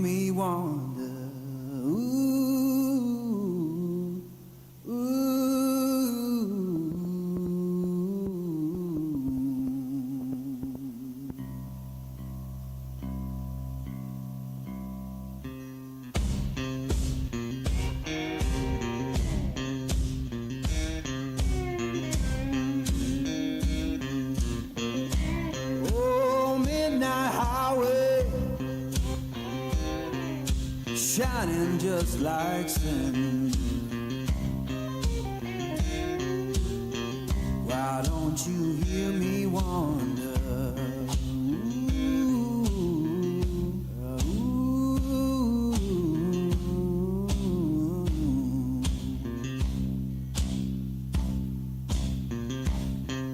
me wonder. Ooh, ooh. Oh, midnight highway, shining just like sin. Why don't you hear me wonder?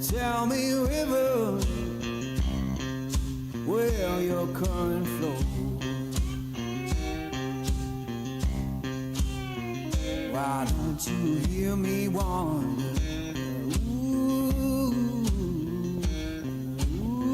Tell me, river, where your current flows. Why don't you hear me wonder? Ooh, ooh.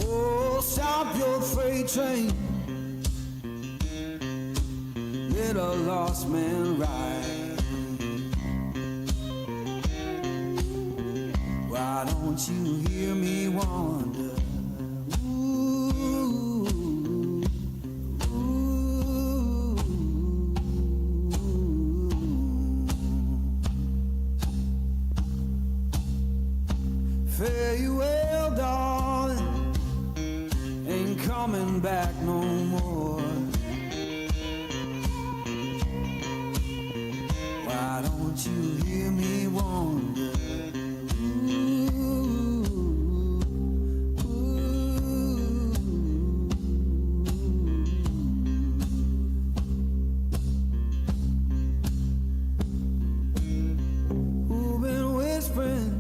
Oh, stop your freight train, let a lost man ride. Why don't you hear me wonder? Ooh, ooh. Fare you well, darling, ain't coming back no more. Why don't you hear me wonder? Ooh, ooh. Who been whispering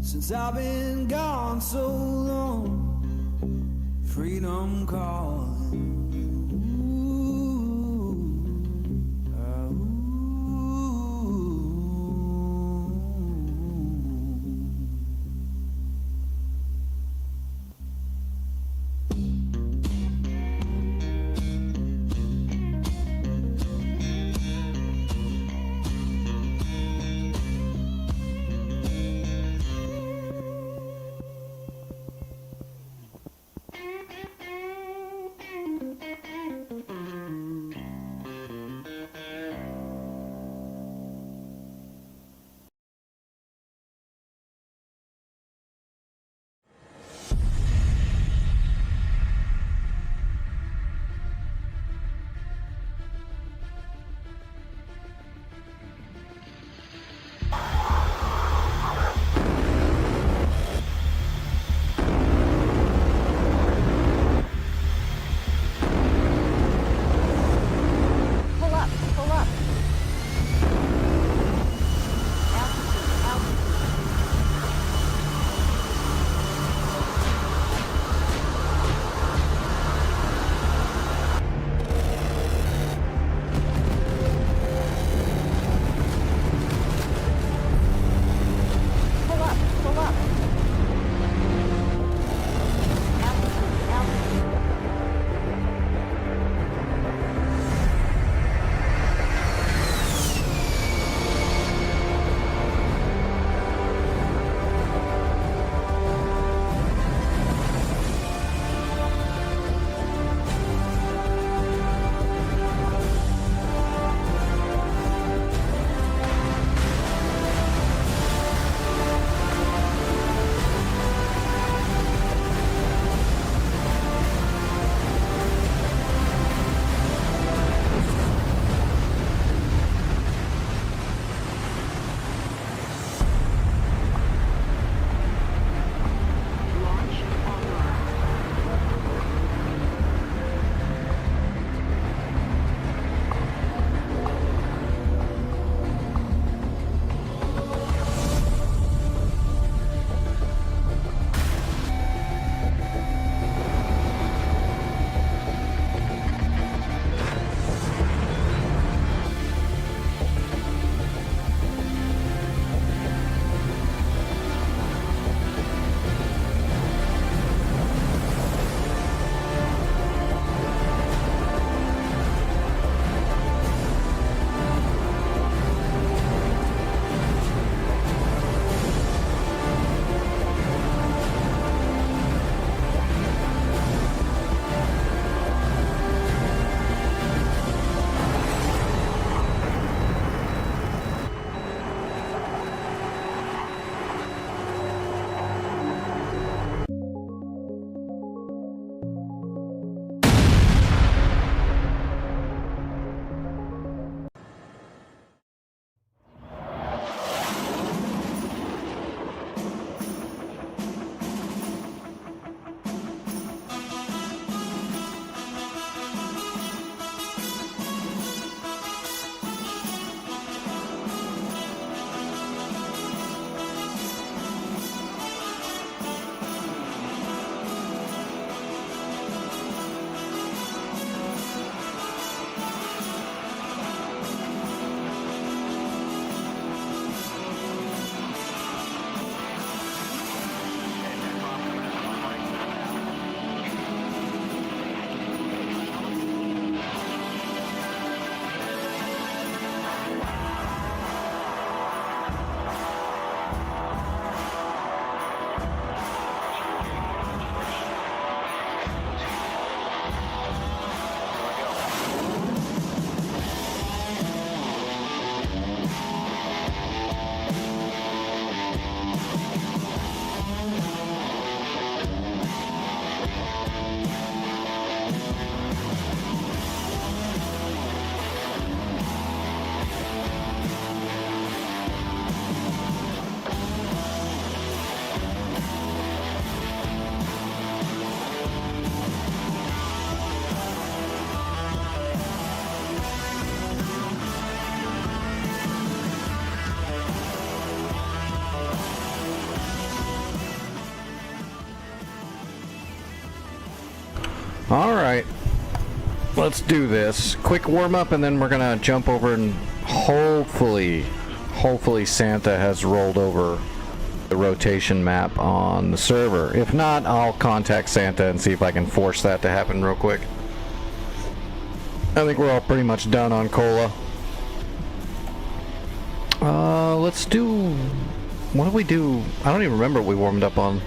since I've been gone so long? Freedom calling. Alright. Let's do this. Quick warm-up, and then we're gonna jump over and hopefully Santa has rolled over the rotation map on the server. If not, I'll contact Santa and see if I can force that to happen real quick. I think we're all pretty much done on Kola. Let's do... What did we do? I don't even remember what we warmed up on.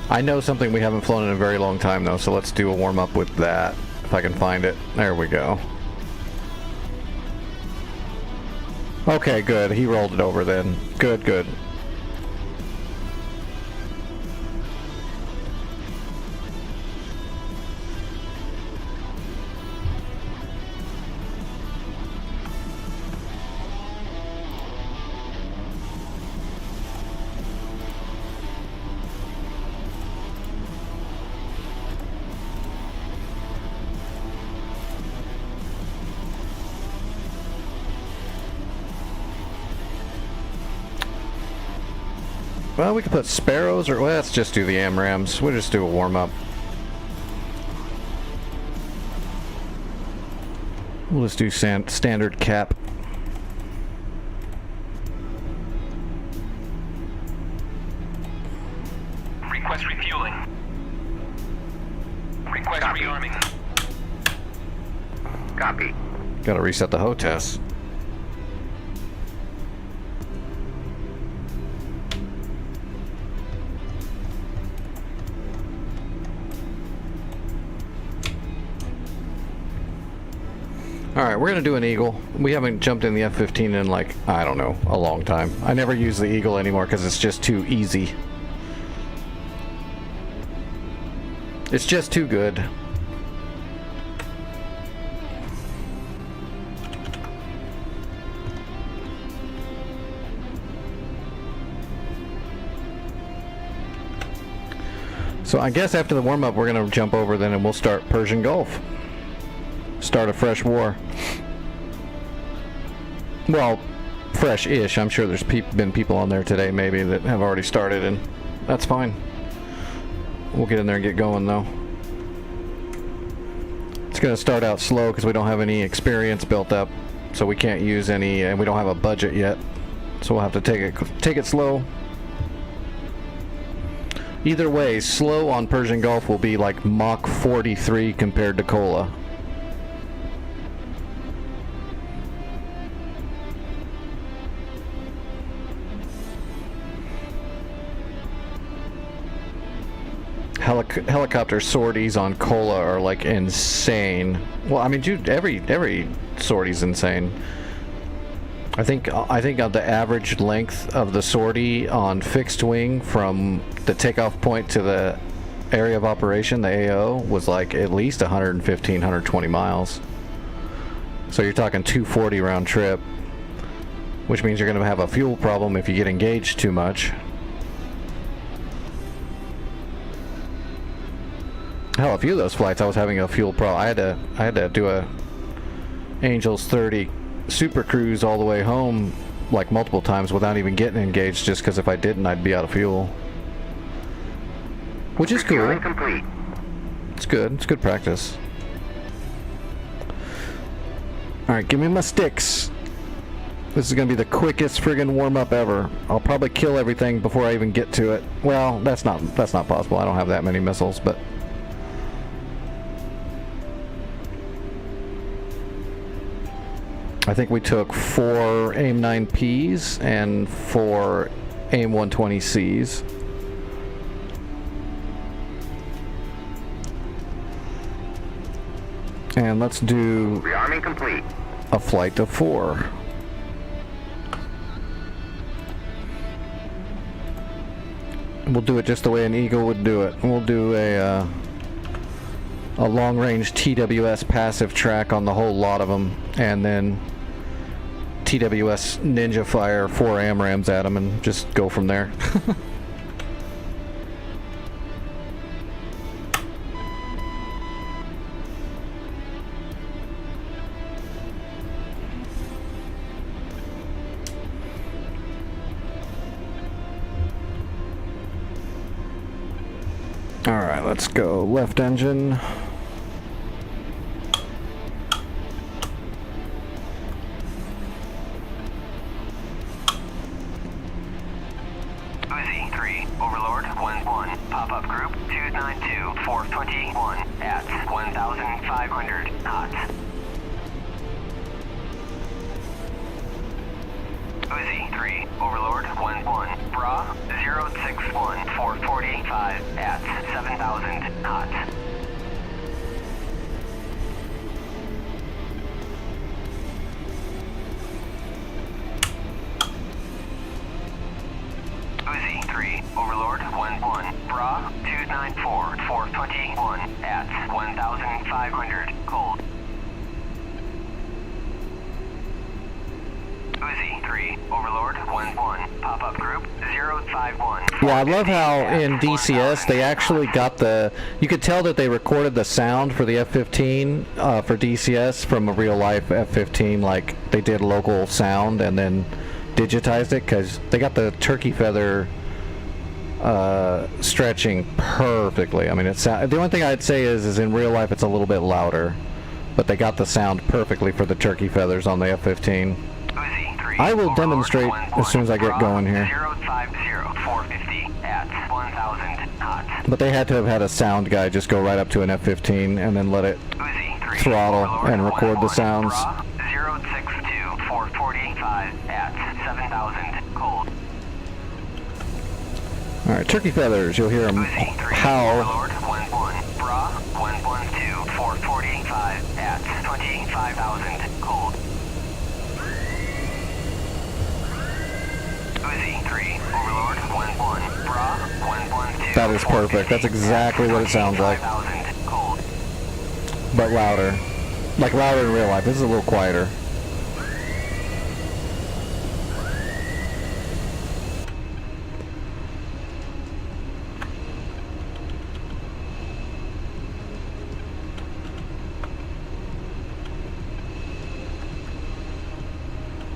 I know something we haven't flown in a very long time, though, so let's do a warm-up with that, if I can find it. There we go. Okay, good. He rolled it over then. Good, good. Well, we could put sparrows, or well, let's just do the AMRAAMs. We'll just do a warm-up. We'll just do standard cap. Request refueling. Request rearming. Copy. Gotta reset the HOTAS. Alright, we're gonna do an Eagle. We haven't jumped in the F-15 in like, I don't know, a long time. I never use the Eagle anymore because it's just too easy. It's just too good. So I guess after the warm-up we're gonna jump over then and we'll start Persian Gulf. Start a fresh war. Well, fresh-ish. I'm sure there's been people on there today maybe that have already started, and that's fine. We'll get in there and get going though. It's gonna start out slow because we don't have any experience built up, so we can't use any, and we don't have a budget yet, so we'll have to take it slow. Either way, slow on Persian Gulf will be like Mach 43 compared to Kola. Helicopter sorties on Kola are like insane. Well, I mean, dude, every sortie's insane. I think the average length of the sortie on fixed wing from the takeoff point to the area of operation, the AO, was like at least 115, 120 miles. So you're talking 240 round trip, which means you're going to have a fuel problem if you get engaged too much. Hell, a few of those flights I was having a fuel problem. I had to do a Angels 30 Super Cruise all the way home like multiple times without even getting engaged, just because if I didn't I'd be out of fuel. Which is cool. It's good. It's good practice. Alright, give me my sticks. This is gonna be the quickest friggin' warm-up ever. I'll probably kill everything before I even get to it. Well, that's not possible. I don't have that many missiles, but I think we took 4 AIM-9Ps and 4 AIM-120Cs. And let's do Rearming complete. A flight of 4. We'll do it just the way an Eagle would do it. We'll do a long-range TWS passive track on the whole lot of them, and then TWS Ninja Fire 4 AMRAAMs at them and just go from there. Alright, let's go. Left engine. Uzi 3, Overlord 1-1, pop-up group 292-421 at 1,500 knots. Uzi 3, Overlord 1-1, Bra 061-445 at 7,000 knots. Uzi 3, Overlord 1-1, Bra 294-421 at 1,500 cold. Uzi 3, Overlord 1-1, pop-up group 051. Yeah, I love how in DCS they actually got the... You could tell that they recorded the sound for the F-15 for DCS from a real-life F-15, like they did local sound and then digitized it, because they got the turkey feather stretching perfectly. I mean, it's the only thing I'd say is in real life it's a little bit louder, but they got the sound perfectly for the turkey feathers on the F-15. I will demonstrate as soon as I get going here. But they had to have had a sound guy just go right up to an F-15 and then let it throttle and record the sounds. 062-445 at 7,000 cold. Alright, turkey feathers, you'll hear them howl. 1-1-445 at 25,000 cold. Uzi 3, Overlord 1-1, Bra 1-1-2. That is perfect. That's exactly what it sounds like. Cold. But louder. Like louder in real life. This is a little quieter.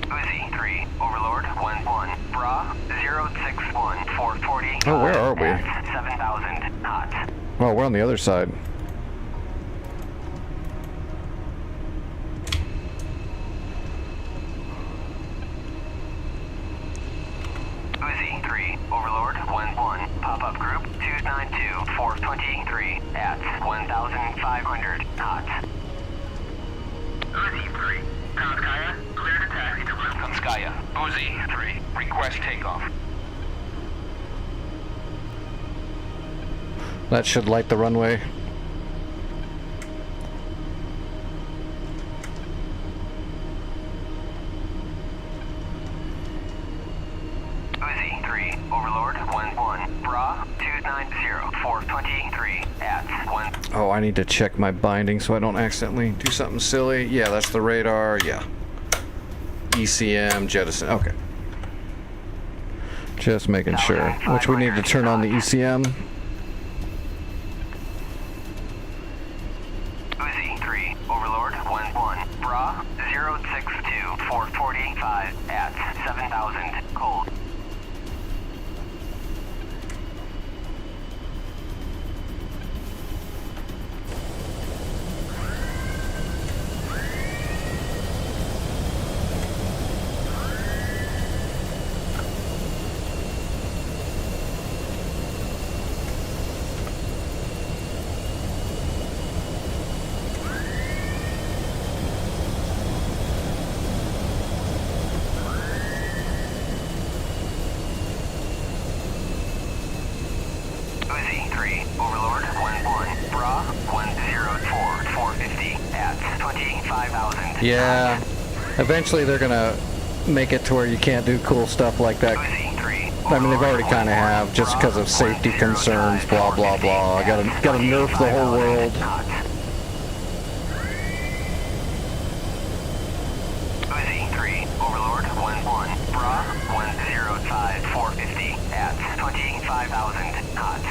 Uzi 3, Overlord 1-1, Bra 061-440. Oh, where are we? 7,000 knots. Oh, we're on the other side. Uzi 3, Overlord 1-1, pop-up group 292-423 at 1,500 knots. Uzi 3, Konskaya, clear to taxi to Blue. Konskaya, Uzi 3, request takeoff. That should light the runway. Uzi 3, Overlord 1-1, Bra 290-423 at 1. Oh, I need to check my binding so I don't accidentally do something silly. Yeah, that's the radar. Yeah. ECM, jettison. Okay. Just making sure. Which we need to turn on the ECM. Uzi 3, Overlord 1-1, Bra 062-445 at 7,000 cold. Uzi 3, Overlord 1-1, Bra 104-450 at 25,000. Yeah. Eventually they're gonna make it to where you can't do cool stuff like that. Uzi 3, I mean, they've already kind of have, just because of safety concerns, blah, blah, blah. Gotta nerf the whole world. Uzi 3, Overlord 1-1, Bra 105-450 at 25,000 knots.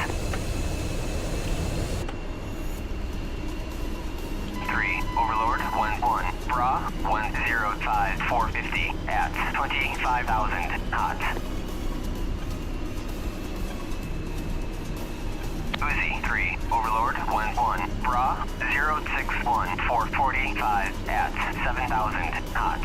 3, Overlord 1-1, Bra 105-450 at 25,000 knots. Uzi 3, Overlord 1-1, Bra 061, 445 at 7,000 knots.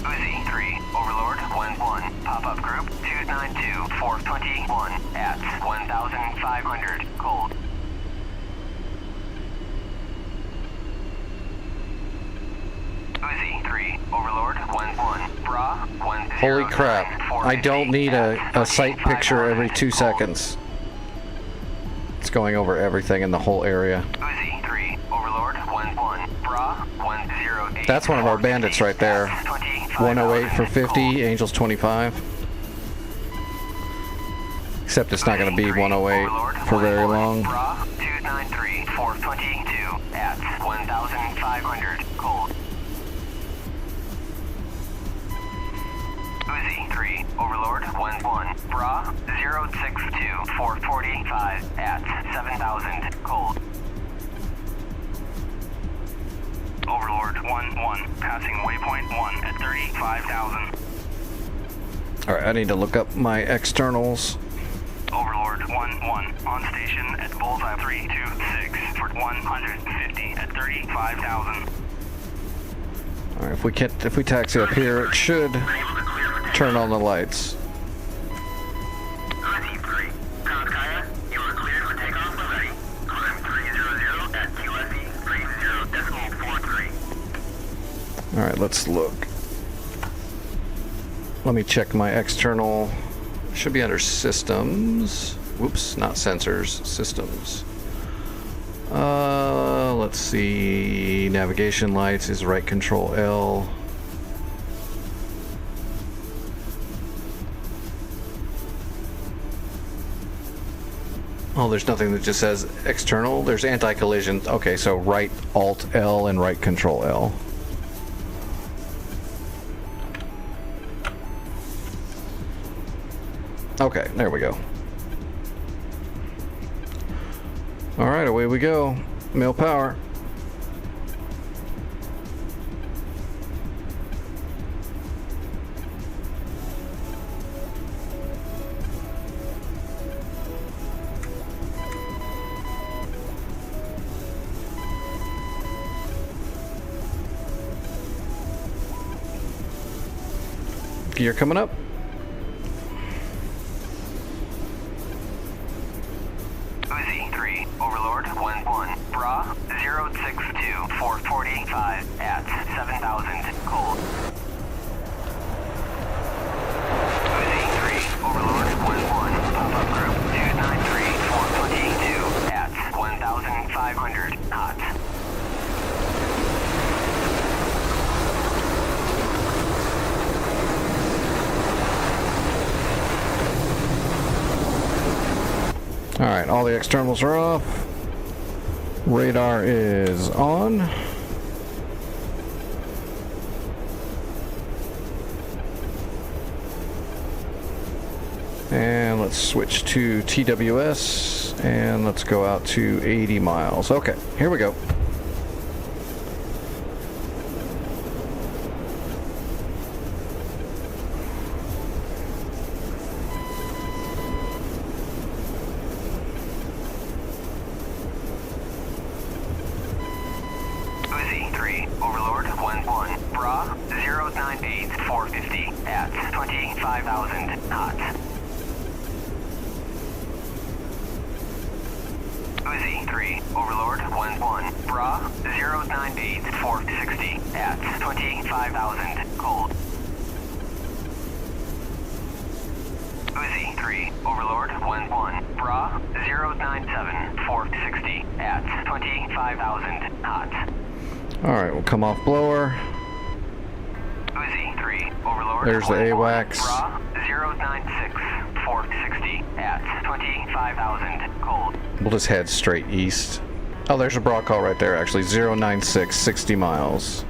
Uzi 3, Overlord 1-1, pop-up group 292, 421 at 1,500, cold. Uzi 3, Overlord 1-1, Bra 10. Holy crap. I don't need a sight picture every 2 seconds. It's going over everything in the whole area. Uzi 3, Overlord 1-1, Bra 108. That's one of our bandits right there. 108 for 50, Angels 25. Except it's not going to be 108 for very long. Bra 293, 422 at 1,500, cold. Uzi 3, Overlord 1-1, Bra 062, 445 at 7,000, cold. Overlord 1-1, passing waypoint 1 at 35,000. Alright, I need to look up my externals. Overlord 1-1, on station at bullseye 326 for 150 at 35,000. Alright, if we taxi up here, it should turn on the lights. Uzi 3, Kaya, you are cleared for takeoff when ready. Climb 300 at QSE 30.43. Alright, let's look. Let me check my external. Should be under systems. Whoops, not sensors, systems. Let's see. Navigation lights is right control L. Oh, there's nothing that just says external. There's anti-collision. Okay, so right Alt L and right control L. Okay, there we go. Alright, away we go. Mill power. Gear coming up. Uzi 3, Overlord 1-1, Bra 062, 445 at 7,000, cold. Uzi 3, Overlord 1-1, pop-up group 293, 422 at 1,500 knots. Alright, all the externals are off. Radar is on. And let's switch to TWS and let's go out to 80 miles. Okay, here we go. Uzi 3, Overlord 1-1, Bra 098, 450 at 25,000 knots. Uzi 3, Overlord 1-1, Bra 098, 460 at 25,000, cold. Uzi 3, Overlord 1-1, Bra 097, 460 at 25,000 knots. Alright, we'll come off blower. Uzi 3, Overlord. There's the AWACS. Bra 096, 460 at 25,000, cold. We'll just head straight east. Oh, there's a broad call right there, actually. 096, 60 miles.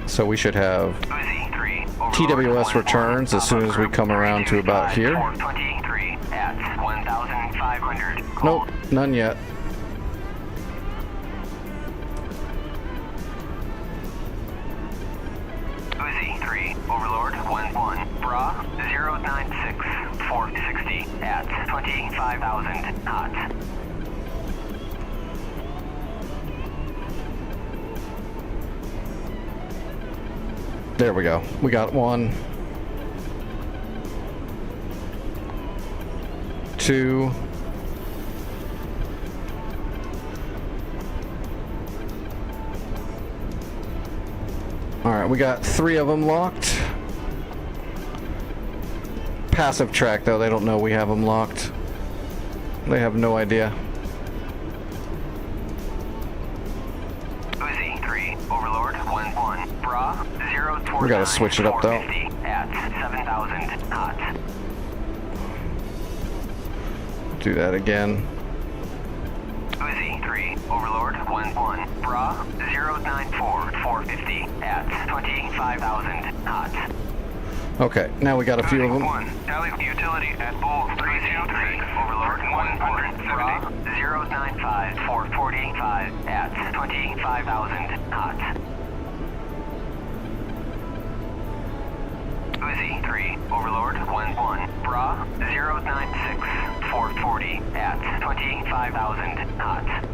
So we should have Uzi 3, Overlord TWS returns as soon as we come around to about here. 423 at 1,500, cold. Nope, none yet. Uzi 3, Overlord 1-1, Bra 460 at 25,000 knots. There we go. We got one. Two. Alright, we got 3 of them locked. Passive track, though. They don't know we have them locked. They have no idea. Uzi 3, Overlord 1-1, Bra 0 toward We gotta switch it up, though. at 7,000 knots. Do that again. Uzi 3, Overlord 1-1, Bra 094 450 at 25,000 knots. Okay, now we got a few of them. Tally utility at Bull 303, Overlord 100, Bra 095 445 at 25,000 knots. Uzi 3, Overlord 1-1, Bra 096 440 at 25,000 knots.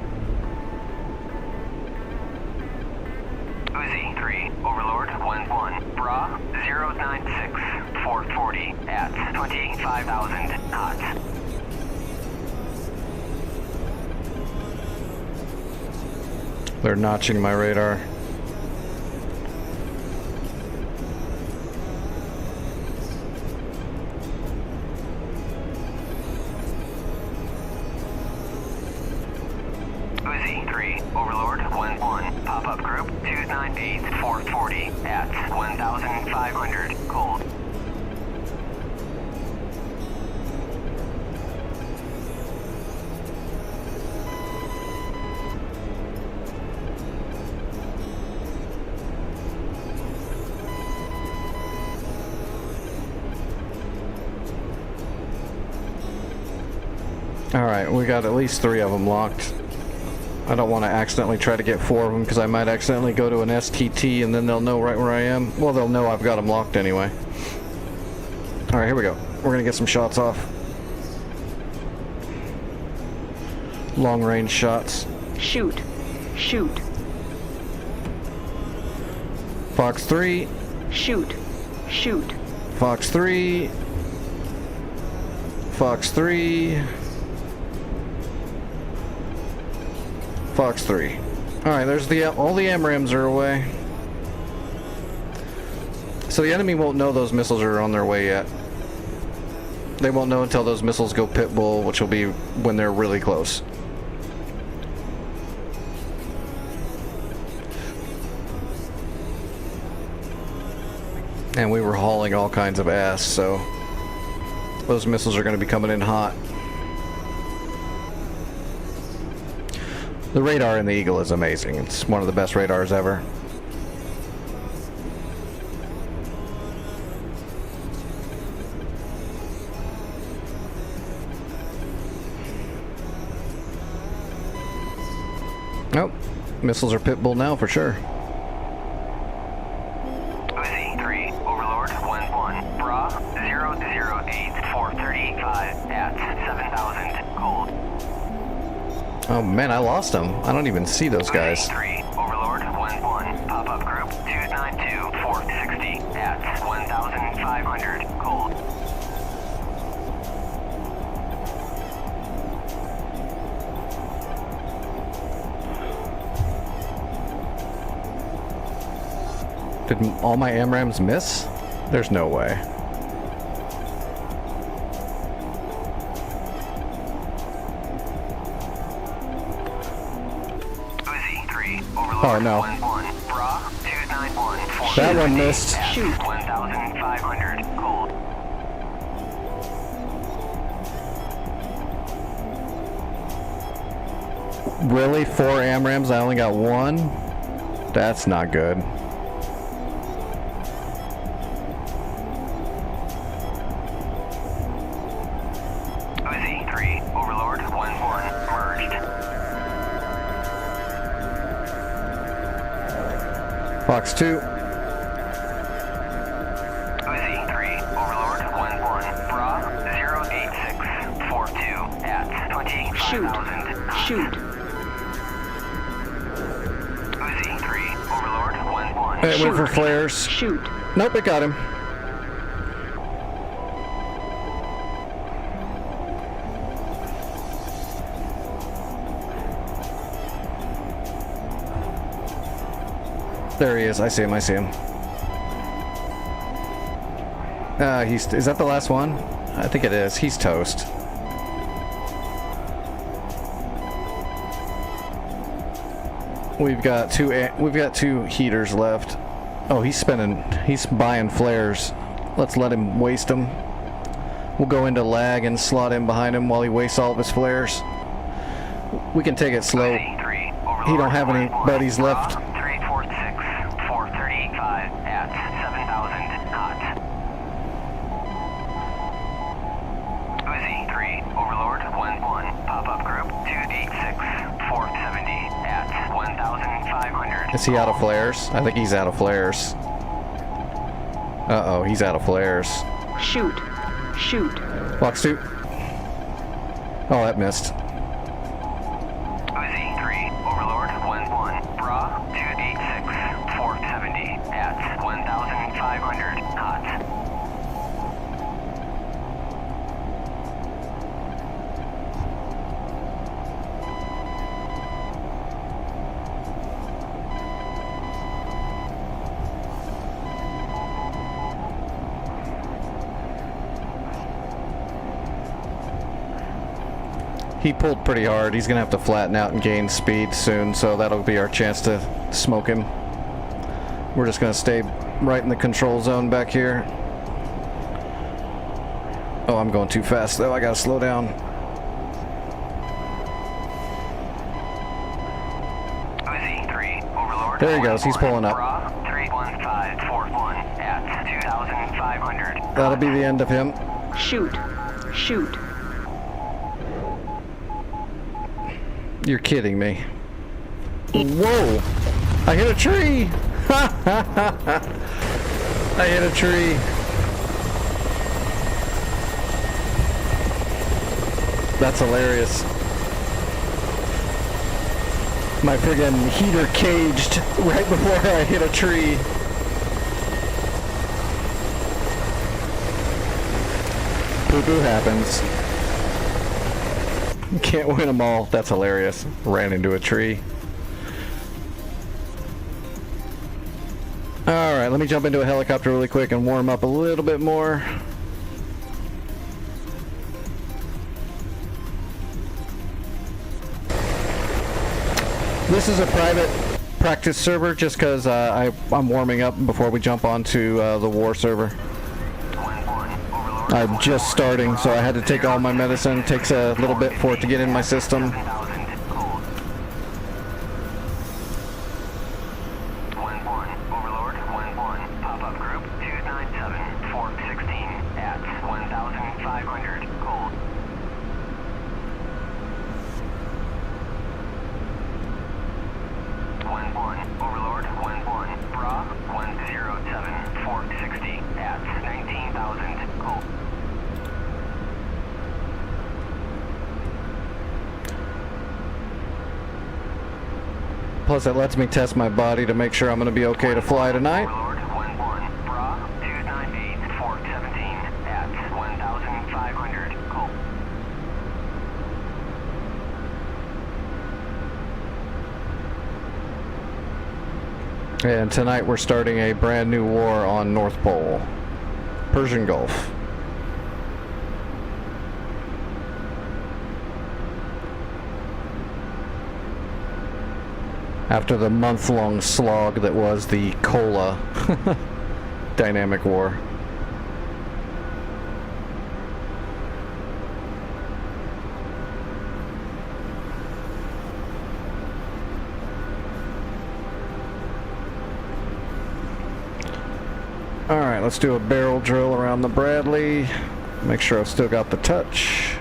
Uzi 3, Overlord 1-1, Bra 096 440 at 25,000 knots. They're notching my radar. Uzi 3, Overlord 1-1, pop-up group 298 440 at 1,500 cold. Alright, we got at least 3 of them locked. I don't want to accidentally try to get 4 of them because I might accidentally go to an STT and then they'll know right where I am. Well, they'll know I've got them locked anyway. Alright, here we go. We're going to get some shots off. Long range shots. Shoot. Shoot. Fox 3. Shoot. Shoot. Fox 3. Fox 3. Fox 3. Alright, there's all the AMRAAMs are away. So the enemy won't know those missiles are on their way yet. They won't know until those missiles go pitbull, which will be when they're really close. And we were hauling all kinds of ass, so those missiles are going to be coming in hot. The radar in the Eagle is amazing. It's one of the best radars ever. Nope. Missiles are pitbull now for sure. Uzi 3, Overlord 1-1, Bra 008 435 at 7,000 cold. Oh man, I lost them. I don't even see those guys. Uzi 3, Overlord 1-1, pop-up group 292 460 at 1,500 cold. Did all my AMRAAMs miss? There's no way. Uzi 3, Overlord Oh, no. 1-1, Bra 291 That one missed. at Shoot. 1,500 cold. Really? 4 AMRAAMs? I only got 1? That's not good. Uzi 3, Overlord 1-1, merged. Fox 2. Uzi 3, Overlord 1-1, Bra Shoot. 5,000. Shoot. Uzi 3, Overlord 1-1. It went for flares. Shoot. Nope, it got him. There he is. I see him. I see him. Is that the last one? I think it is. He's toast. We've got two heaters left. Oh, he's buying flares. Let's let him waste them. We'll go into lag and slot in behind him while he wastes all of his flares. We can take it slow. Uzi 3, Overlord He don't have any 1-1. buddies left. 346, 435 at 7,000 knots. Uzi 3, Overlord 1-1. Pop-up group 286, 470 at 1,500. Is he out of flares? I think he's out of flares. Uh-oh, he's out of flares. Shoot. Shoot. Box 2. Oh, that missed. Uzi 3, Overlord 1-1. Bra 286, 470 at 1,500 knots. He pulled pretty hard. He's gonna have to flatten out and gain speed soon, so that'll be our chance to smoke him. We're just gonna stay right in the control zone back here. Oh, I'm going too fast though. I gotta slow down. Uzi 3, Overlord. There he goes. He's 1-1. pulling up. Bra 31541 at 2,500. That'll be the end of him. Shoot. Shoot. You're kidding me. Whoa! I hit a tree! I hit a tree. That's hilarious. My friggin' heater caged right before I hit a tree. Poo-poo happens. Can't win them all. That's hilarious. Ran into a tree. Alright, let me jump into a helicopter really quick and warm up a little bit more. This is a private practice server just because I'm warming up before we jump onto the war server. I'm just starting, so I had to take all my medicine. It takes a little bit for it to get in my system. 1-1, Overlord 1-1. Pop-up group 297, 416 at 1,500 cold. Overlord 1-1. Bra 107, 460 at 19,000 cold. Plus, it lets me test my body to make sure I'm going to be okay to fly tonight. Overlord 1-1. Bra 298, 417 at 1,500 cold. And tonight we're starting a brand new war on North Pole. Persian Gulf. After the month-long slog that was the Kola dynamic war. Alright, let's do a barrel drill around the Bradley. Make sure I've still got the touch.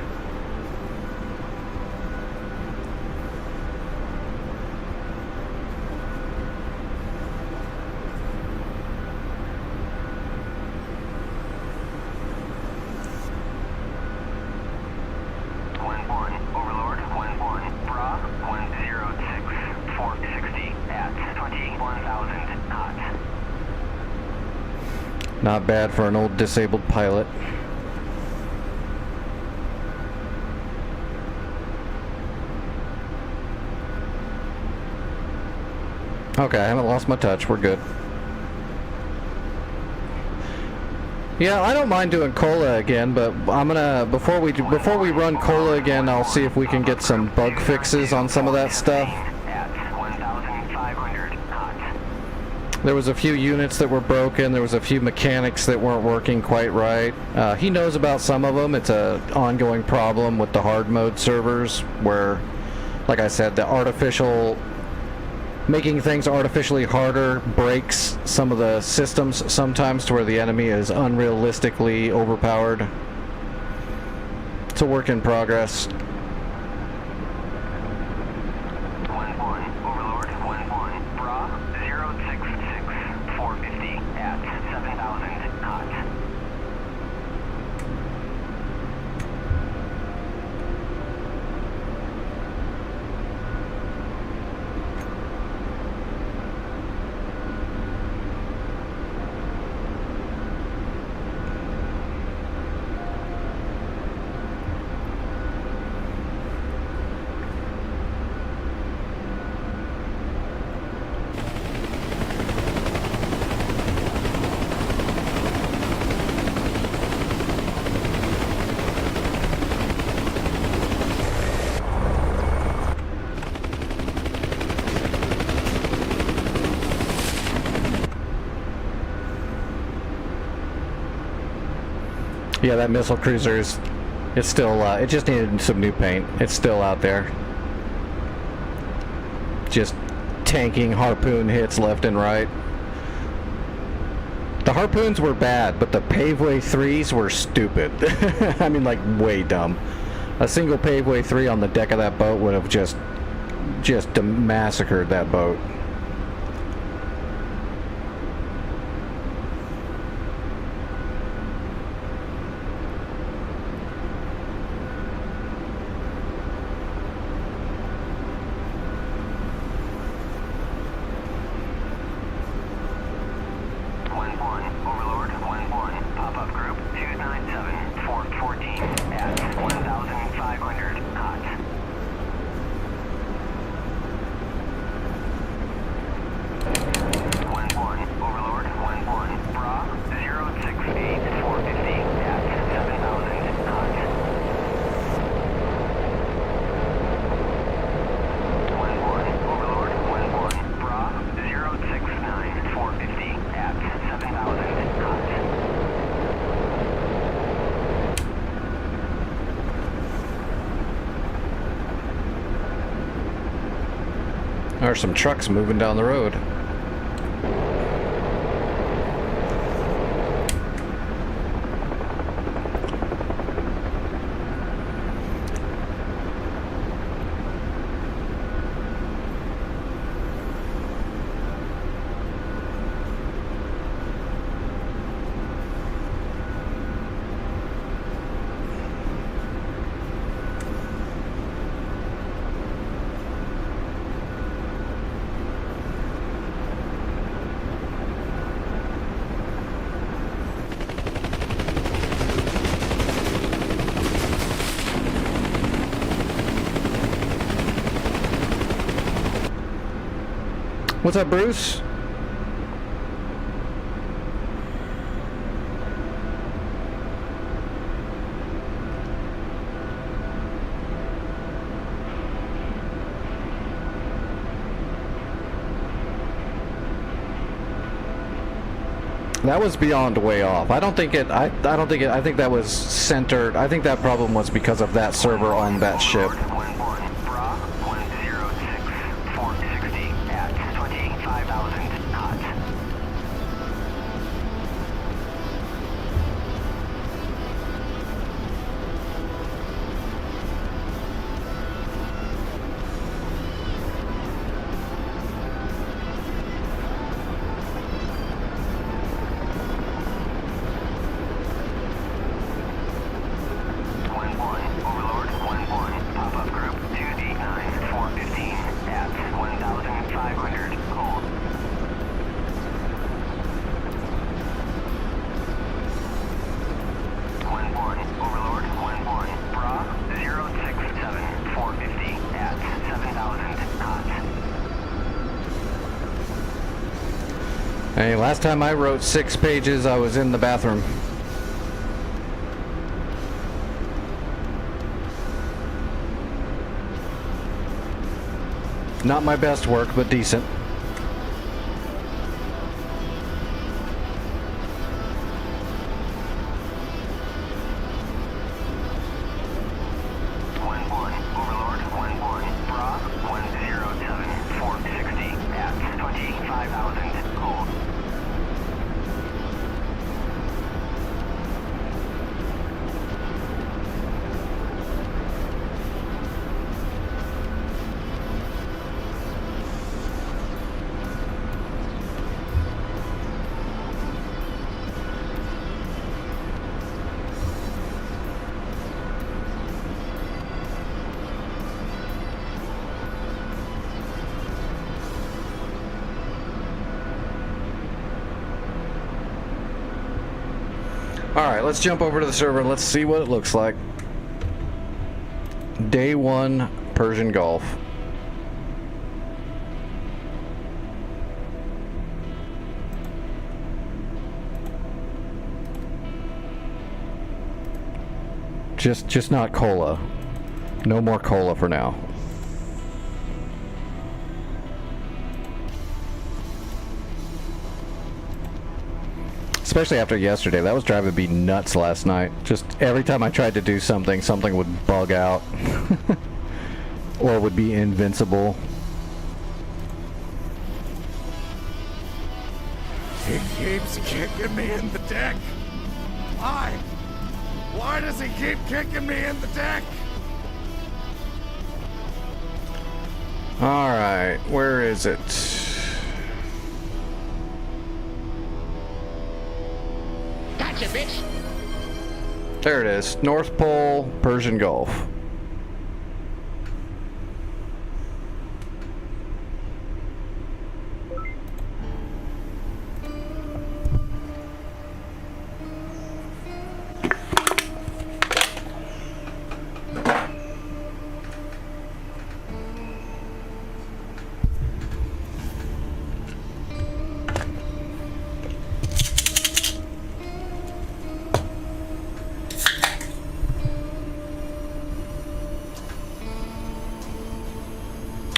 Overlord 1-1. Not bad for an old disabled pilot. Okay, I haven't lost my touch. We're good. Yeah, I don't mind doing Kola again, but I'm gonna before we run Kola again, I'll see if we can get some bug fixes on some of that stuff. There was a few units that were broken. There was a few mechanics that weren't working quite right. He knows about some of them. It's an ongoing problem with the hard mode servers where, like I said, the making things artificially harder breaks some of the systems sometimes to where the enemy is unrealistically overpowered. It's a work in progress. Yeah, that missile cruiser it's still, it just needed some new paint. It's still out there. Just tanking harpoon hits left and right. The harpoons were bad, but the paveway 3s were stupid. I mean, like, way dumb. A single paveway 3 on the deck of that boat would have just massacred that boat. There are some trucks moving down the road. What's up, Bruce? That was beyond way off. I think that was centered. I think that problem was because of that server on that ship. Overlord, 1-1, pop-up Hey, last time I wrote 6 pages, I was in the bathroom. Not my best work, but decent. Alright, let's jump over to the server and let's see what it looks like. Day 1, Persian Gulf. Just not Kola. No more Kola for now. Especially after yesterday. That was driving me nuts last night. Just every time I tried to do something, something would bug out. Or would be invincible. He keeps kicking me in the dick. Why? Why does he keep kicking me in the dick? Alright, where is it? Gotcha, bitch. There it is. North Pole, Persian Gulf.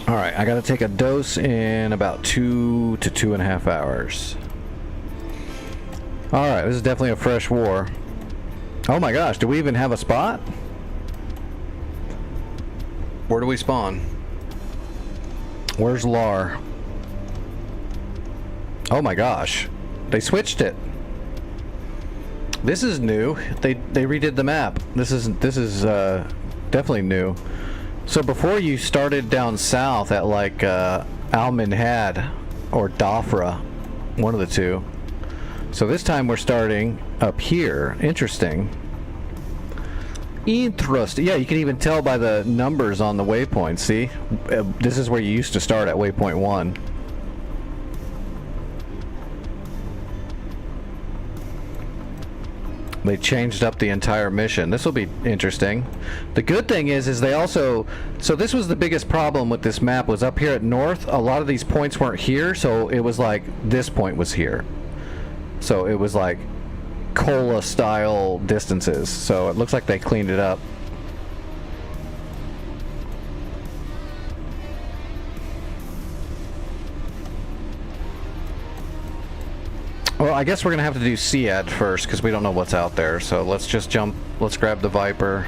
Alright, I gotta take a dose in about 2 to 2.5 hours. Alright, this is definitely a fresh war. Oh my gosh, do we even have a spot? Where do we spawn? Where's Lar? Oh my gosh, they switched it. This is new. They redid the map. This is definitely new. So before you started down south at like Al Minhad or Dhafra, one of the two. So this time we're starting up here. Interesting. Interesting. Yeah, you can even tell by the numbers on the waypoint. See, this is where you used to start at waypoint 1. They changed up the entire mission. This will be interesting. The good thing is they also... So this was the biggest problem with this map, was up here at north, a lot of these points weren't here, so it was like this point was here. So it was like Kola style distances. So it looks like they cleaned it up. Well, I guess we're gonna have to do Sead first because we don't know what's out there. So let's just jump. Let's grab the Viper.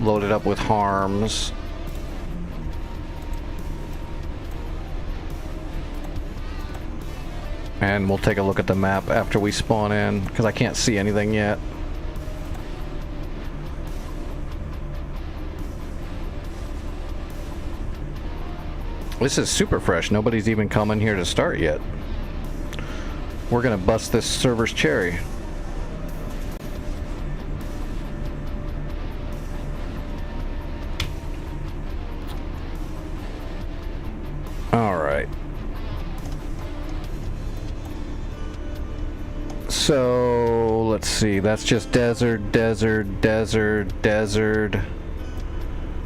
Load it up with harms. And we'll take a look at the map after we spawn in because I can't see anything yet. This is super fresh. Nobody's even coming here to start yet. We're gonna bust this server's cherry. Alright. So, let's see. That's just desert, desert, desert, desert.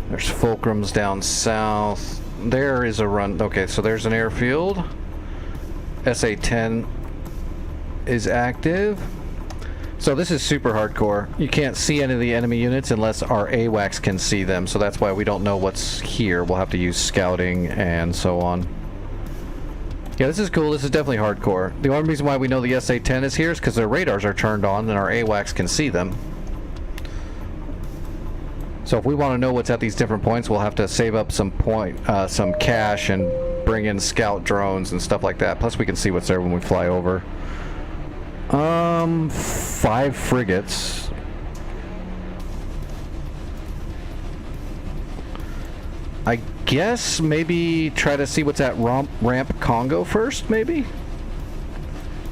There's fulcrums down south. There is a run. Okay, so there's an airfield. SA-10 is active. So this is super hardcore. You can't see any of the enemy units unless our AWACS can see them, so that's why we don't know what's here. We'll have to use scouting and so on. Yeah, this is cool. This is definitely hardcore. The only reason why we know the SA-10 is here is because their radars are turned on and our AWACS can see them. So if we want to know what's at these different points, we'll have to save up some cash and bring in scout drones and stuff like that. Plus we can see what's there when we fly over. 5 frigates. I guess maybe try to see what's at ramp Congo first, maybe?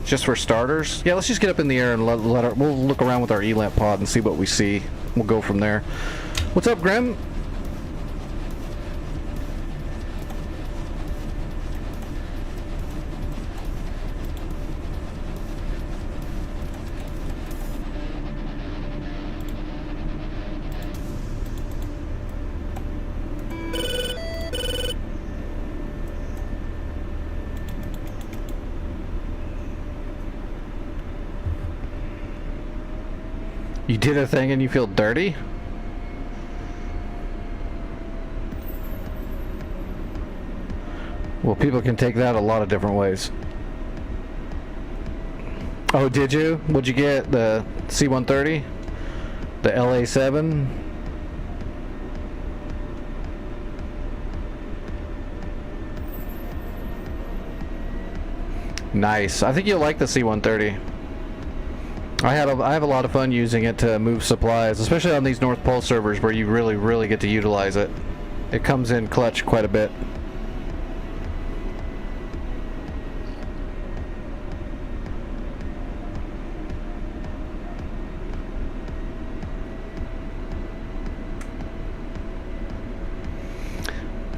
Just for starters. Yeah, let's just get up in the air and we'll look around with our ELAMP pod and see what we see. We'll go from there. What's up, Grim? You did a thing and you feel dirty? Well, people can take that a lot of different ways. Oh, did you? What'd you get? The C-130? The LA-7? Nice. I think you'll like the C-130. I have a lot of fun using it to move supplies, especially on these North Pole servers where you really get to utilize it. It comes in clutch quite a bit.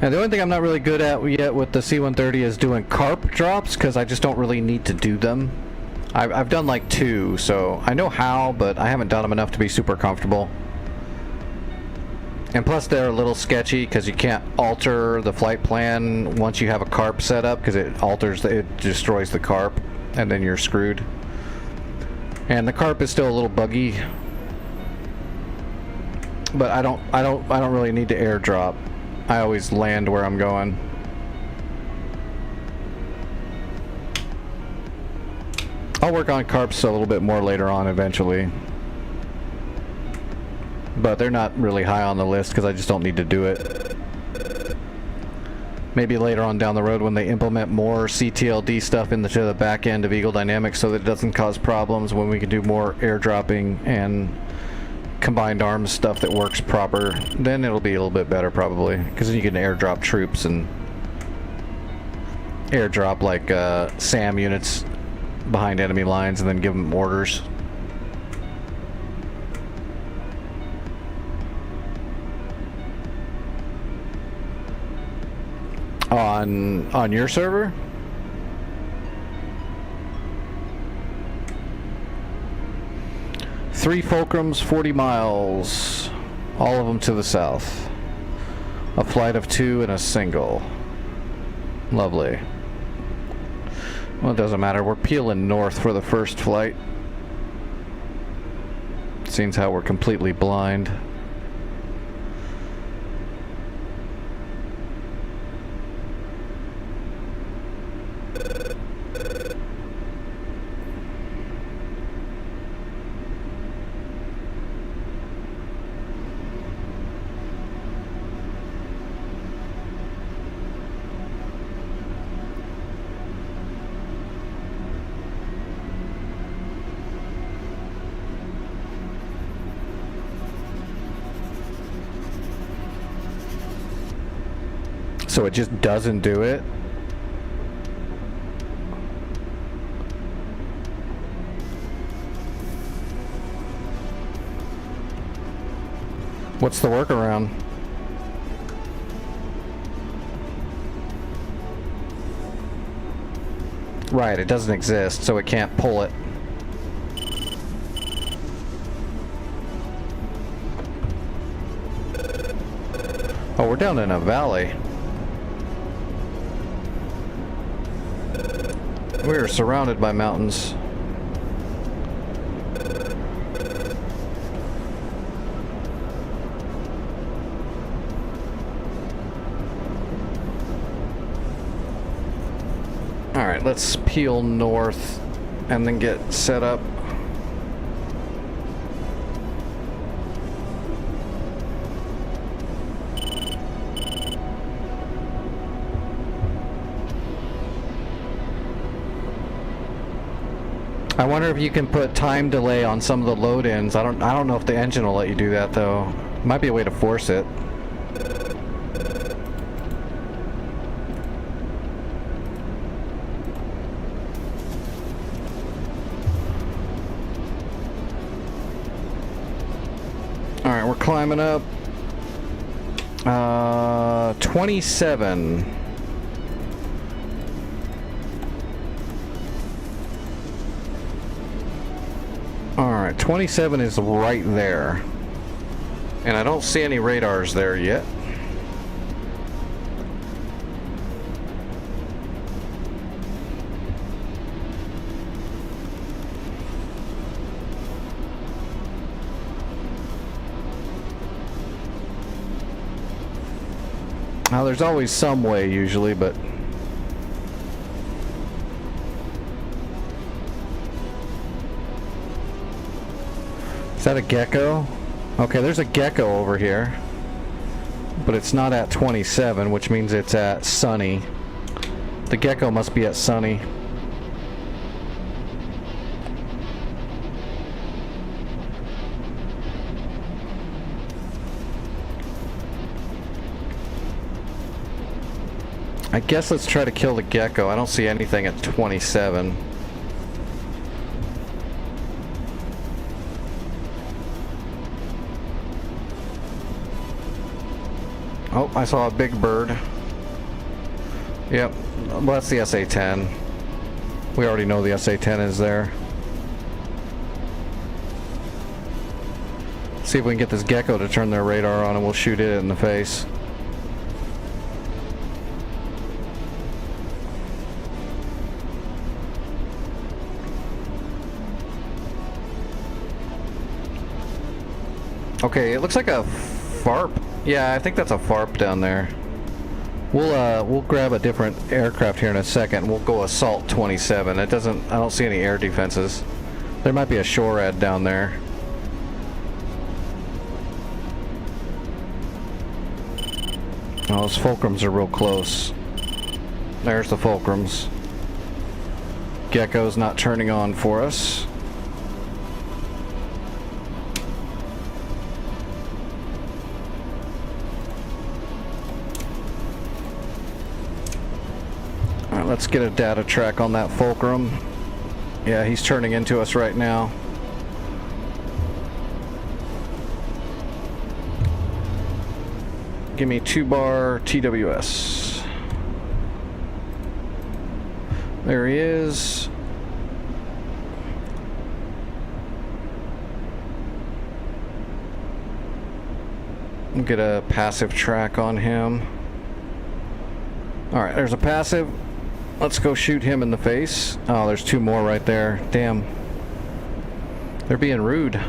And the only thing I'm not really good at yet with the C-130 is doing carp drops, because I just don't really need to do them. I've done like 2, so I know how, but I haven't done them enough to be super comfortable. And plus they're a little sketchy because you can't alter the flight plan once you have a carp set up, because it destroys the carp and then you're screwed. And the carp is still a little buggy, but I don't really need to airdrop. I always land where I'm going. I'll work on carps a little bit more later on eventually. But they're not really high on the list because I just don't need to do it. Maybe later on down the road when they implement more CTLD stuff into the back end of Eagle Dynamics so that it doesn't cause problems, when we can do more airdropping and combined arms stuff that works proper, then it'll be a little bit better probably, because then you can airdrop troops and airdrop like SAM units behind enemy lines and then give them orders. On your server? Three fulcrums, 40 miles, all of them to the south. A flight of 2 and a single. Lovely. Well, it doesn't matter. We're peeling north for the first flight. Seems how we're completely blind. So it just doesn't do it? What's the workaround? Right, it doesn't exist, so it can't pull it. Oh, we're down in a valley. We are surrounded by mountains. Alright, let's peel north and then get set up. I wonder if you can put time delay on some of the load-ins. I don't know if the engine will let you do that though. Might be a way to force it. Alright, we're climbing up. 27. Alright, 27 is right there. And I don't see any radars there yet. Now, there's always some way usually, but is that a gecko? Okay, there's a gecko over here, but it's not at 27, which means it's at Sunny. The gecko must be at Sunny. I guess let's try to kill the gecko. I don't see anything at 27. Oh, I saw a big bird. Yep, well, that's the SA-10. We already know the SA-10 is there. See if we can get this gecko to turn their radar on and we'll shoot it in the face. Okay, it looks like a FARP. Yeah, I think that's a FARP down there. We'll grab a different aircraft here in a second. We'll go assault 27. I don't see any air defenses. There might be a SHORAD down there. Oh, those fulcrums are real close. There's the fulcrums. Gecko's not turning on for us. Let's get a data track on that fulcrum. Yeah, he's turning into us right now. Give me 2-bar TWS. There he is. We'll get a passive track on him. Alright, there's a passive. Let's go shoot him in the face. Oh, there's 2 more right there. Damn. They're being rude.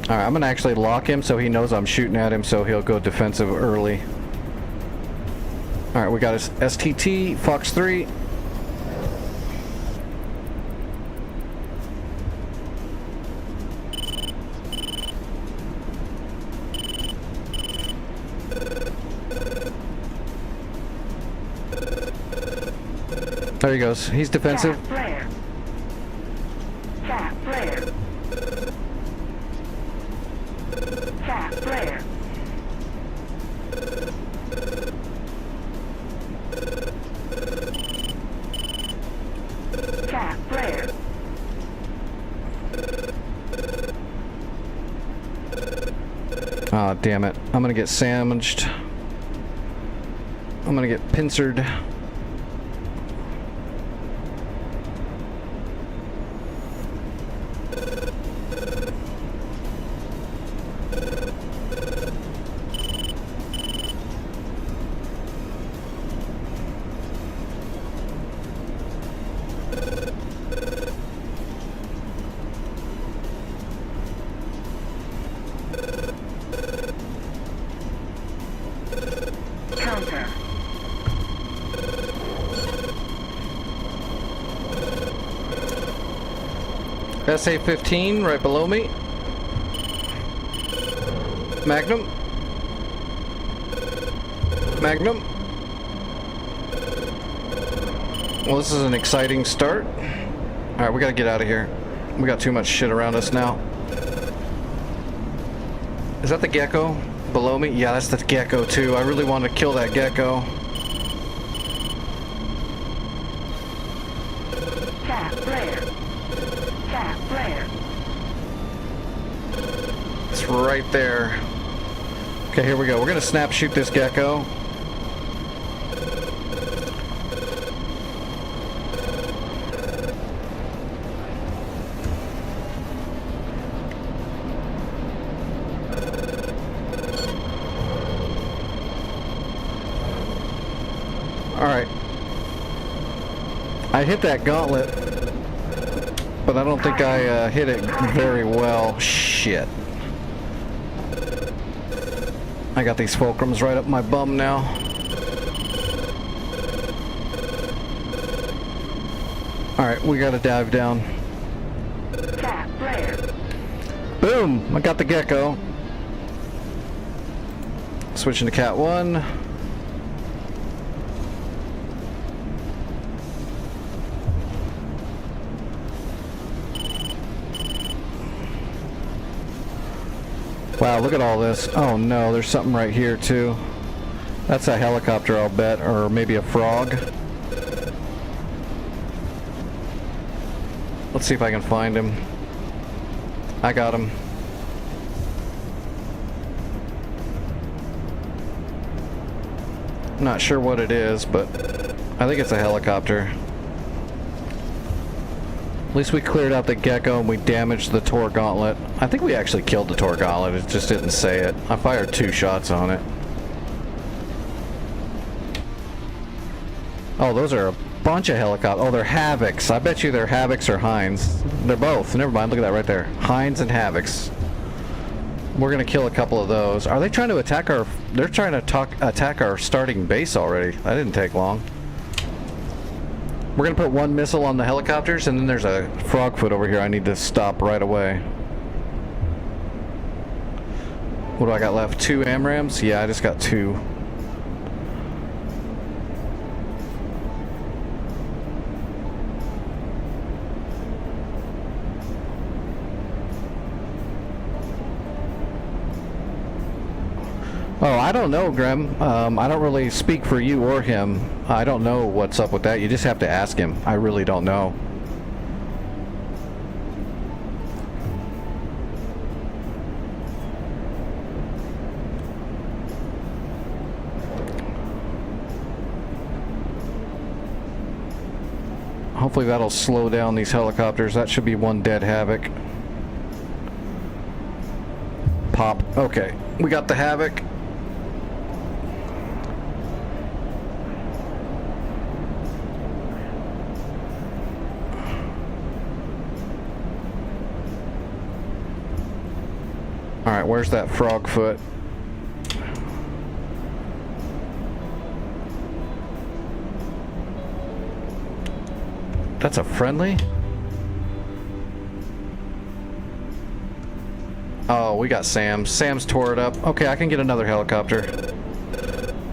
Alright, I'm gonna actually lock him so he knows I'm shooting at him, so he'll go defensive early. Alright, we got his STT, Fox 3. There he goes. He's defensive. Flare. Flare. Flare. Flare. Aw, damn it. I'm gonna get sandwiched. I'm gonna get pincered. Counter. SA-15 right below me. Magnum. Magnum. Well, this is an exciting start. Alright, we gotta get out of here. We got too much shit around us now. Is that the gecko below me? Yeah, that's the gecko too. I really want to kill that gecko. Cap flare. Cap flare. It's right there. Okay, here we go. We're gonna snap shoot this gecko. Alright. I hit that gauntlet, but I don't think I hit it very well. Shit. I got these fulcrums right up my bum now. Alright, we gotta dive down. Cap flare. Boom! I got the gecko. Switching to Cat 1. Wow, look at all this. Oh no, there's something right here too. That's a helicopter, I'll bet, or maybe a frog. Let's see if I can find him. I got him. Not sure what it is, but I think it's a helicopter. At least we cleared out the gecko and we damaged the Tor Gauntlet. I think we actually killed the Tor Gauntlet, it just didn't say it. I fired 2 shots on it. Oh, those are a bunch of helicopters. Oh, they're Havocs. I bet you they're Havocs or Hinds. They're both. Never mind, look at that right there. Hinds and Havocs. We're gonna kill a couple of those. Are they trying to attack our... They're trying to attack our starting base already. That didn't take long. We're gonna put 1 missile on the helicopters, and then there's a frogfoot over here I need to stop right away. What do I got left? 2 AMRAAMs? Yeah, I just got 2. Oh, I don't know, Graham. I don't really speak for you or him. I don't know what's up with that. You just have to ask him. I really don't know. Hopefully that'll slow down these helicopters. That should be 1 dead Havoc. Pop. Okay, we got the Havoc. Alright, where's that frogfoot? That's a friendly? Oh, we got Sam. Sam's tore it up. Okay, I can get another helicopter.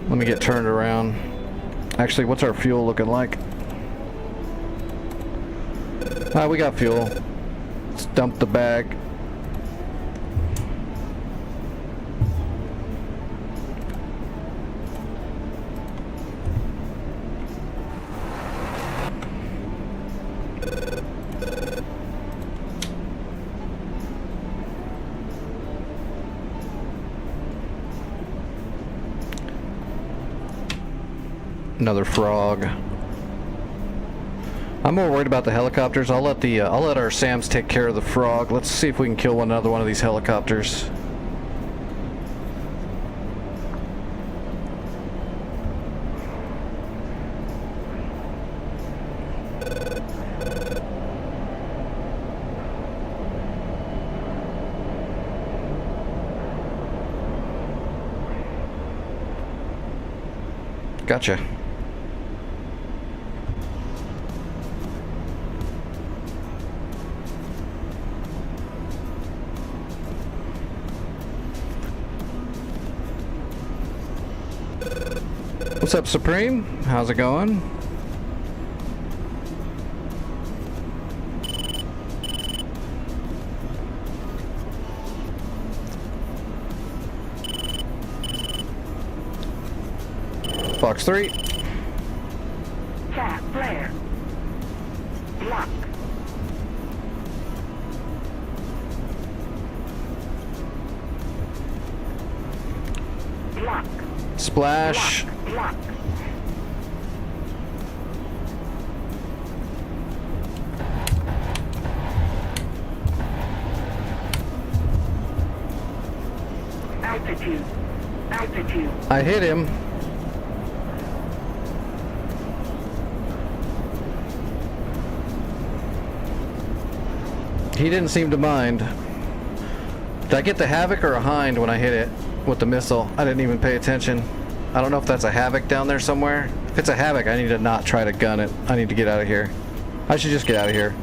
Let me get turned around. Actually, what's our fuel looking like? We got fuel. Let's dump the bag. Another frog. I'm more worried about the helicopters. I'll let our Sams take care of the frog. Let's see if we can kill another one of these helicopters. Gotcha. What's up, Supreme? How's it going? Fox 3. Cap flare. Lock. Lock. Splash. Lock. Altitude. Altitude. I hit him. He didn't seem to mind. Did I get the Havoc or a Hind when I hit it with the missile? I didn't even pay attention. I don't know if that's a Havoc down there somewhere. If it's a Havoc, I need to not try to gun it. I need to get out of here. I should just get out of here.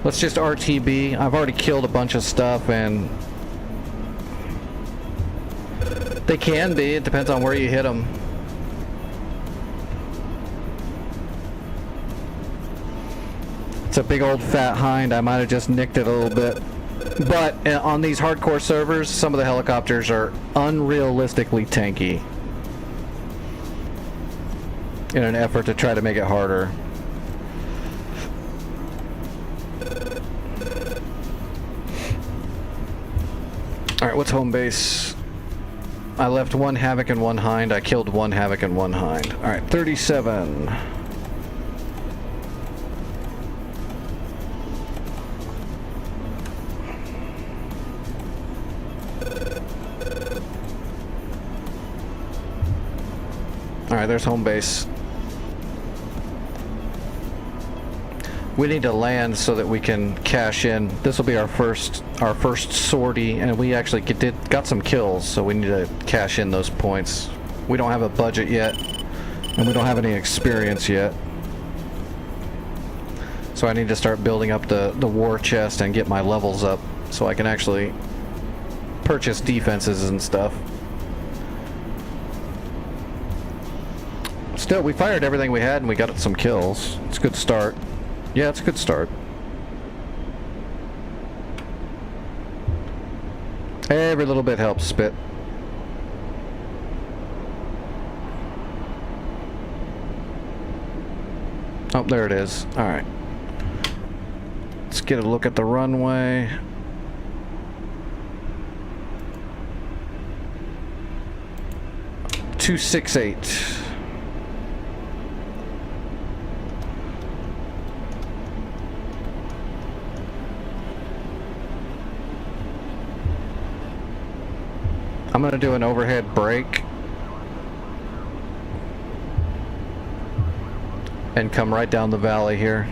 Let's just RTB. I've already killed a bunch of stuff, and they can be. It depends on where you hit them. It's a big old fat Hind. I might have just nicked it a little bit. But on these hardcore servers, some of the helicopters are unrealistically tanky in an effort to try to make it harder. Alright, what's home base? I left one Havoc and one Hind. I killed one Havoc and one Hind. Alright, 37. Alright, there's home base. We need to land so that we can cash in. This will be our first sortie, and we actually got some kills, so we need to cash in those points. We don't have a budget yet, and we don't have any experience yet. So I need to start building up the war chest and get my levels up so I can actually purchase defenses and stuff. Still, we fired everything we had and we got some kills. It's a good start. Yeah, it's a good start. Every little bit helps, Spit. Oh, there it is. Alright. Let's get a look at the runway. $268. I'm gonna do an overhead brake and come right down the valley here.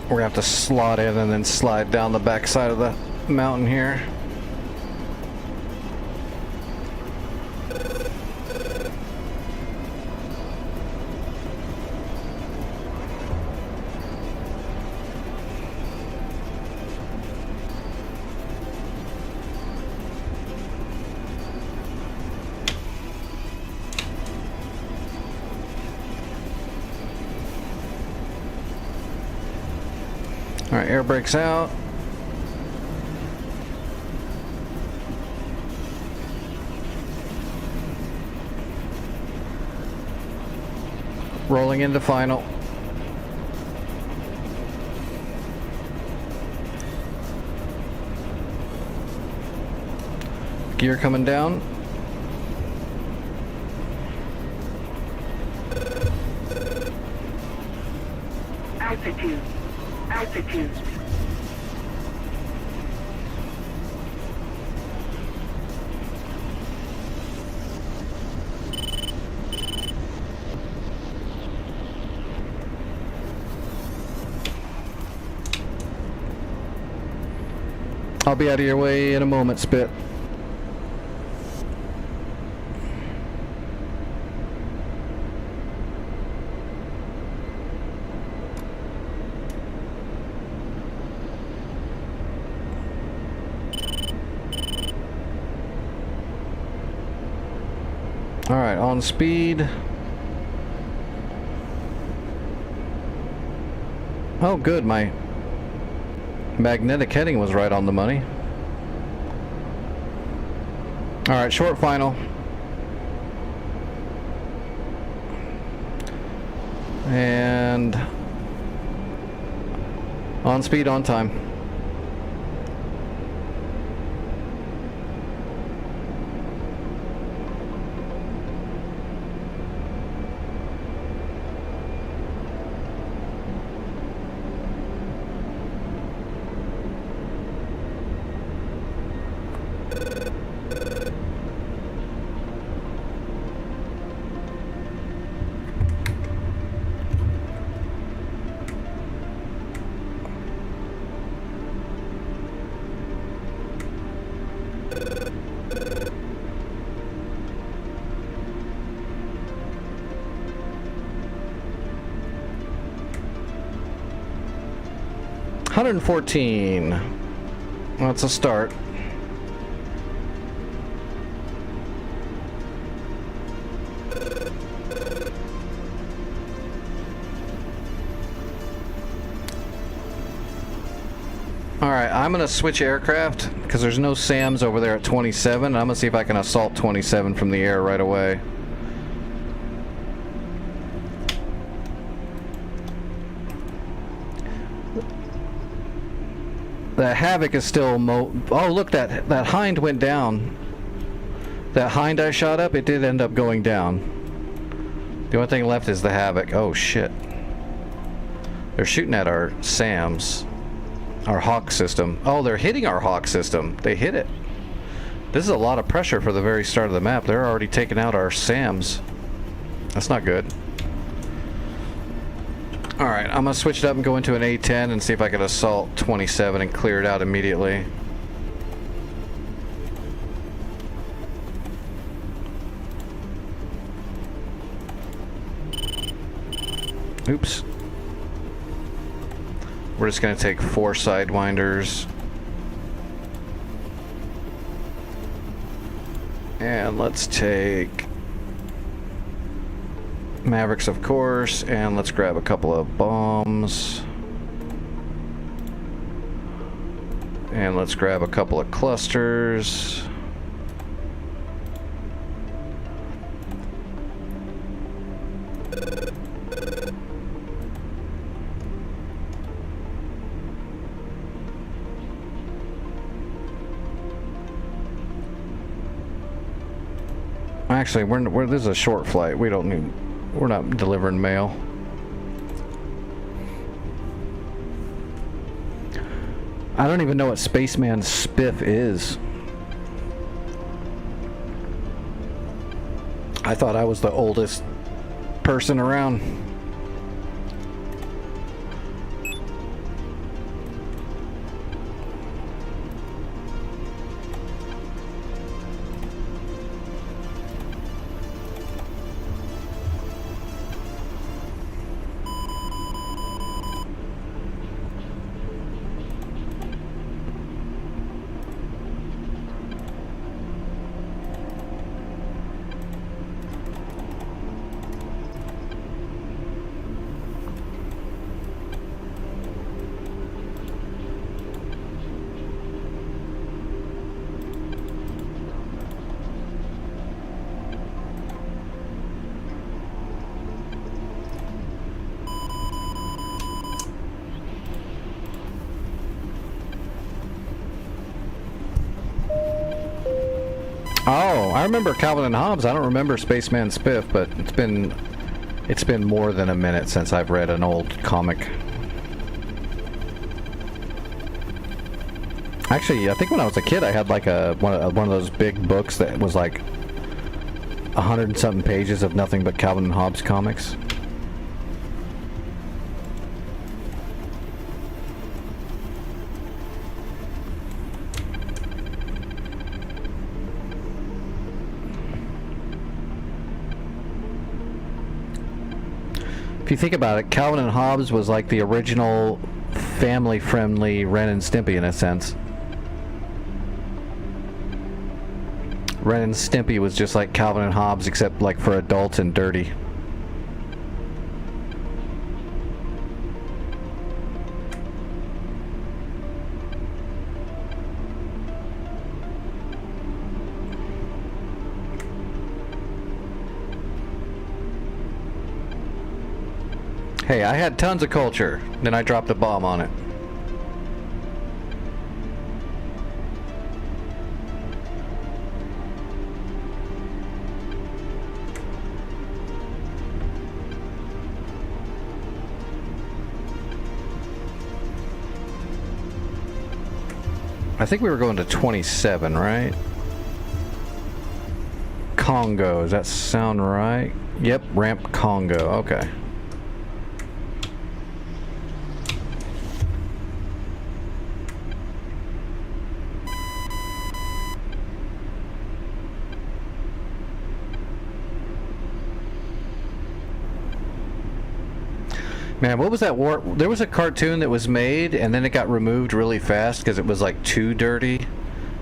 We're gonna have to slot in and then slide down the back side of the mountain here. All right, air brakes out. Rolling into final. Gear coming down. Altitude. Altitude. I'll be out of your way in a moment, Spit. All right, on speed. Oh, good. My magnetic heading was right on the money. All right, short final. And on speed, on time. $114. That's a start. Alright, I'm gonna switch aircraft because there's no SAMs over there at 27. I'm gonna see if I can assault 27 from the air right away. The Havoc is still oh, look, that Hind went down. That Hind I shot up, it did end up going down. The only thing left is the Havoc. Oh shit. They're shooting at our SAMs. Our Hawk system. Oh, they're hitting our Hawk system. They hit it. This is a lot of pressure for the very start of the map. They're already taking out our SAMs. That's not good. Alright, I'm gonna switch it up and go into an A-10 and see if I can assault 27 and clear it out immediately. Oops. We're just gonna take 4 sidewinders. And let's take Mavericks, of course, and let's grab a couple of bombs. And let's grab a couple of clusters. Actually, this is a short flight. We're not delivering mail. I don't even know what Spaceman Spiff is. I thought I was the oldest person around. Oh, I remember Calvin and Hobbes. I don't remember Spaceman Spiff, but it's been more than a minute since I've read an old comic. Actually, I think when I was a kid, I had like one of those big books that was like 100 and something pages of nothing but Calvin and Hobbes comics. If you think about it, Calvin and Hobbes was like the original family-friendly Ren and Stimpy in a sense. Ren and Stimpy was just like Calvin and Hobbes, except like for adults and dirty. Hey, I had tons of culture, then I dropped a bomb on it. I think we were going to 27, right? Congo, does that sound right? Yep, ramp Congo, okay. Man, what was that war? There was a cartoon that was made and then it got removed really fast because it was like too dirty,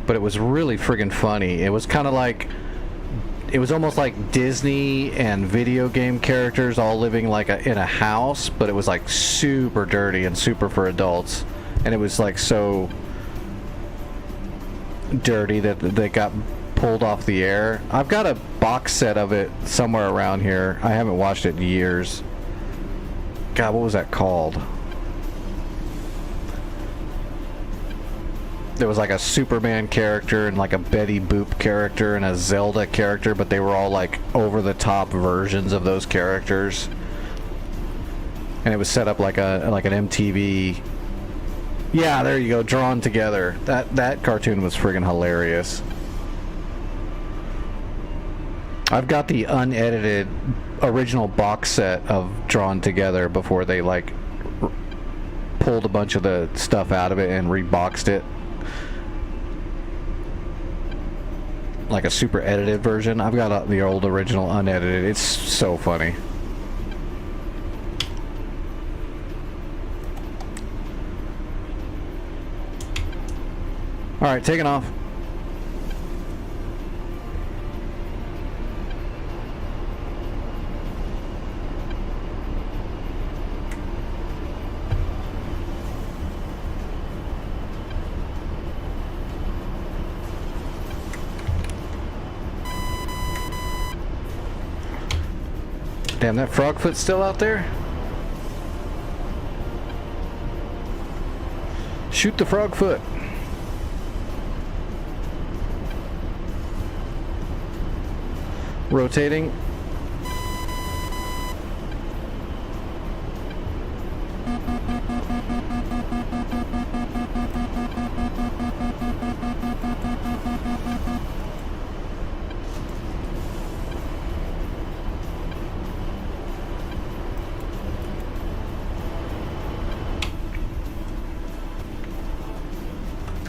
but it was really friggin' funny. It was kind of like, it was almost like Disney and video game characters all living like in a house, but it was like super dirty and super for adults, and it was like so dirty that they got pulled off the air. I've got a box set of it somewhere around here. I haven't watched it in years. God, what was that called? There was like a Superman character and like a Betty Boop character and a Zelda character, but they were all like over-the-top versions of those characters. And it was set up like an MTV. Yeah, there you go, drawn together. That cartoon was friggin' hilarious. I've got the unedited original box set of Drawn Together before they like pulled a bunch of the stuff out of it and reboxed it. Like a super edited version. I've got the old original unedited. It's so funny. Alright, taking off. Damn, that frogfoot's still out there? Shoot the frogfoot. Rotating.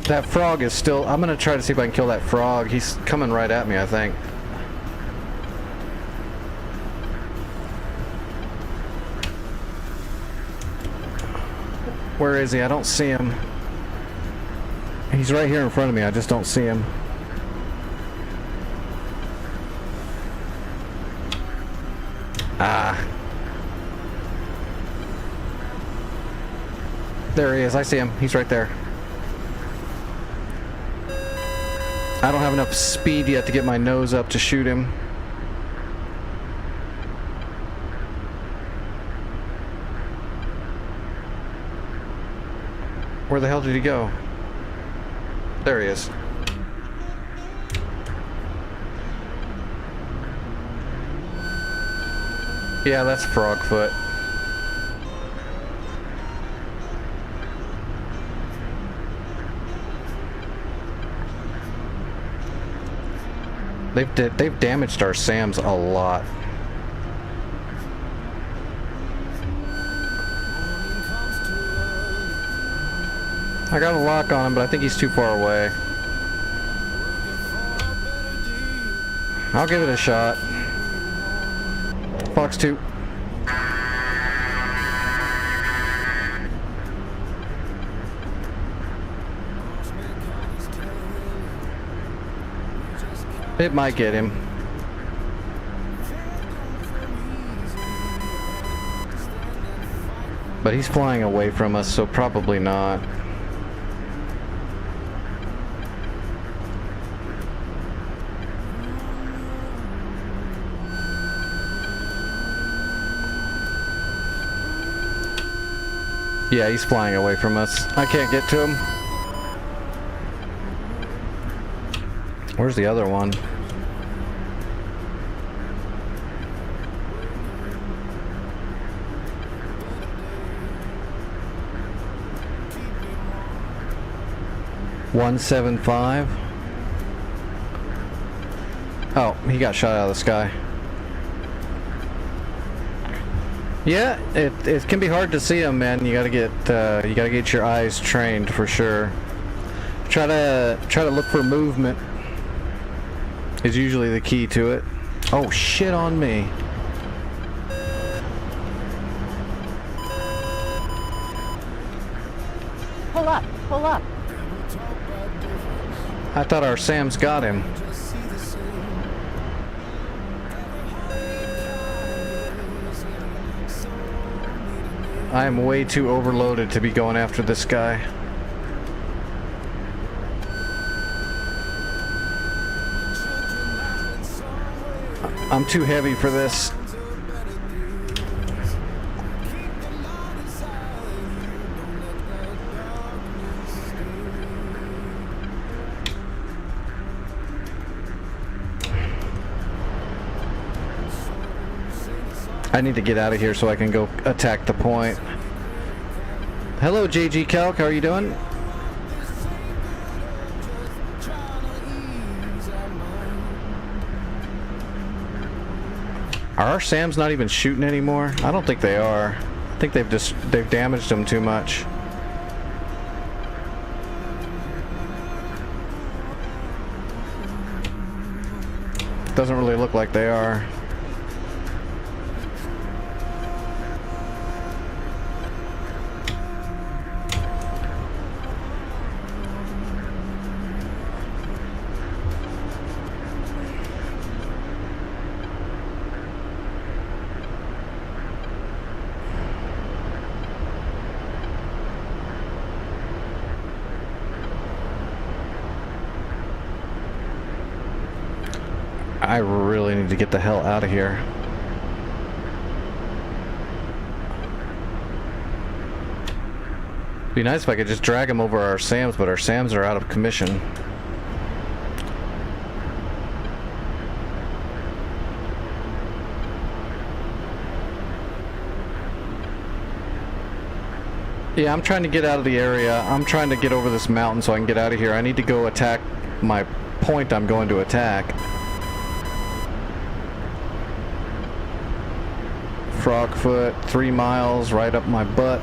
That frog is still... I'm gonna try to see if I can kill that frog. He's coming right at me, I think. Where is he? I don't see him. He's right here in front of me. I just don't see him. Ah. There he is. I see him. He's right there. I don't have enough speed yet to get my nose up to shoot him. Where the hell did he go? There he is. Yeah, that's Frogfoot. They've damaged our SAMs a lot. I got a lock on him, but I think he's too far away. I'll give it a shot. Fox 2. It might get him. But he's flying away from us, so probably not. Yeah, he's flying away from us. I can't get to him. Where's the other one? $175. Oh, he got shot out of the sky. Yeah, it can be hard to see them, man. You gotta get your eyes trained for sure. Try to look for movement is usually the key to it. Oh, shit on me. Pull up, pull up. I thought our Sam's got him. I am way too overloaded to be going after this guy. I'm too heavy for this. I need to get out of here so I can go attack the point. Hello, JG Calc, how are you doing? Are our SAMs not even shooting anymore? I don't think they are. I think they've damaged them too much. Doesn't really look like they are. I really need to get the hell out of here. Be nice if I could just drag them over our SAMs, but our SAMs are out of commission. Yeah, I'm trying to get out of the area. I'm trying to get over this mountain so I can get out of here. I need to go attack my point I'm going to attack. Frogfoot, 3 miles right up my butt.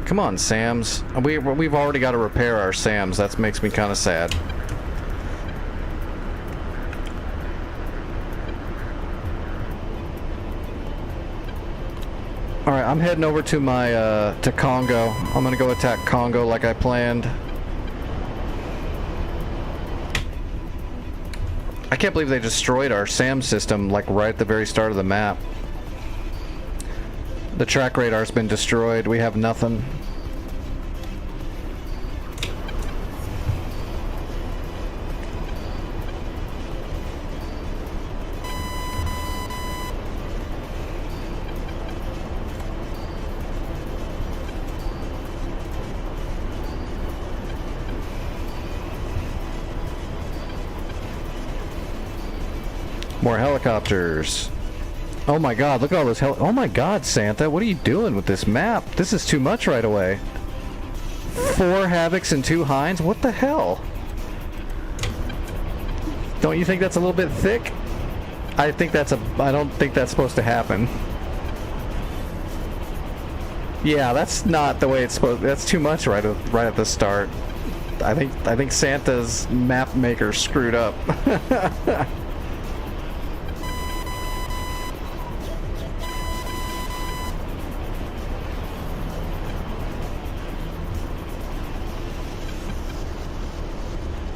Come on, SAMs. We've already got to repair our SAMs. That makes me kind of sad. All right, I'm heading over to my to Congo. I'm gonna go attack Congo like I planned. I can't believe they destroyed our SAM system like right at the very start of the map. The track radar's been destroyed. We have nothing. More helicopters. Oh my god, look at all this oh my god, Santa, what are you doing with this map? This is too much right away. 4 Havocs and 2 Hinds? What the hell? Don't you think that's a little bit thick? I don't think that's supposed to happen. Yeah, that's not the way it's supposed. That's too much right at the start. I think Santa's map maker screwed up.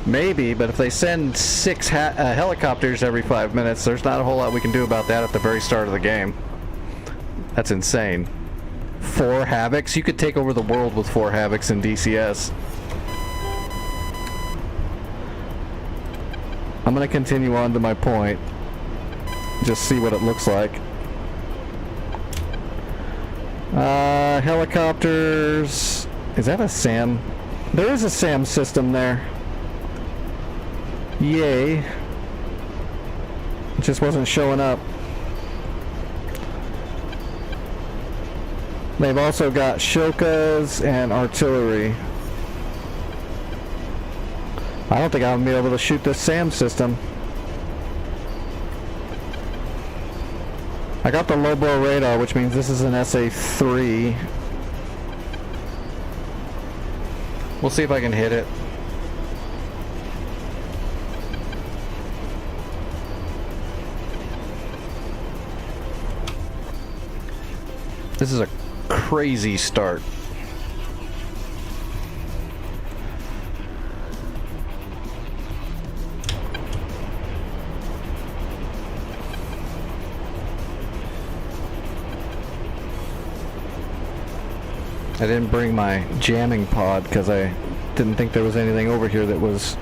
Maybe, but if they send 6 helicopters every 5 minutes, there's not a whole lot we can do about that at the very start of the game. That's insane. 4 Havocs? You could take over the world with 4 Havocs in DCS. I'm gonna continue on to my point. Just see what it looks like. Helicopters... Is that a SAM? There is a SAM system there. Yay. It just wasn't showing up. They've also got Shokas and artillery. I don't think I'll be able to shoot this SAM system. I got the low blow radar, which means this is an SA-3. We'll see if I can hit it. This is a crazy start. I didn't bring my jamming pod because I didn't think there was anything over here that was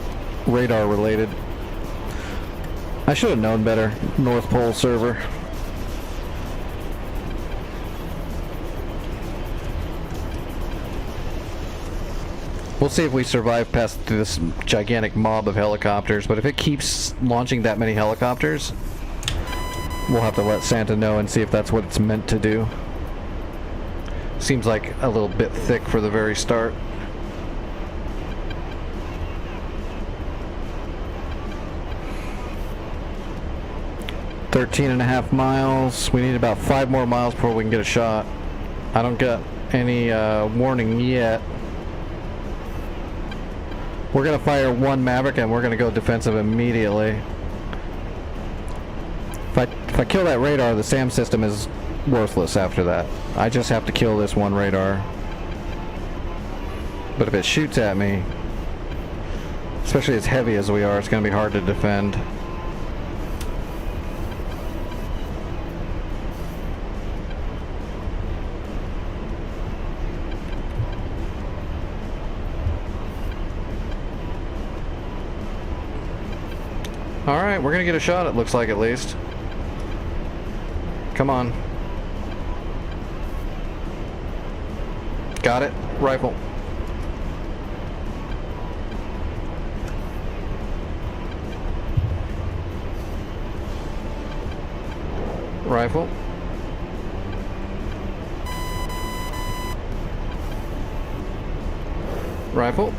radar related. I should have known better. North Pole server. We'll see if we survive past this gigantic mob of helicopters, but if it keeps launching that many helicopters, we'll have to let Santa know and see if that's what it's meant to do. Seems like a little bit thick for the very start. .5 miles. We need about 5 more miles before we can get a shot. I don't get any warning yet. We're gonna fire 1 Maverick and we're gonna go defensive immediately. If I kill that radar, the SAM system is worthless after that. I just have to kill this 1 radar. But if it shoots at me, especially as heavy as we are, it's gonna be hard to defend. Alright, we're gonna get a shot, it looks like, at least. Come on. Got it. Rifle. Rifle. Rifle.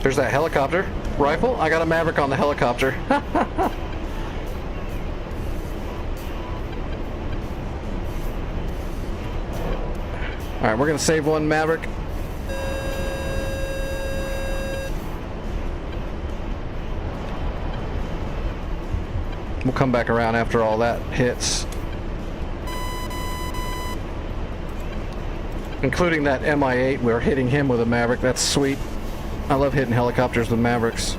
There's that helicopter. Rifle. I got a Maverick on the helicopter. Alright, we're gonna save 1 Maverick. We'll come back around after all that hits. Including that MI-8, we're hitting him with a Maverick. That's sweet. I love hitting helicopters with Mavericks.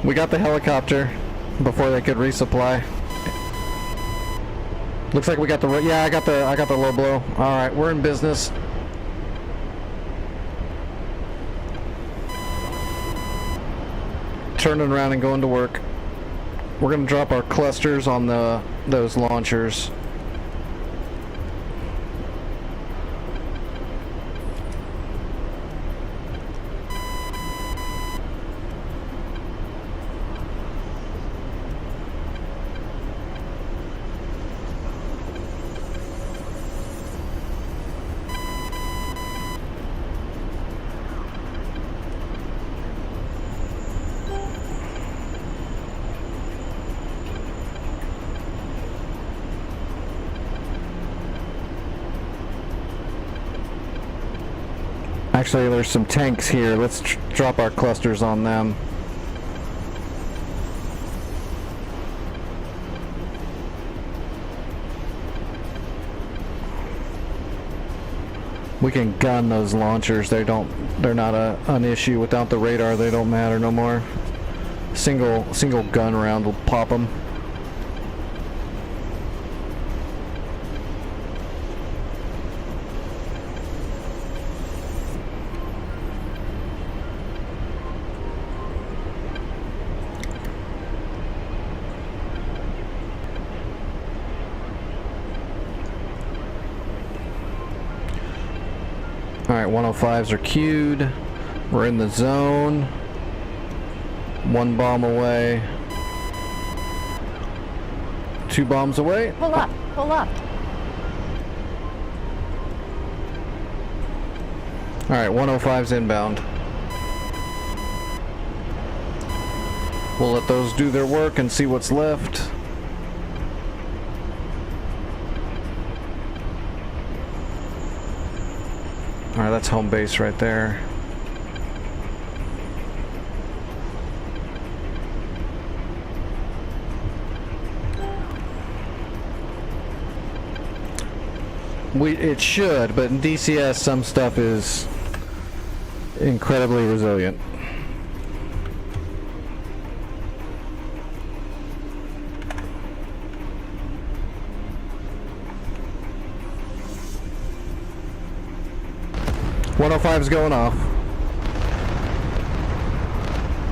We got the helicopter before they could resupply. Looks like we got the I got the low blow. All right, we're in business. turning around and going to work. We're gonna drop our clusters on those launchers. Actually, there's some tanks here. Let's drop our clusters on them. We can gun those launchers. They're not an issue. Without the radar, they don't matter no more. Single gun round will pop them. Alright, 105s are queued. We're in the zone. One bomb away. 2 bombs away. Pull up, pull up. Alright, 105's inbound. We'll let those do their work and see what's left. Alright, that's home base right there. It should, but in DCS some stuff is incredibly resilient. .105 is going off.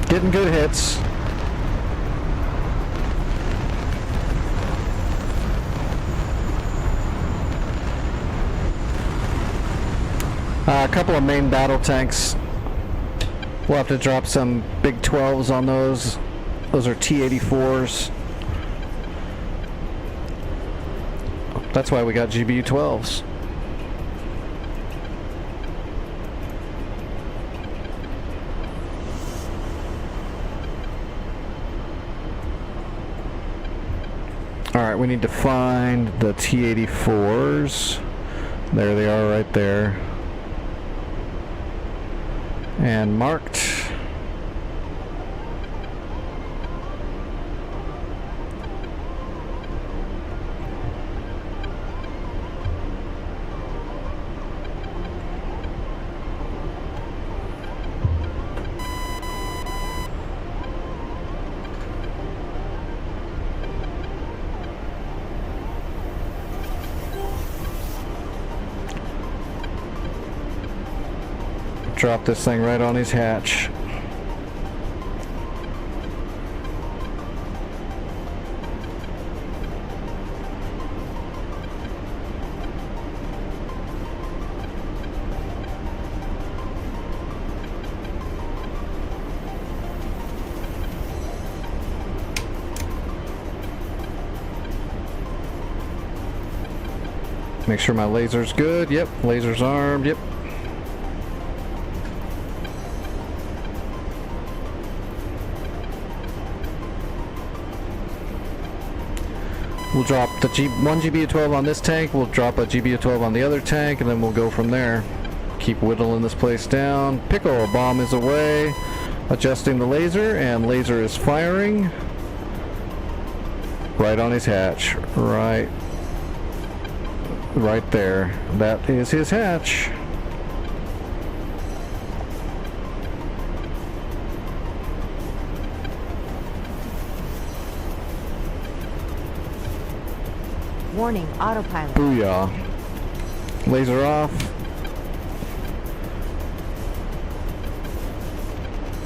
Getting good hits. A couple of main battle tanks. We'll have to drop some big 12s on those. Those are T-84s. That's why we got GBU 12s. Alright, we need to find the T-84s. There they are right there. And marked. Drop this thing right on his hatch. Make sure my laser's good. Yep, laser's armed. Yep. We'll drop the one GBU-12 on this tank, we'll drop a GBU-12 on the other tank, and then we'll go from there. Keep whittling this place down. Pickle, bomb is away. Adjusting the laser, and laser is firing. Right on his hatch. Right there. That is his hatch. Warning, autopilot. Booyah. Laser off.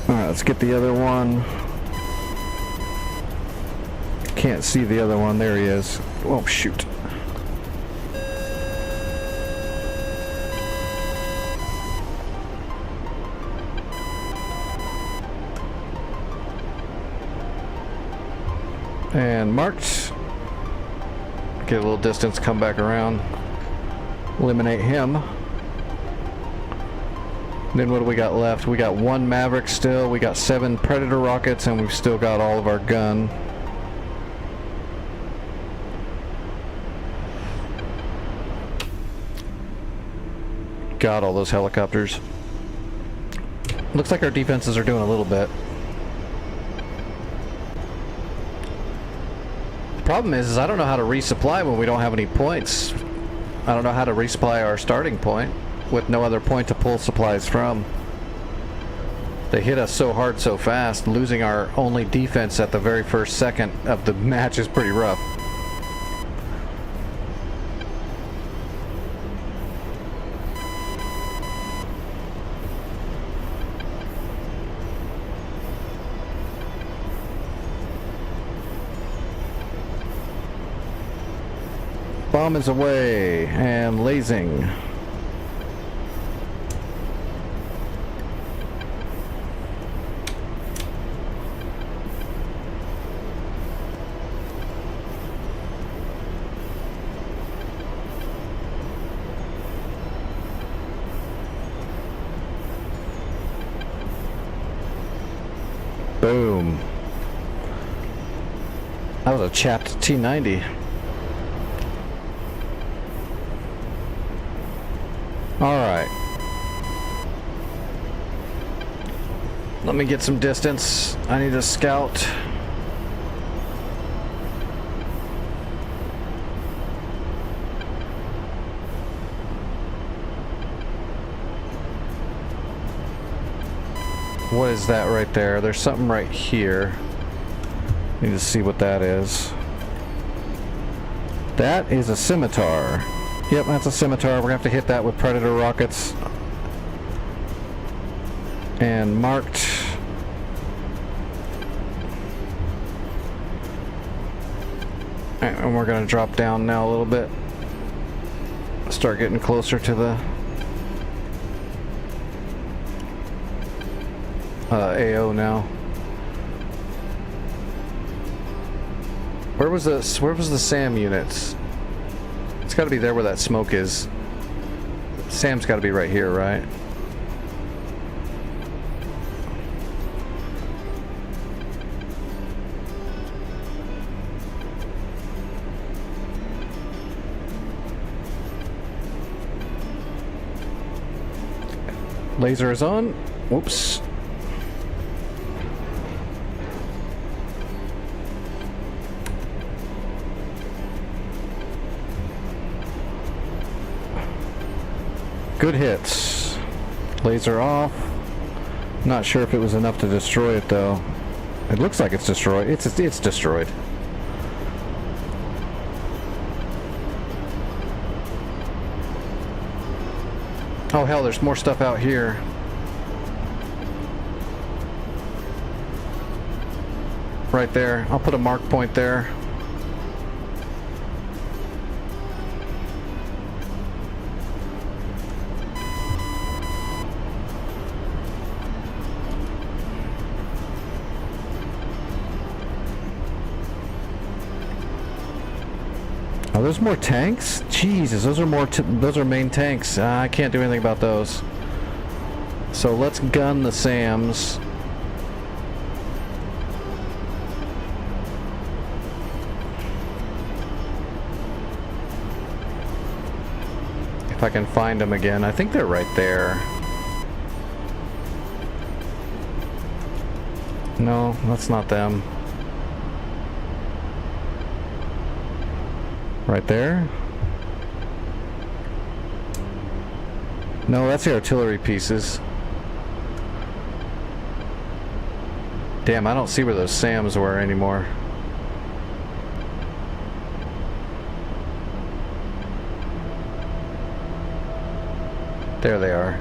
Alright, let's get the other one. Can't see the other one. There he is. Oh, shoot. And marked. Get a little distance, come back around. Eliminate him. Then what do we got left? We got 1 Maverick still. We got 7 Predator rockets, and we've still got all of our gun. Got all those helicopters. Looks like our defenses are doing a little bit. Problem is I don't know how to resupply when we don't have any points. I don't know how to resupply our starting point with no other point to pull supplies from. They hit us so hard so fast, losing our only defense at the very first second of the match is pretty rough. Bomb is away and lasing. Boom. That was a chapped T-90. Alright. Let me get some distance. I need a scout. What is that right there? There's something right here. Need to see what that is. That is a scimitar. Yep, that's a scimitar. We're gonna have to hit that with Predator rockets. And marked. And we're gonna drop down now a little bit. Start getting closer to the AO now. Where was the SAM units? It's got to be there where that smoke is. Sam's got to be right here, right? Laser is on. Whoops. Good hits. Laser off. Not sure if it was enough to destroy it though. It looks like it's destroyed. It's destroyed. Oh hell, there's more stuff out here. Right there. I'll put a mark point there. Oh, there's more tanks? Jesus, those are main tanks. I can't do anything about those. So let's gun the SAMs. If I can find them again. I think they're right there. No, that's not them. Right there? No, that's the artillery pieces. Damn, I don't see where those SAMs were anymore. There they are.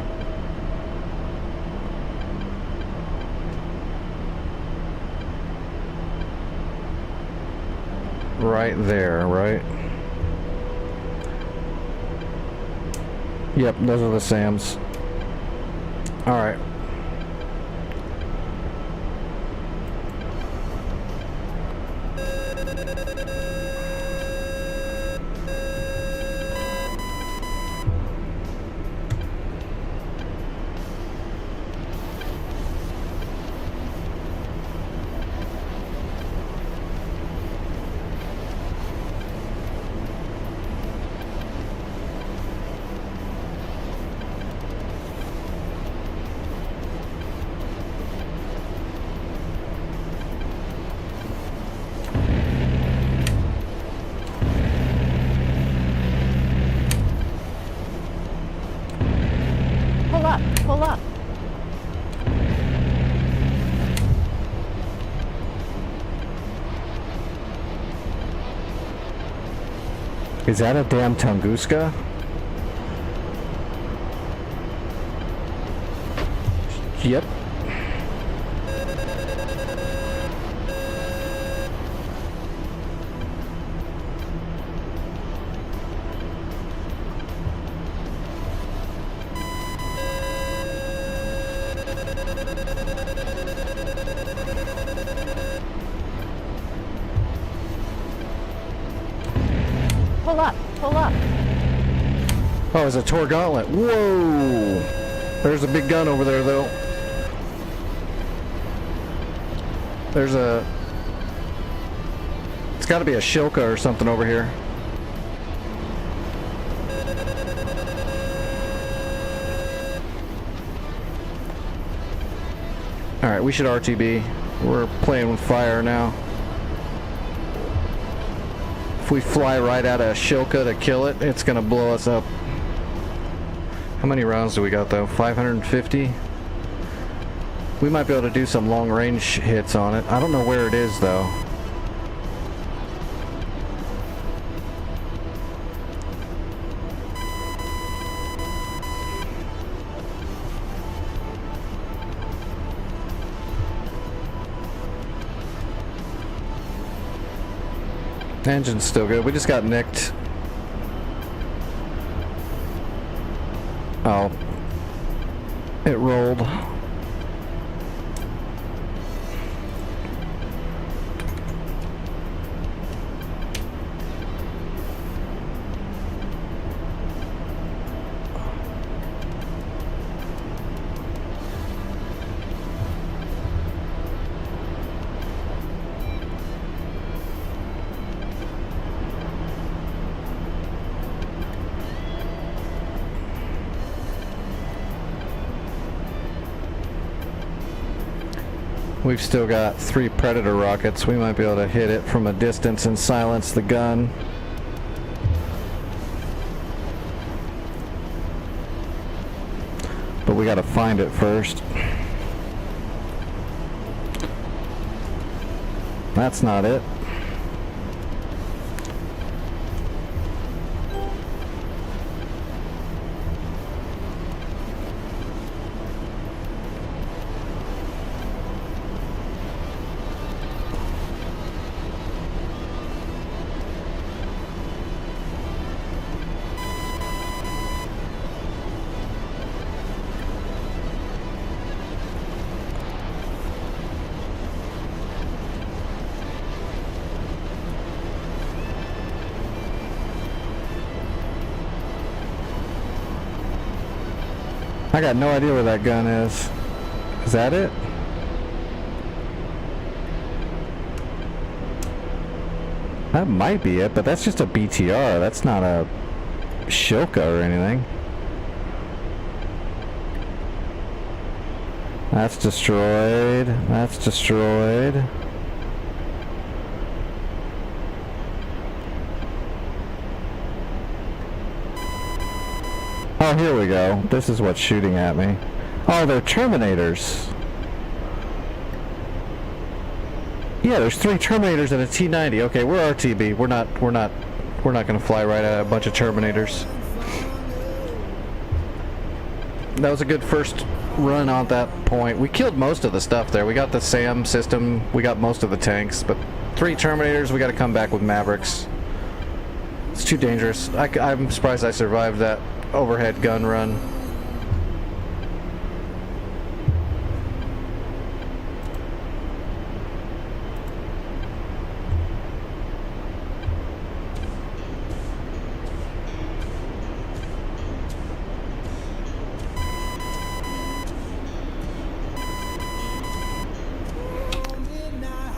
right there, right? Yep, those are the SAMs. Alright. Pull up, pull up. Is that a damn Tunguska? Yep. Pull up, pull up. Oh, it's a Tor Gauntlet. Whoa! There's a big gun over there, though. There's a... It's got to be a Shilka or something over here. Alright, we should RTB. We're playing with fire now. If we fly right at a Shilka to kill it, it's gonna blow us up. How many rounds do we got though? 550? We might be able to do some long range hits on it. I don't know where it is though. The engine's still good. We just got nicked. Oh. It rolled. We've still got 3 Predator rockets. We might be able to hit it from a distance and silence the gun. But we gotta find it first. That's not it. I got no idea where that gun is. Is that it? That might be it, but that's just a BTR. That's not a Shilka or anything. That's destroyed. That's destroyed. Oh, here we go. This is what's shooting at me. Oh, they're Terminators. Yeah, there's 3 Terminators and a T-90. Okay, we're RTB. We're not gonna fly right at a bunch of Terminators. That was a good first run on that point. We killed most of the stuff there. We got the SAM system. We got most of the tanks. But 3 Terminators, we got to come back with Mavericks. It's too dangerous. I'm surprised I survived that overhead gun run.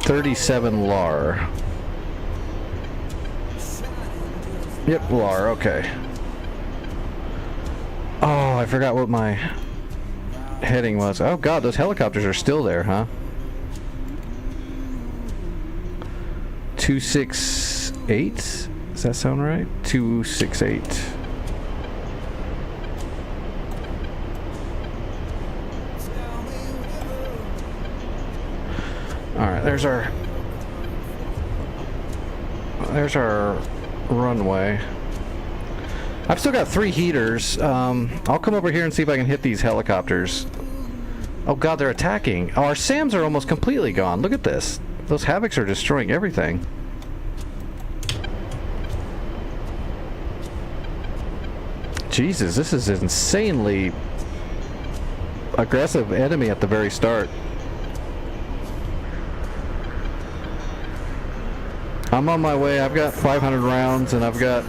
$37 LAR. Yep, LAR, okay. Oh, I forgot what my heading was. Oh god, those helicopters are still there, huh? 268? Does that sound right? 268. Alright, there's our runway. I've still got 3 heaters. I'll come over here and see if I can hit these helicopters. Oh god, they're attacking. Oh, our SAMs are almost completely gone. Look at this. Those Havocs are destroying everything. Jesus, this is an insanely aggressive enemy at the very start. I'm on my way. I've got 500 rounds and I've got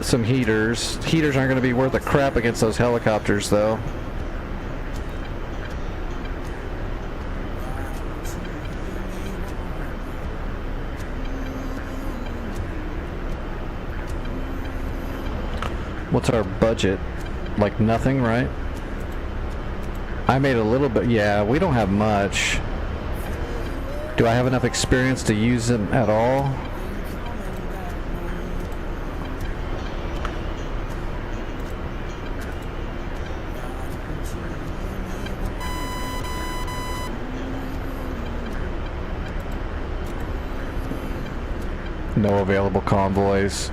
some heaters. Heaters aren't going to be worth a crap against those helicopters, though. What's our budget? Like nothing, right? I made a little bit. Yeah, we don't have much. Do I have enough experience to use them at all? No available convoys.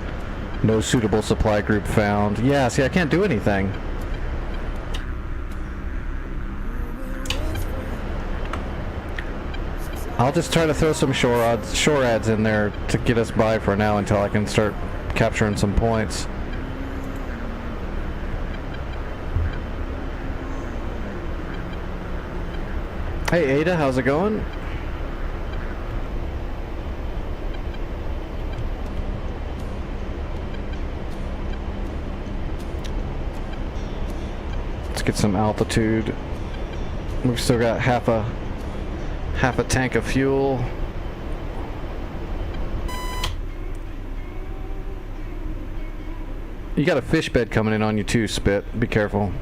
No suitable supply group found. Yeah, see, I can't do anything. I'll just try to throw some shore ads in there to get us by for now until I can start capturing some points. Hey Ada, how's it going? Let's get some altitude. We've still got half a tank of fuel. You got a fish bed coming in on you too, Spit. Be careful.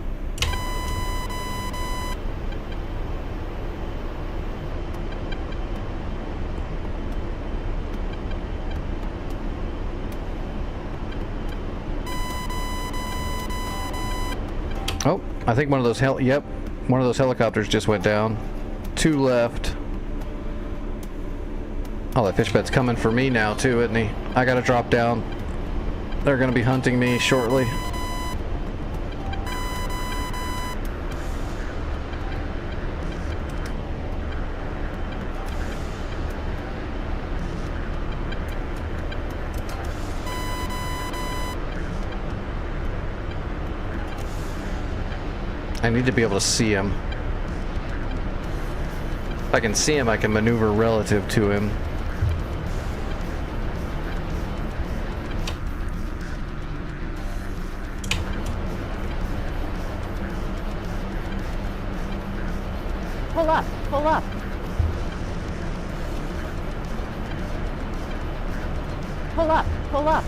Oh, I think one of those one of those helicopters just went down. 2 left. Oh, that fish bed's coming for me now too, isn't he? I gotta drop down. They're gonna be hunting me shortly. I need to be able to see him. If I can see him, I can maneuver relative to him. Pull up, pull up. Pull up, pull up.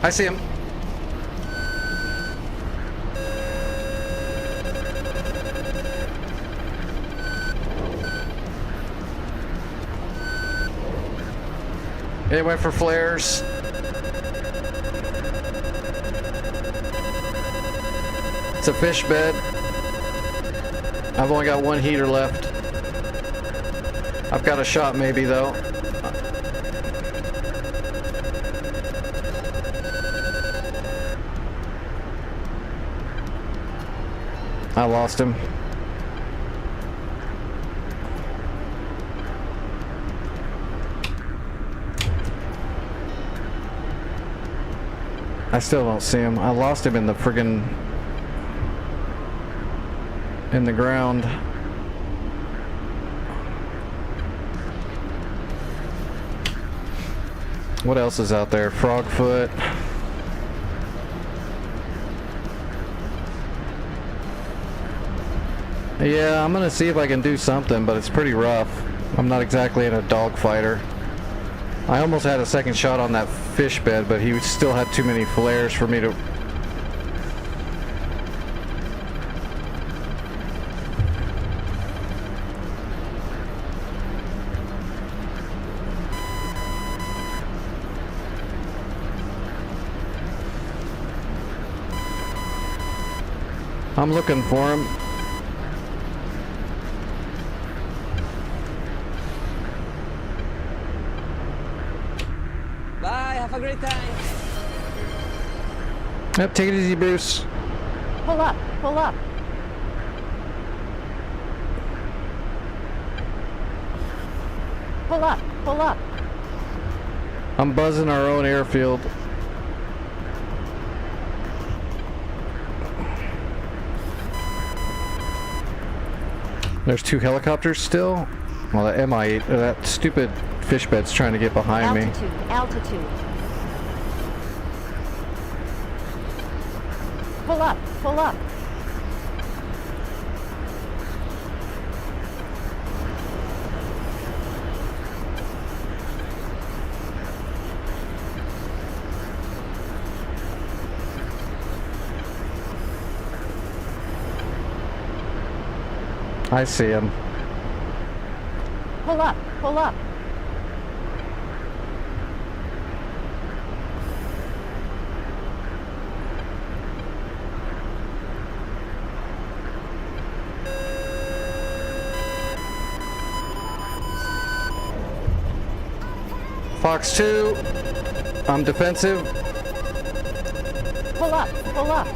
I see him. It went for flares. a fish bed. I've only got one heater left. I've got a shot maybe though. I lost him. I still don't see him. I lost him in the friggin' in the ground. What else is out there? Frogfoot. Yeah, I'm gonna see if I can do something, but it's pretty rough. I'm not exactly in a dogfighter. I almost had a second shot on that fish bed, but he still had too many flares for me to... I'm looking for him. Bye, have a great time. Yep, take it easy, Bruce. Pull up, pull up. Pull up, pull up. I'm buzzing our own airfield. There's two helicopters still. Well, that MI8, that stupid fish bed's trying to get behind me. Altitude, altitude. Pull up, pull up. I see him. Pull up, pull up. Fox 2, I'm defensive. Pull up, pull up.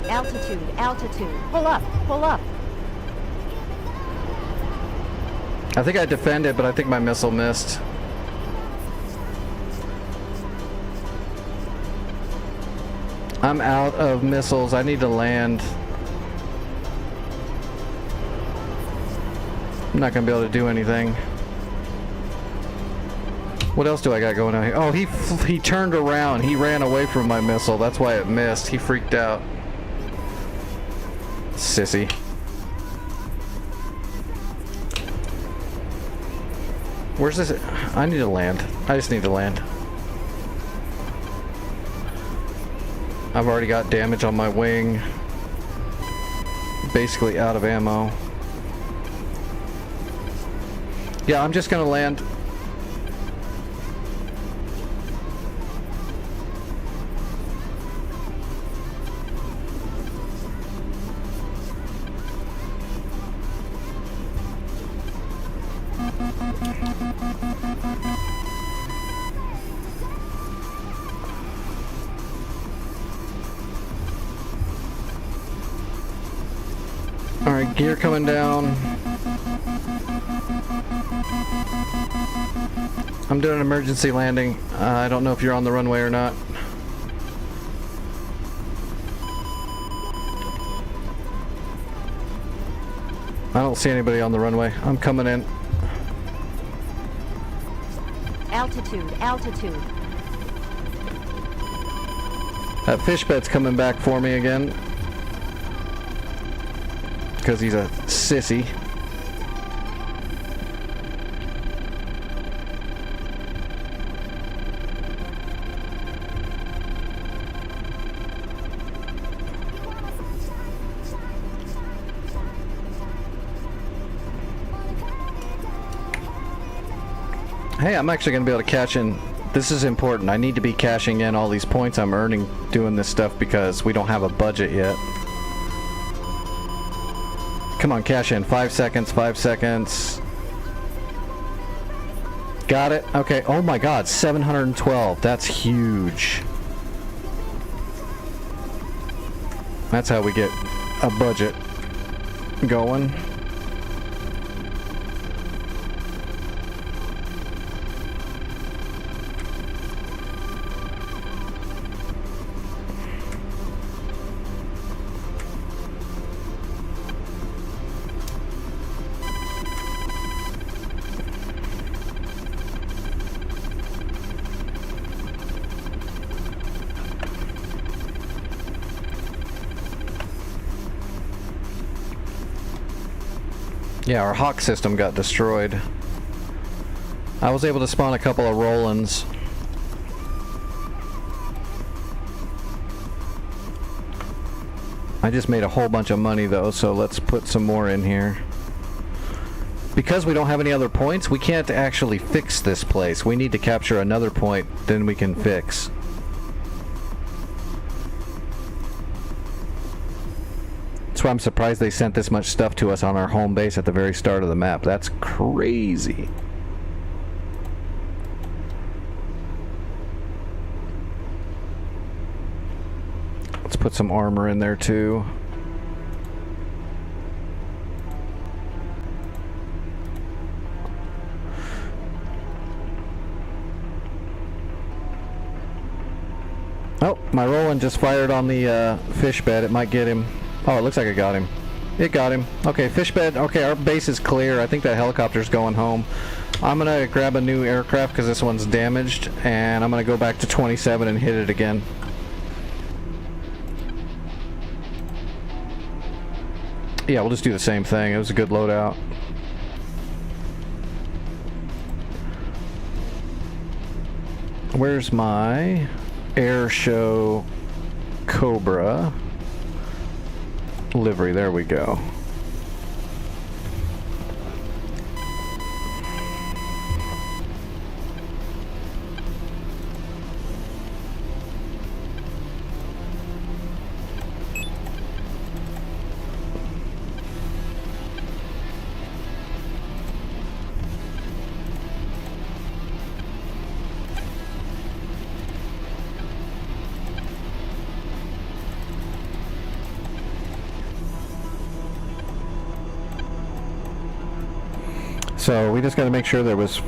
Altitude, altitude. Pull up, pull up. I think I defended, but I think my missile missed. I'm out of missiles. I need to land. I'm not gonna be able to do anything. What else do I got going on here? Oh, he turned around. He ran away from my missile. That's why it missed. He freaked out. Sissy. Where's this? I need to land. I just need to land. I've already got damage on my wing. Basically out of ammo. Yeah, I'm just gonna land. Alright, gear coming down. I'm doing an emergency landing. I don't know if you're on the runway or not. I don't see anybody on the runway. I'm coming in. Altitude, altitude. That fish bed's coming back for me again. Because he's a sissy. Hey, I'm actually going to be able to catch and This is important. I need to be cashing in all these points I'm earning doing this stuff because we don't have a budget yet. Come on, cash in. 5 seconds, 5 seconds. Got it. Okay. Oh my god, 712. That's huge. That's how we get a budget going. Yeah, our Hawk system got destroyed. I was able to spawn a couple of Rolands. I just made a whole bunch of money though, so let's put some more in here. Because we don't have any other points, we can't actually fix this place. We need to capture another point, then we can fix. That's why I'm surprised they sent this much stuff to us on our home base at the very start of the map. That's crazy. Let's put some armor in there too. Oh, my Roland just fired on the fish bed. It might get him. Oh, it looks like it got him. It got him. Okay, fish bed. Okay, our base is clear. I think that helicopter's going home. I'm gonna grab a new aircraft because this one's damaged, and I'm gonna go back to 27 and hit it again. Yeah, we'll just do the same thing. It was a good loadout. Where's my air show Cobra livery? There we go. So we just got to make sure there was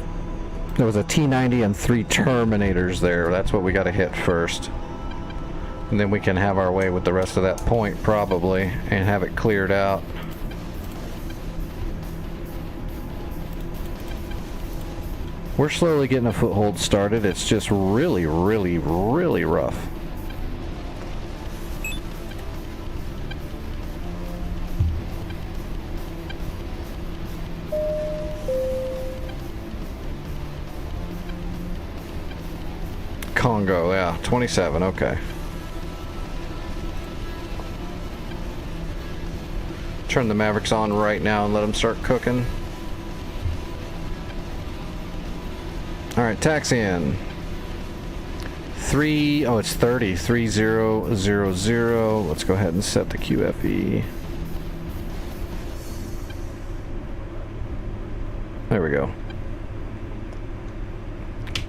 a T-90 and 3 Terminators there. That's what we got to hit first. And then we can have our way with the rest of that point probably and have it cleared out. We're slowly getting a foothold started. It's just really, really, really rough. Congo, yeah, 27, okay. Turn the Mavericks on right now and let them start cooking. Alright, taxi in. It's 30, 3000. Let's go ahead and set the QFE. There we go.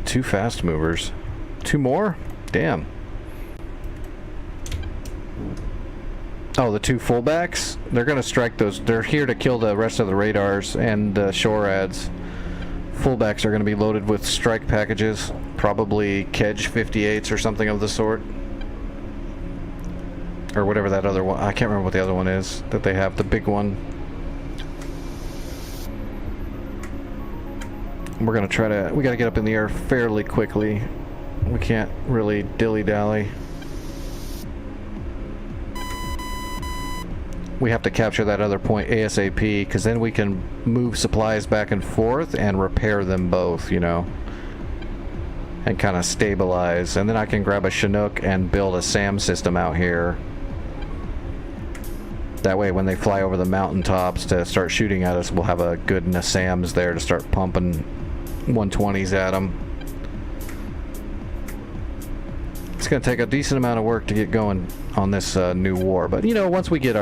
2 fast movers. 2 more? Damn. Oh, the 2 fullbacks? They're gonna strike those. They're here to kill the rest of the radars and the shore ads. Fullbacks are gonna be loaded with strike packages. Probably Kedge 58s or something of the sort. Or whatever that other one. I can't remember what the other one is that they have. The big one. We're gonna try to... We gotta get up in the air fairly quickly. We can't really dilly-dally. We have to capture that other point ASAP, because then we can move supplies back and forth and repair them both, you know, and kind of stabilize. And then I can grab a Chinook and build a SAM system out here. That way when they fly over the mountaintops to start shooting at us, we'll have a good NASAMs there to start pumping 120s at them. gonna take a decent amount of work to get going on this new war, but you know, once we get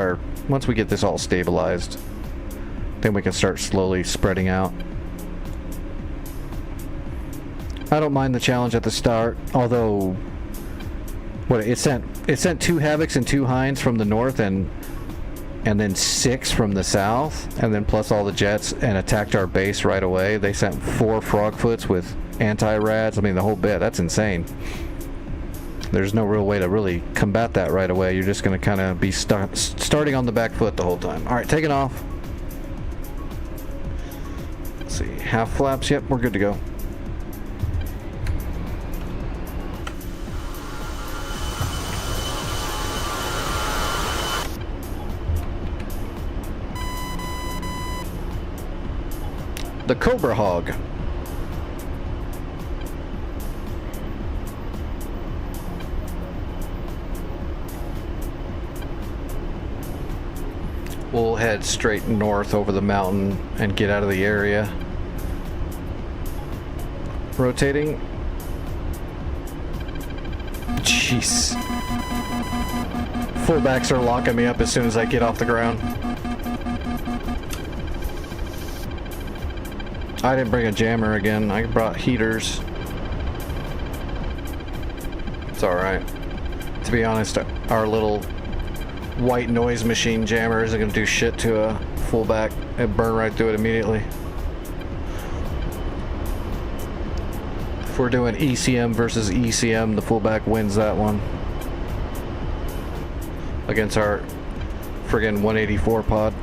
this all stabilized, then we can start slowly spreading out. I don't mind the challenge at the start, although it sent 2 Havocs and 2 Hinds from the north and then 6 from the south, and then plus all the jets, and attacked our base right away. They sent 4 Frogfoots with anti-rads. I mean, the whole bit. That's insane. There's no real way to really combat that right away. You're just going to kind of be starting on the back foot the whole time. All right, taking off. Let's see, half flaps. Yep, we're good to go. The Cobra Hog. We'll head straight north over the mountain and get out of the area. Rotating. Jeez. Fullbacks are locking me up as soon as I get off the ground. I didn't bring a jammer again. I brought heaters. It's alright. To be honest, our little white noise machine jammer isn't going to do shit to a fullback. It burn right through it immediately. If we're doing ECM versus ECM, the fullback wins that one. Against our friggin' 184 pod.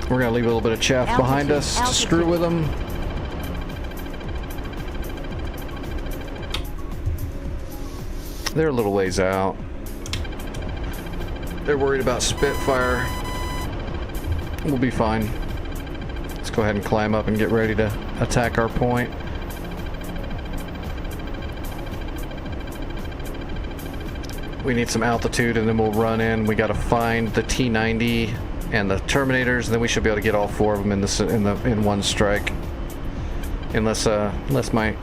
We're going to leave a little bit of chaff behind us to screw with them. They're a little ways out. They're worried about Spitfire. We'll be fine. Let's go ahead and climb up and get ready to attack our point. We need some altitude and then we'll run in. We got to find the T-90 and the Terminators, and then we should be able to get all 4 of them in one strike. Unless my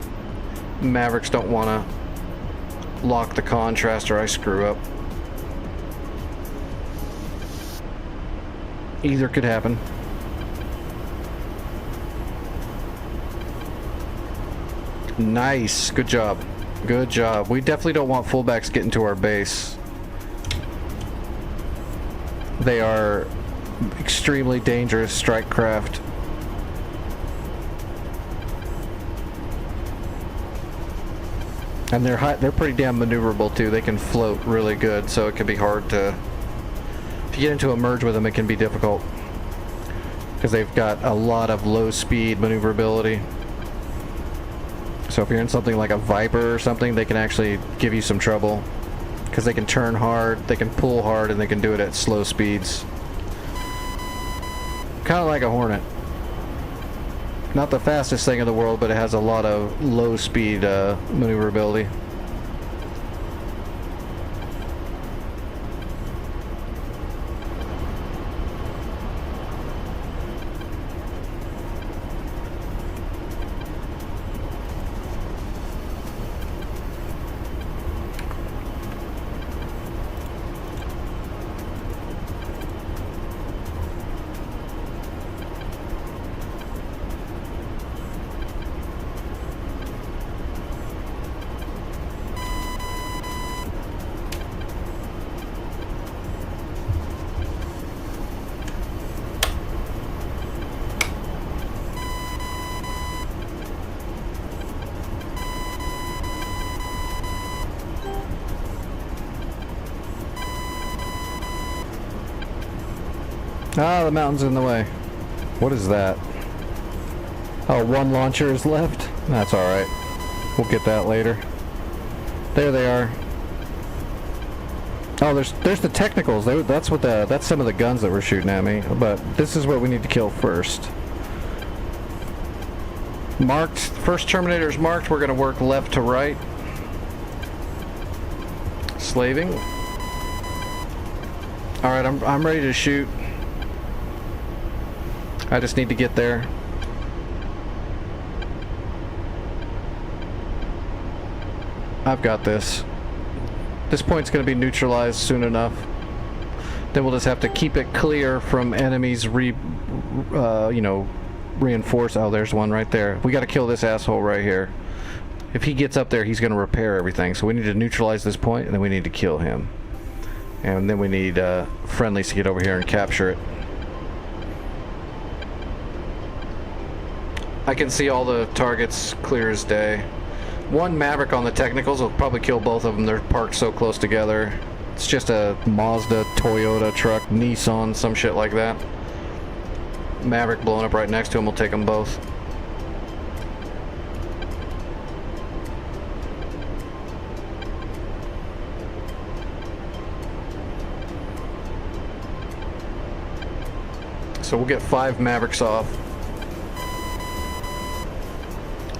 Mavericks don't want to lock the contrast or I screw up. Either could happen. Nice. Good job. Good job. We definitely don't want fullbacks getting to our base. They are extremely dangerous strike craft. And they're pretty damn maneuverable too. They can float really good, so it can be hard to get into a merge with them. It can be difficult because they've got a lot of low speed maneuverability. So if you're in something like a Viper or something, they can actually give you some trouble because they can turn hard, they can pull hard, and they can do it at slow speeds. Kind of like a Hornet. Not the fastest thing in the world, but it has a lot of low speed maneuverability. Ah, the mountain's in the way. What is that? Oh, 1 launcher is left? That's alright. We'll get that later. There they are. Oh, there's the technicals. That's some of the guns that were shooting at me. But this is what we need to kill first. Marked. First Terminator's marked. We're gonna work left to right. Slaving. Alright, I'm ready to shoot. I just need to get there. I've got this. This point's going to be neutralized soon enough. Then we'll just have to keep it clear from enemies reinforce. Oh, there's one right there. We got to kill this asshole right here. If he gets up there, he's going to repair everything. So we need to neutralize this point, and then we need to kill him. And then we need friendlies to get over here and capture it. I can see all the targets clear as day. One Maverick on the technicals will probably kill both of them. They're parked so close together. It's just a Mazda, Toyota truck, Nissan, some shit like that. Maverick blowing up right next to him will take them both. So we'll get 5 Mavericks off.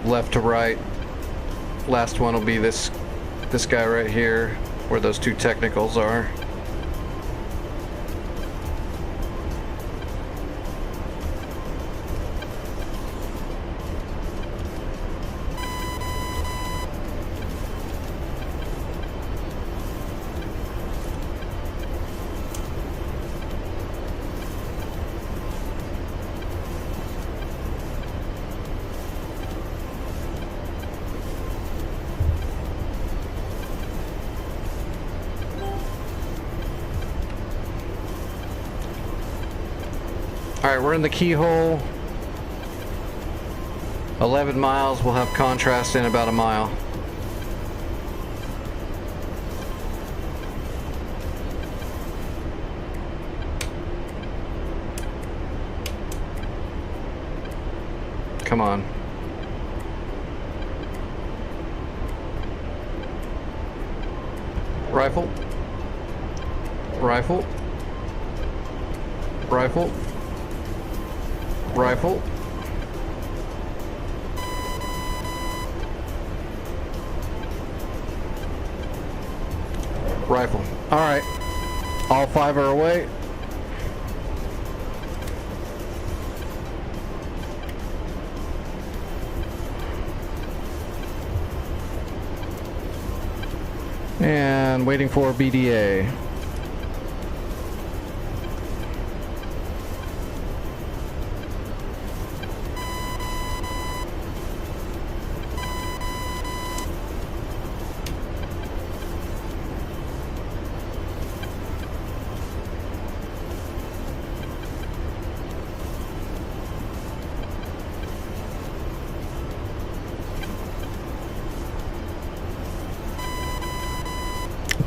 Left to right. Last one will be this guy right here, where those 2 technicals are. Alright, we're in the keyhole. 11 miles. We'll have contrast in about a mile. Come on. Rifle. Rifle. Rifle. Rifle. Rifle. Alright. All 5 are away. And waiting for BDA.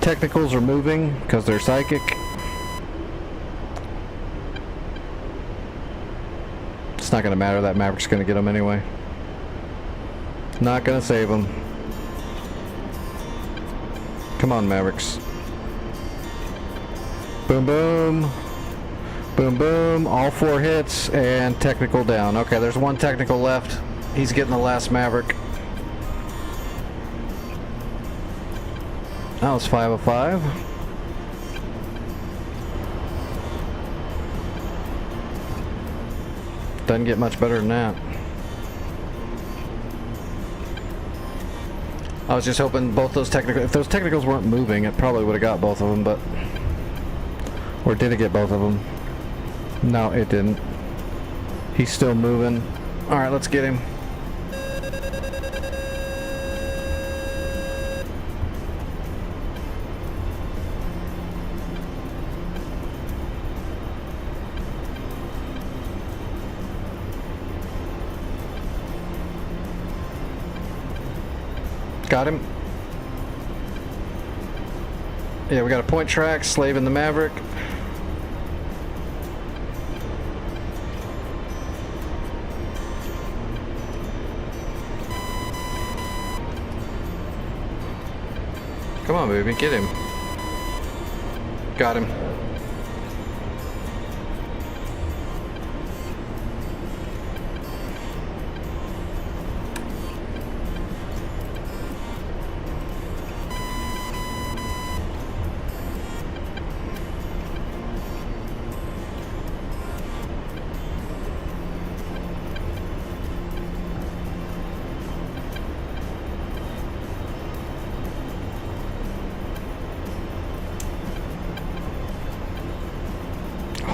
Technicals are moving because they're psychic. It's not going to matter. That Maverick's going to get them anyway. Not going to save them. Come on, Mavericks. Boom, boom. Boom, boom. All 4 hits and technical down. Okay, there's 1 technical left. He's getting the last Maverick. That was 5 of 5. Doesn't get much better than that. I was just hoping both those technicals, if those technicals weren't moving, it probably would have got both of them, but... Or did it get both of them? No, it didn't. He's still moving. Alright, let's get him. Got him. Yeah, we got a point track, slaving the Maverick. Come on, baby, get him. Got him.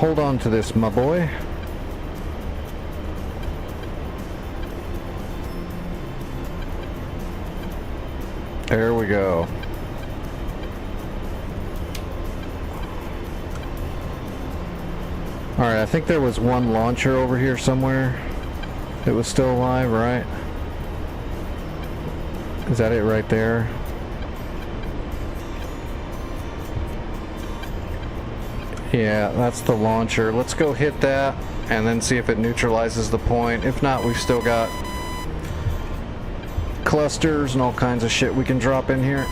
hold on to this, my boy. There we go. Alright, I think there was one launcher over here somewhere that was still alive, right? Is that it right there? Yeah, that's the launcher. Let's go hit that and then see if it neutralizes the point. If not, we've still got clusters and all kinds of shit we can drop in here.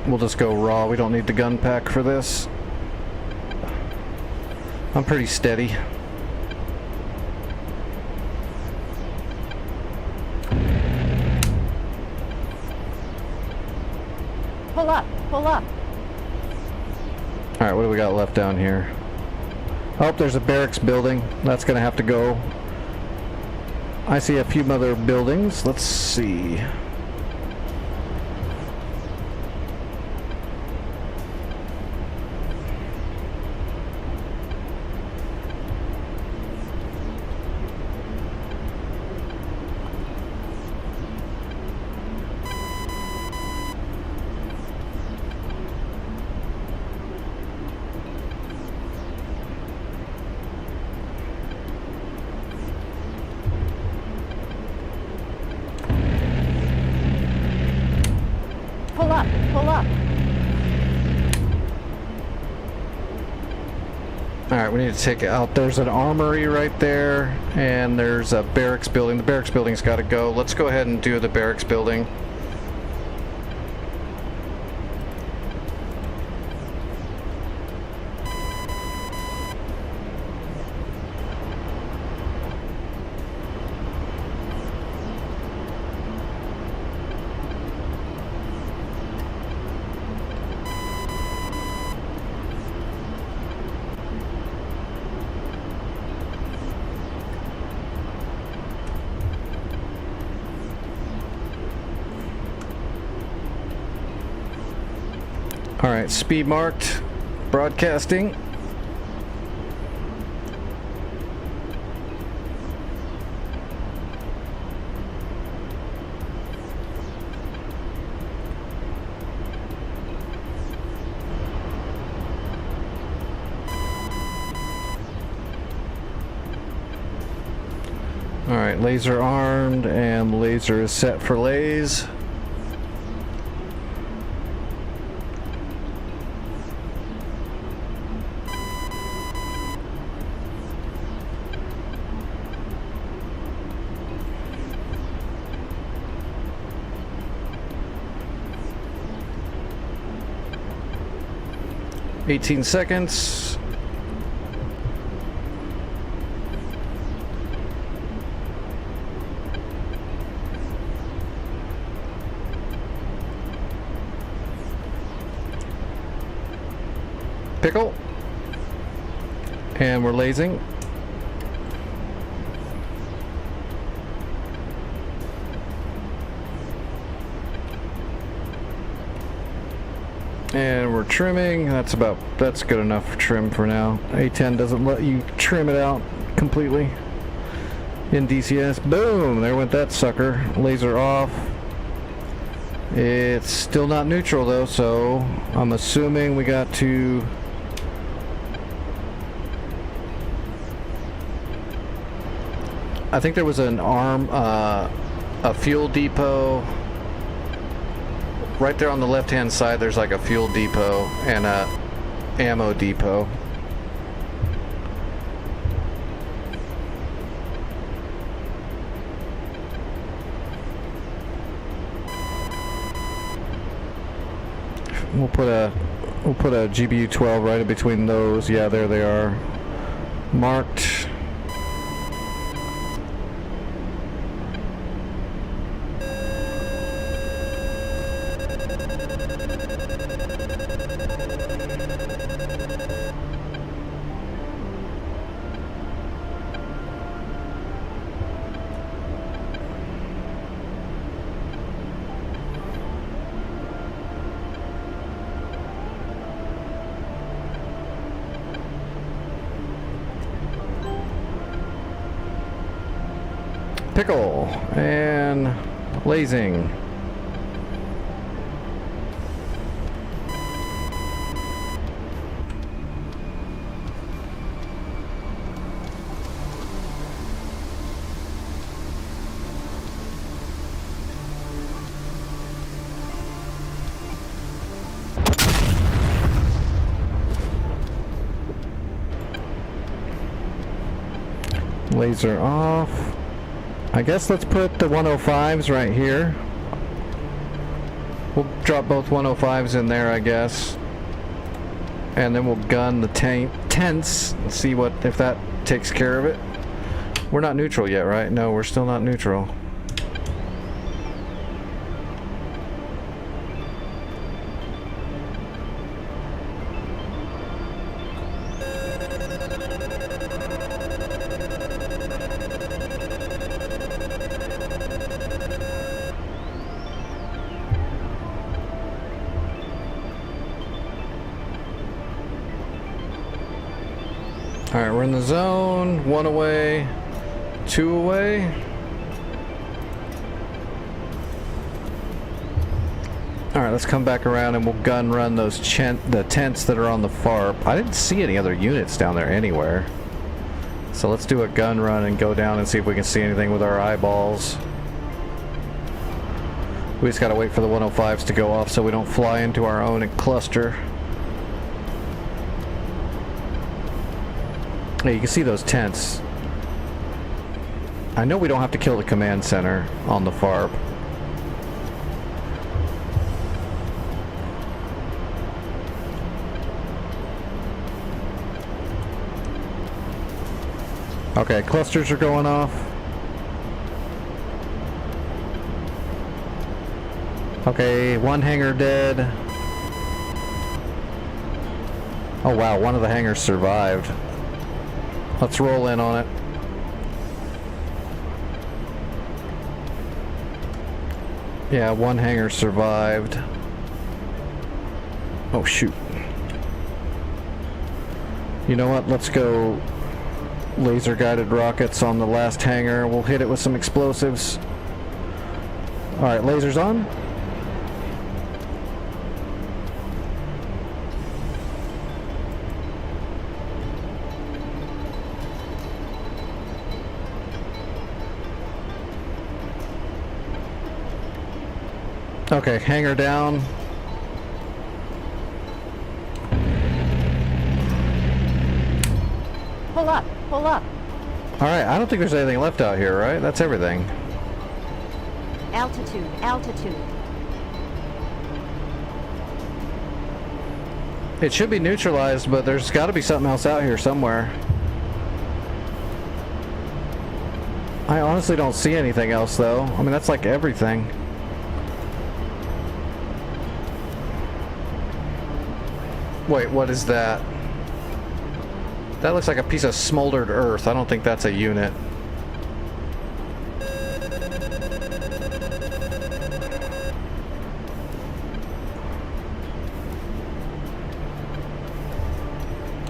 We'll just go raw. We don't need the gun pack for this. I'm pretty steady. Pull up, pull up. Alright, what do we got left down here? Oh, there's a barracks building. That's gonna have to go. I see a few other buildings. Let's see. Pull up, pull up. Alright, we need to take it out. There's an armory right there, and there's a barracks building. The barracks building's got to go. Let's go ahead and do the barracks building. Alright, speed marked, broadcasting. Alright, laser armed and laser is set for lays. $18 seconds. Pickle. And we're lasing. And we're trimming. That's good enough for trim for now. A10 doesn't let you trim it out completely in DCS. Boom! There went that sucker. Laser off. It's still not neutral though, so I'm assuming we got to I think there was an a fuel depot right there on the left hand side. There's like a fuel depot and a ammo depot. We'll put a GBU-12 right in between those. Yeah, there they are, marked. pickle and lasing. Laser off. I guess let's put the 105s right here. We'll drop both 105s in there, I guess. And then we'll gun the tents and see what if that takes care of it. We're not neutral yet, right? No, we're still not neutral. Alright, we're in the zone. 1 away. 2 away. Alright, let's come back around and we'll gun run those the tents that are on the FARP. I didn't see any other units down there anywhere. So let's do a gun run and go down and see if we can see anything with our eyeballs. We just gotta wait for the 105s to go off so we don't fly into our own cluster. Yeah, you can see those tents. I know we don't have to kill the command center on the FARP. Okay, clusters are going off. Okay, one hangar dead. Oh wow, one of the hangars survived. Let's roll in on it. Yeah, one hangar survived. Oh shoot. You know what? Let's go laser guided rockets on the last hangar. We'll hit it with some explosives. Alright, lasers on. Okay, hangar down. Pull up, pull up. Alright, I don't think there's anything left out here, right? That's everything. Altitude, altitude. It should be neutralized, but there's got to be something else out here somewhere. I honestly don't see anything else, though. I mean, that's like everything. Wait, what is that? That looks like a piece of smoldered earth. I don't think that's a unit.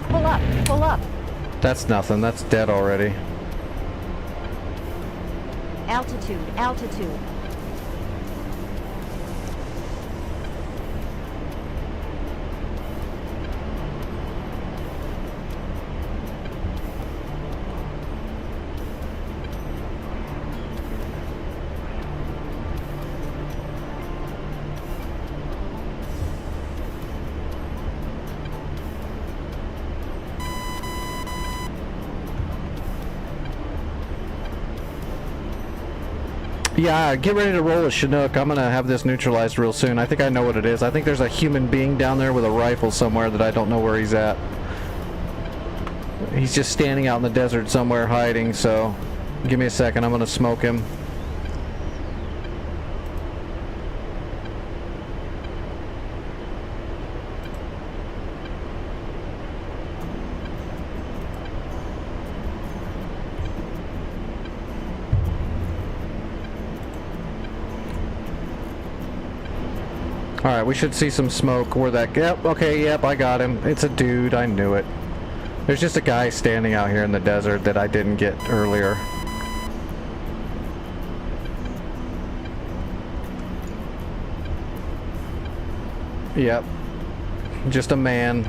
Pull up, pull up. That's nothing. That's dead already. Altitude, altitude. Yeah, get ready to roll a Chinook. I'm gonna have this neutralized real soon. I think I know what it is. I think there's a human being down there with a rifle somewhere that I don't know where he's at. He's just standing out in the desert somewhere hiding, so give me a second. I'm gonna smoke him. Alright, we should see some smoke where that... Yep, okay, yep, I got him. It's a dude, I knew it. There's just a guy standing out here in the desert that I didn't get earlier. Yep. Just a man.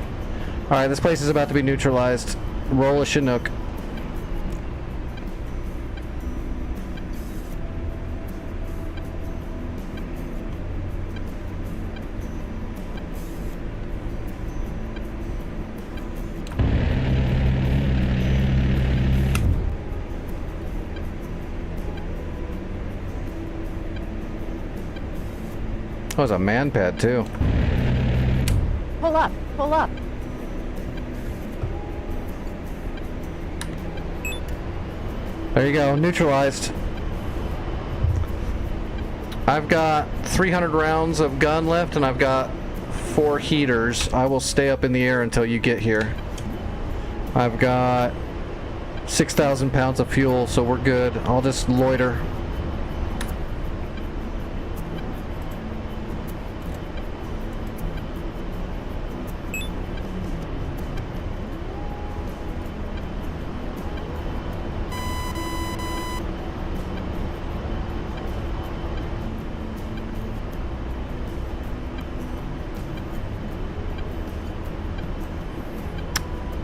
Alright, this place is about to be neutralized. Roll a Chinook. Oh, it's a man pad too. Pull up, pull up. There you go, neutralized. I've got 300 rounds of gun left and I've got 4 heaters. I will stay up in the air until you get here. I've got 6,000 pounds of fuel, so we're good. I'll just loiter.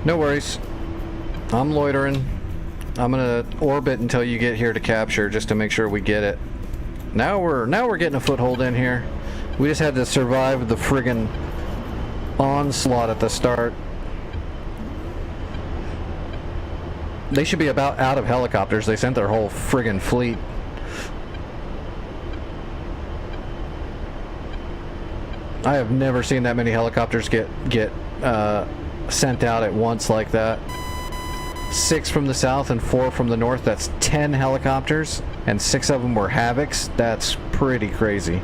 No worries. I'm loitering. I'm gonna orbit until you get here to capture, just to make sure we get it. Now we're getting a foothold in here. We just had to survive the friggin' onslaught at the start. They should be about out of helicopters. They sent their whole friggin' fleet. I have never seen that many helicopters get sent out at once like that. 6 from the south and 4 from the north. That's 10 helicopters, and 6 of them were Havocs. That's pretty crazy.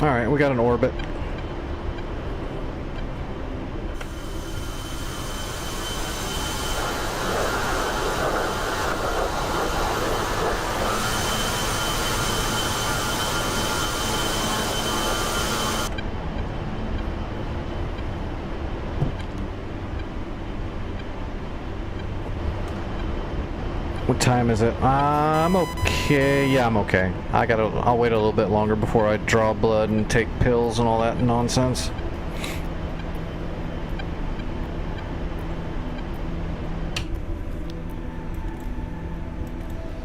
Alright, we got an orbit. What time is it? I'm okay. Yeah, I'm okay. I'll wait a little bit longer before I draw blood and take pills and all that nonsense.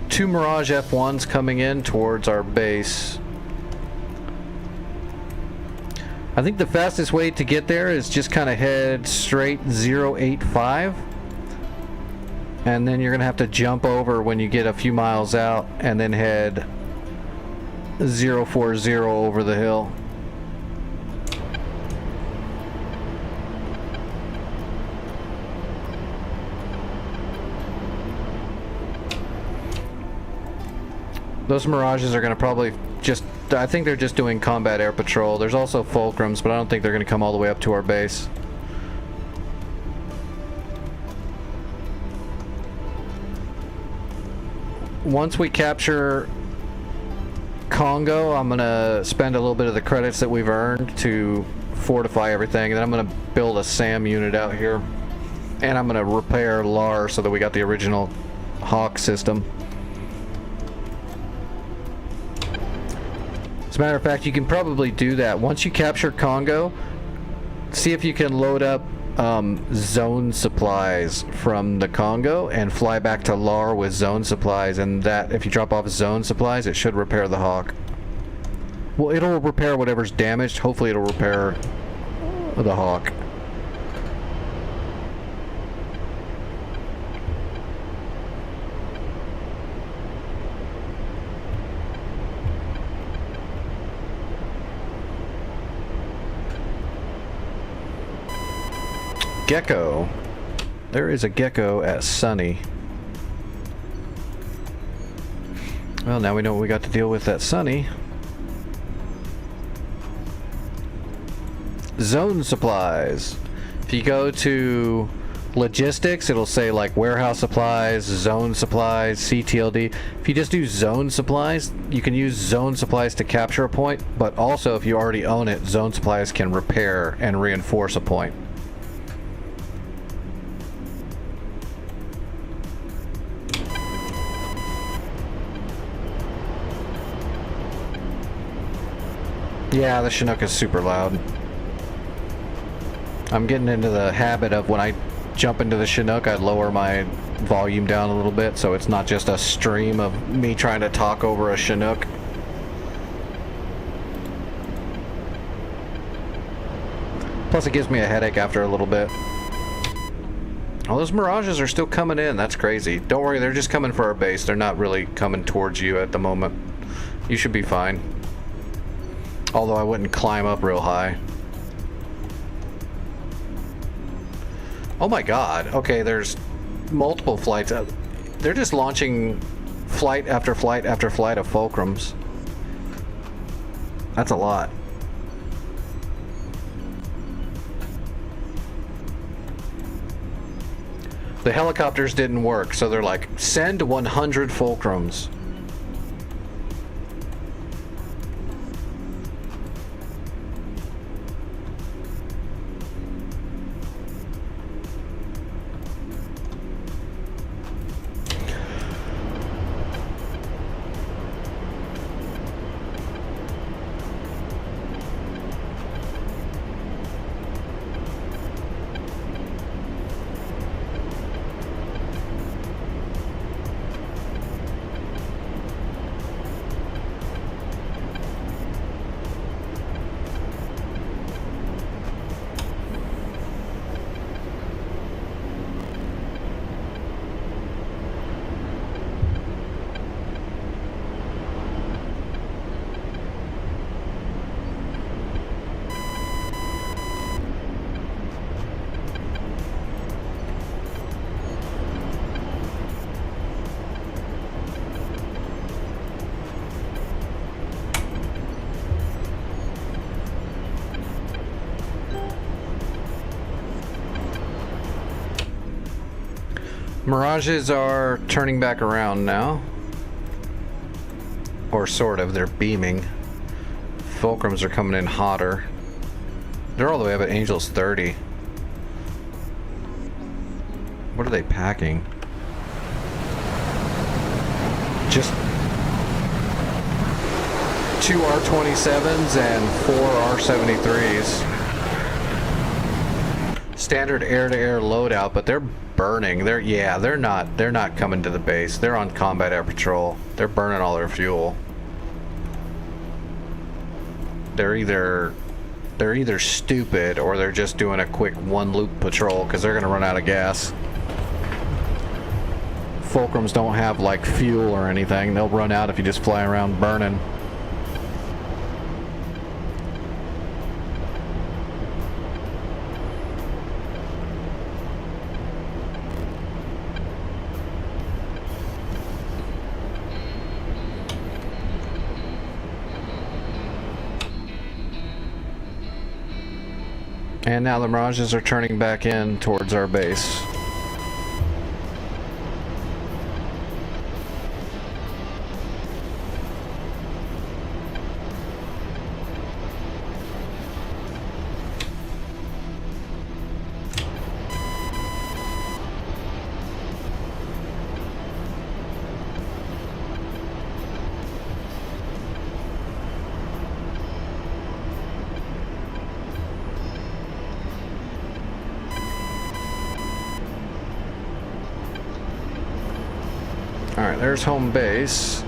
Two Mirage F1s coming in towards our base. I think the fastest way to get there is just kind of head straight 085. And then you're gonna have to jump over when you get a few miles out and then head 040 over the hill. Those Mirages are gonna probably just, I think they're just doing combat air patrol. There's also Fulcrums, but I don't think they're gonna come all the way up to our base. Once we capture Congo, I'm gonna spend a little bit of the credits that we've earned to fortify everything, and then I'm gonna build a SAM unit out here, and I'm gonna repair LAR so that we got the original Hawk system. As a matter of fact, you can probably do that once you capture Congo. See if you can load up zone supplies from the Congo and fly back to LAR with zone supplies, and that if you drop off zone supplies, it should repair the Hawk. Well, it'll repair whatever's damaged. Hopefully it'll repair the Hawk. Gecko. There is a gecko at Sunny. Well, now we know what we got to deal with at Sunny. Zone supplies. If you go to logistics, it'll say like warehouse supplies, zone supplies, CTLD. If you just do zone supplies, you can use zone supplies to capture a point, but also if you already own it, zone supplies can repair and reinforce a point. Yeah, the Chinook is super loud. I'm getting into the habit of when I jump into the Chinook, I lower my volume down a little bit so it's not just a stream of me trying to talk over a Chinook. Plus it gives me a headache after a little bit. Oh, those Mirages are still coming in. That's crazy. Don't worry, they're just coming for our base. They're not really coming towards you at the moment. You should be fine. Although I wouldn't climb up real high. Oh my god. Okay, there's multiple flights. They're just launching flight after flight after flight of fulcrums. That's a lot. The helicopters didn't work, so they're like, send 100 fulcrums. Mirages are turning back around now. Or sort of, they're beaming. Fulcrums are coming in hotter. They're all the way up at Angel's 30. What are they packing? Just 2 R-27s and 4 R-73s. Standard air-to-air loadout, but they're burning. They're not coming to the base. They're on combat air patrol. They're burning all their fuel. They're either stupid or they're just doing a quick one-loop patrol because they're gonna run out of gas. Fulcrums don't have like fuel or anything. They'll run out if you just fly around burning. And now the Mirages are turning back in towards our base. Alright, there's home base.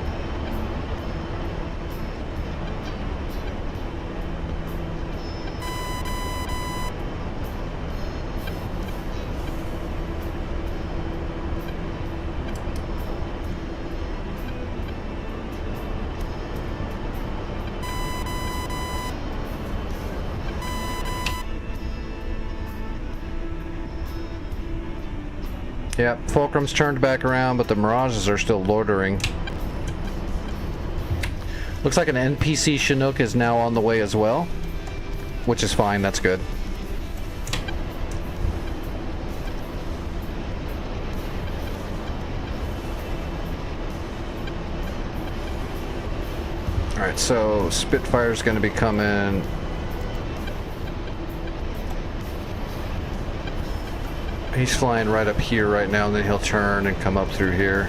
Yep, Fulcrum's turned back around, but the Mirages are still loitering. Looks like an NPC Chinook is now on the way as well, which is fine, that's good. Alright, so Spitfire's gonna be coming. He's flying right up here right now, and then he'll turn and come up through here.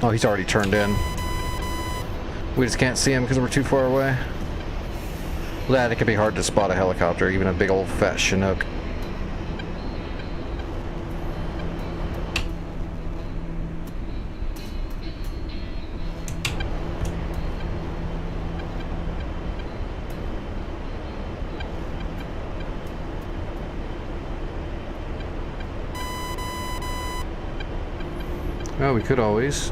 Oh, he's already turned in. We just can't see him because we're too far away. That it can be hard to spot a helicopter, even a big old fat Chinook. Oh, we could always.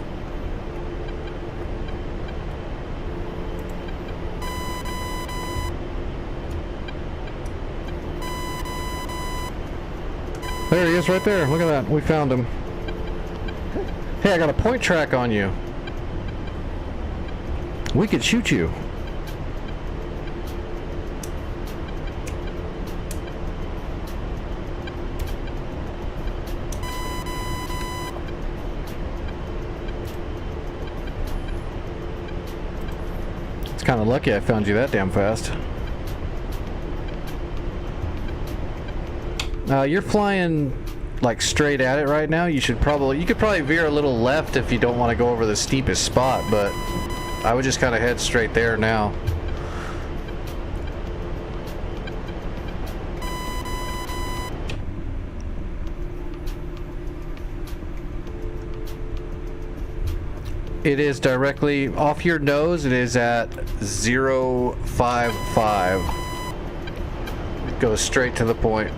There he is right there. Look at that. We found him. Hey, I got a point track on you. We could shoot you. It's kind of lucky I found you that damn fast. You're flying like straight at it right now. You could probably veer a little left if you don't want to go over the steepest spot, but I would just kind of head straight there now. It is directly off your nose. It is at 055. It goes straight to the point.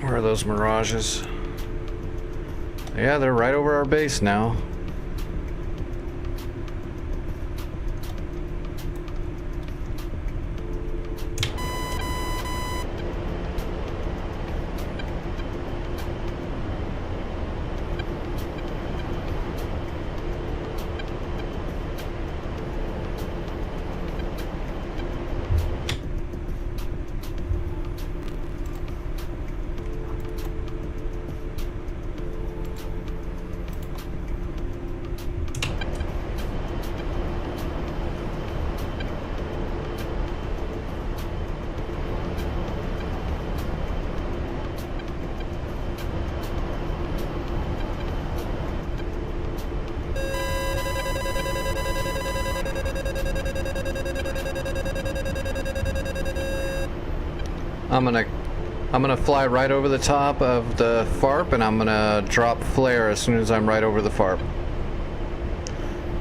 Where are those mirages? Yeah, they're right over our base now. I'm gonna fly right over the top of the FARP, and I'm gonna drop flare as soon as I'm right over the FARP.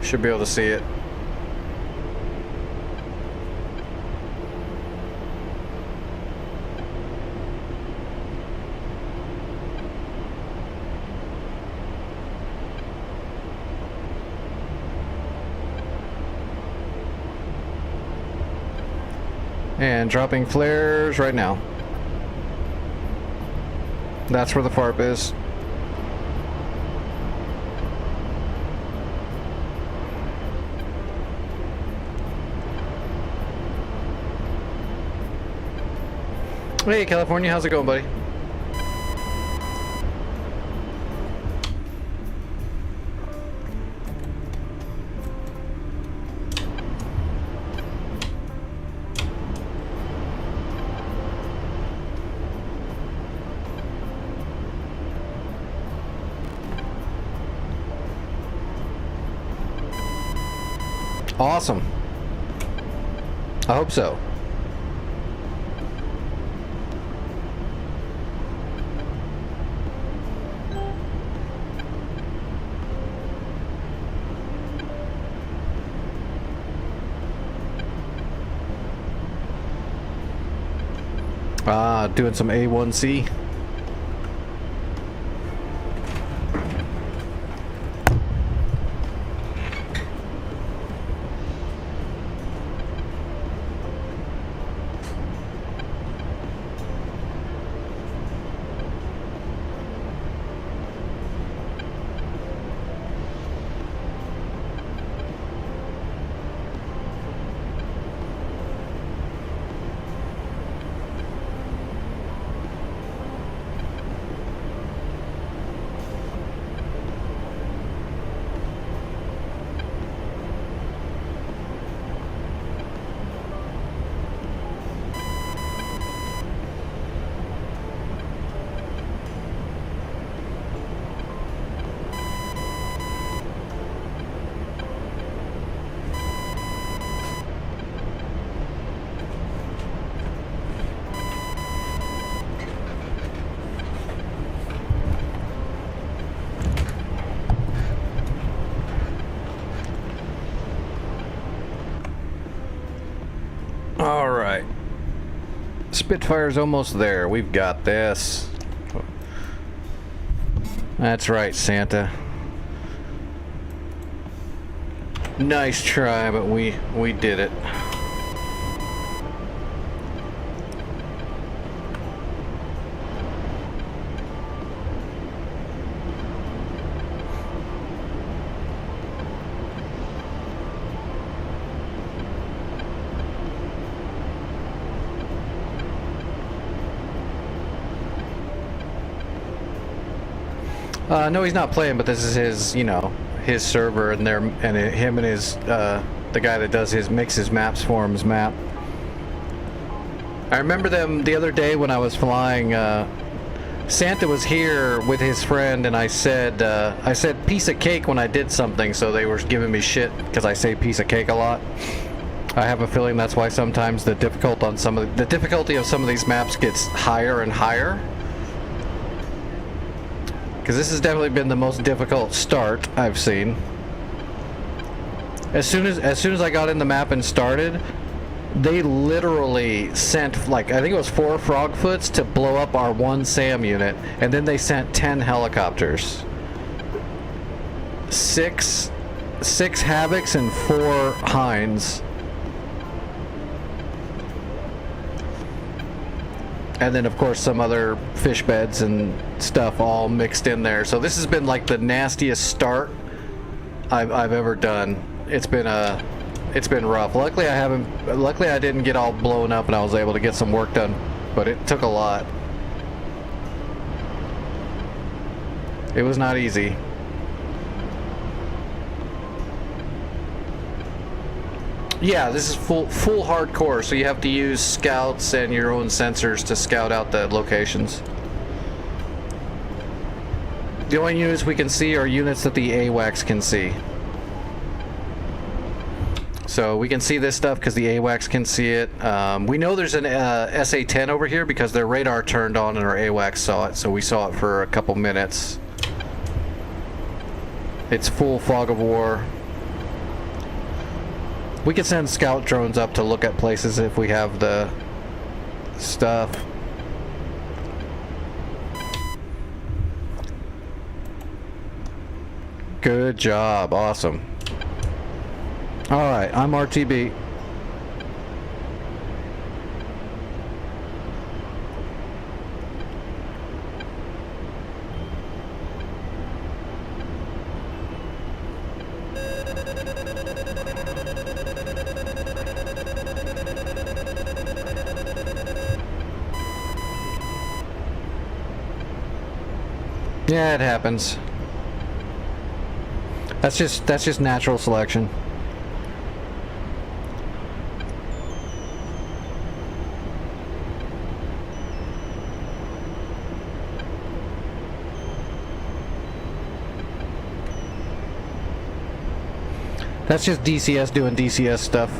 Should be able to see it. And dropping flares right now. That's where the FARP is. Hey, California, how's it going, buddy? Awesome. I hope so. Doing some A1C. Alright. Spitfire's almost there. We've got this. That's right, Santa. Nice try, but we did it. No, he's not playing, but this is his, you know, his server, and him and his, the guy that does makes his maps for him, his map. I remember them the other day when I was flying, Santa was here with his friend, and I said piece of cake when I did something, so they were giving me shit, because I say piece of cake a lot. I have a feeling that's why sometimes the difficulty of some of these maps gets higher and higher. Because this has definitely been the most difficult start I've seen. As soon as I got in the map and started, they literally sent, like, I think it was 4 Frogfoots to blow up our 1 SAM unit, and then they sent 10 helicopters. 6 Havocs and 4 Hinds. And then, of course, some other fish beds and stuff all mixed in there. So this has been like the nastiest start I've ever done. It's been rough. Luckily I didn't get all blown up, and I was able to get some work done. But it took a lot. It was not easy. Yeah, this is full hardcore, so you have to use scouts and your own sensors to scout out the locations. The only units we can see are units that the AWACS can see. So we can see this stuff because the AWACS can see it. We know there's an SA-10 over here because their radar turned on and our AWACS saw it, so we saw it for a couple minutes. It's full fog of war. We can send scout drones up to look at places if we have the stuff. Good job. Awesome. Alright, I'm RTB. Yeah, it happens. That's just natural selection. That's just DCS doing DCS stuff.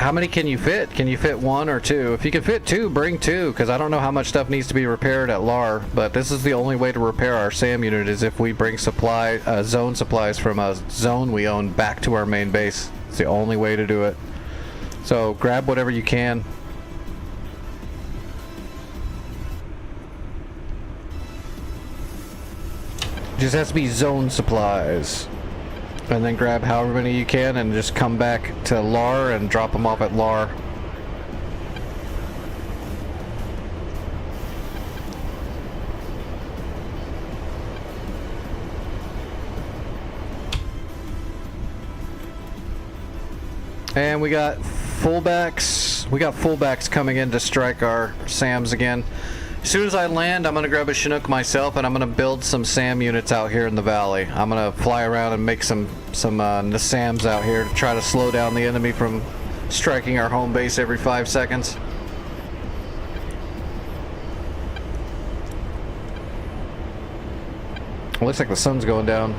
how many can you fit? Can you fit one or two? If you can fit two, bring two, because I don't know how much stuff needs to be repaired at LAR, but this is the only way to repair our SAM unit is if we bring zone supplies from a zone we own back to our main base. It's the only way to do it. So grab whatever you can. Just has to be zone supplies. And then grab however many you can and just come back to LAR and drop them off at LAR. And we got fullbacks. We got fullbacks coming in to strike our SAMs again. As soon as I land, I'm going to grab a Chinook myself, and I'm going to build some SAM units out here in the valley. I'm going to fly around and make some NASAMs out here to try to slow down the enemy from striking our home base every 5 seconds. Looks like the sun's going down.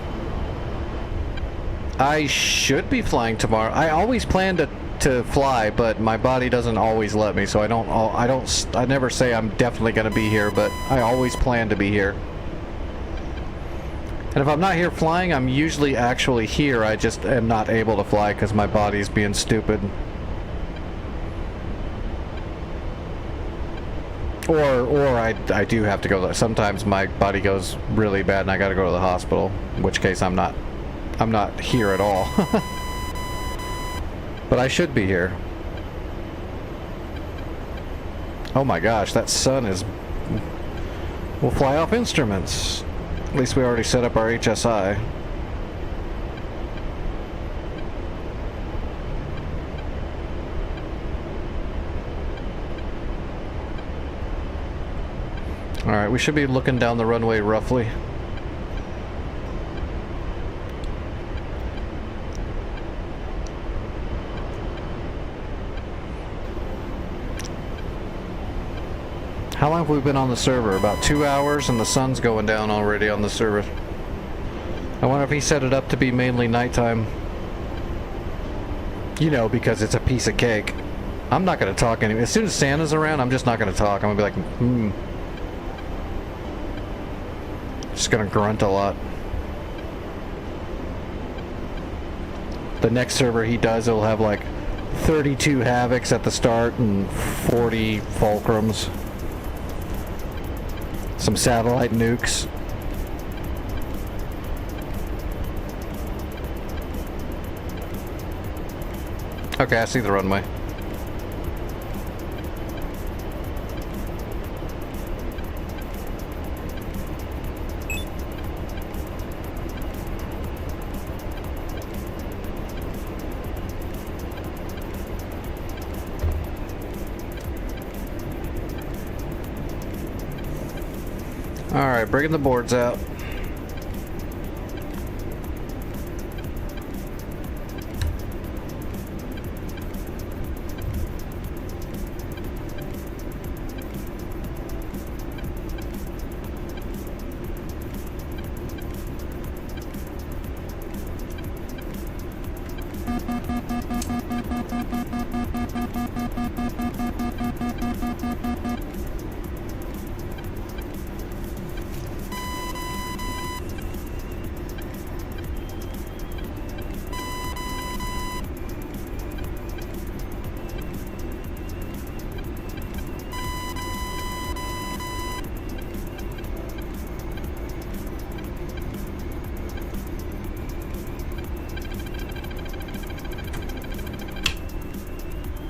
I should be flying tomorrow. I always plan to fly, but my body doesn't always let me, so I never say I'm definitely going to be here, but I always plan to be here. And if I'm not here flying, I'm usually actually here. I just am not able to fly because my body's being stupid. Or I do have to go. Sometimes my body goes really bad and I got to go to the hospital, in which case I'm not here at all. But I should be here. Oh my gosh, that sun is... We'll fly off instruments. At least we already set up our HSI. Alright, we should be looking down the runway roughly. How long have we been on the server? About 2 hours, and the sun's going down already on the server. I wonder if he set it up to be mainly nighttime. You know, because it's a piece of cake. I'm not going to talk anymore. As soon as Santa's around, I'm just not going to talk. I'm going to be like, Just going to grunt a lot. The next server he does, it'll have like 32 Havocs at the start and 40 Fulcrums. Some satellite nukes. Okay, I see the runway. Alright, bringing the boards out.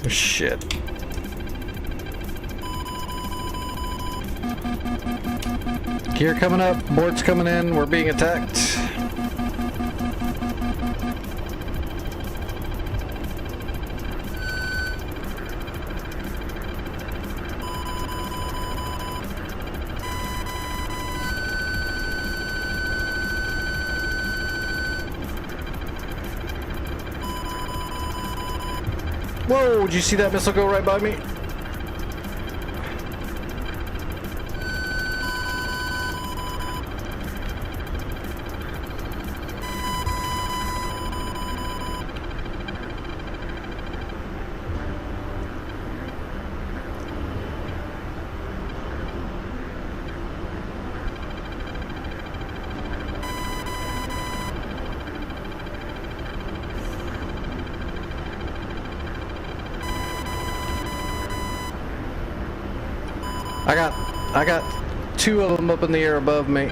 Shit. Gear coming up, boards coming in, we're being attacked. Whoa, did you see that missile go right by me? I got two of them up in the air above me.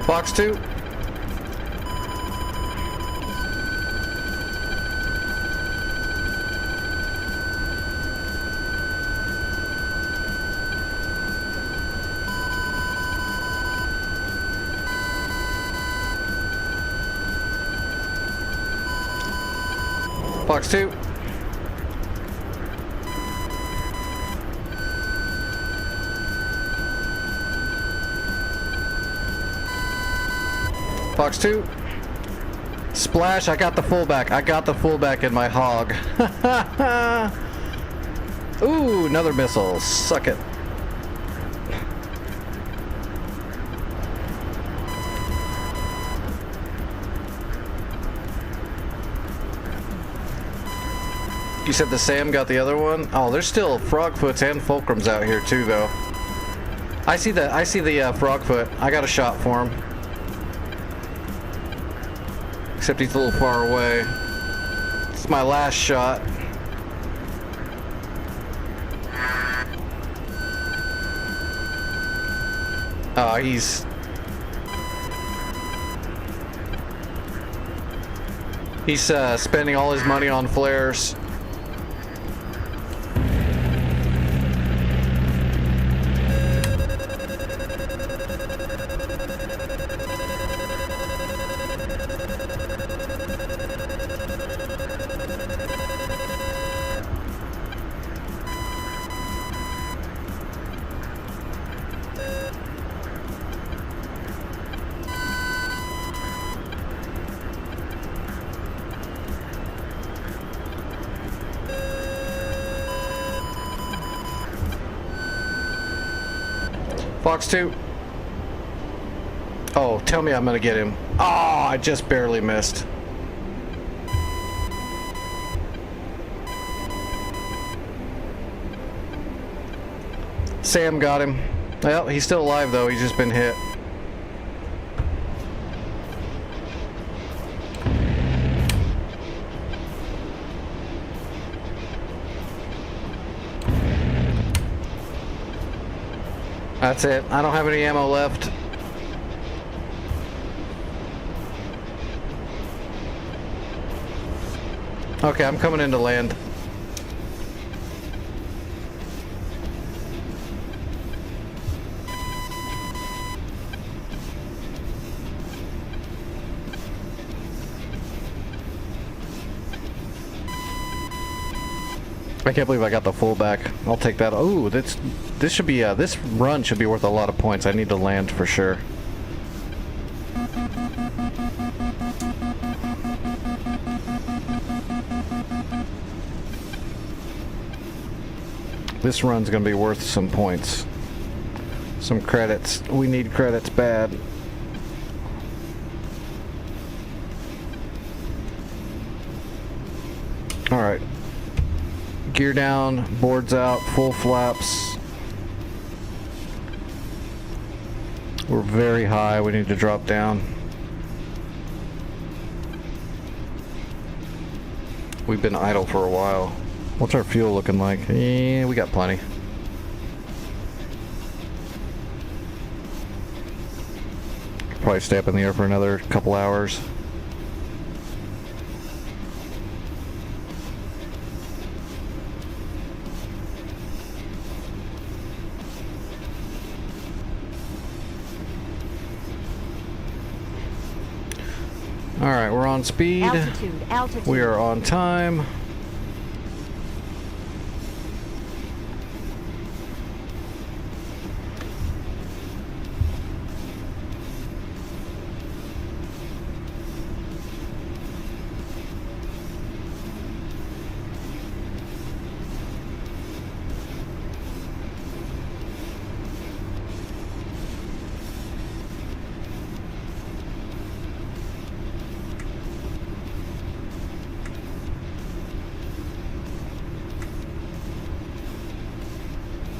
Box 2. Box 2. Box 2. Splash, I got the fullback. I got the fullback in my hog. Ooh, another missile. Suck it. You said the Sam got the other one? Oh, there's still Frogfoots and Fulcrums out here too, though. I see the Frogfoot. I got a shot for him. Except he's a little far away. It's my last shot. Oh, he's spending all his money on flares. Fox 2. Oh, tell me I'm gonna get him. Oh, I just barely missed. Sam got him. Well, he's still alive though, he's just been hit. That's it. I don't have any ammo left. Okay, I'm coming into land. I can't believe I got the fullback. I'll take that. Ooh, this should be this run should be worth a lot of points. I need to land for sure. This run's gonna be worth some points. Some credits. We need credits bad. Alright. Gear down, boards out, full flaps. We're very high, we need to drop down. We've been idle for a while. What's our fuel looking like? Yeah, we got plenty. Probably stay up in the air for another couple hours. Alright, we're on speed. Altitude. We are on time.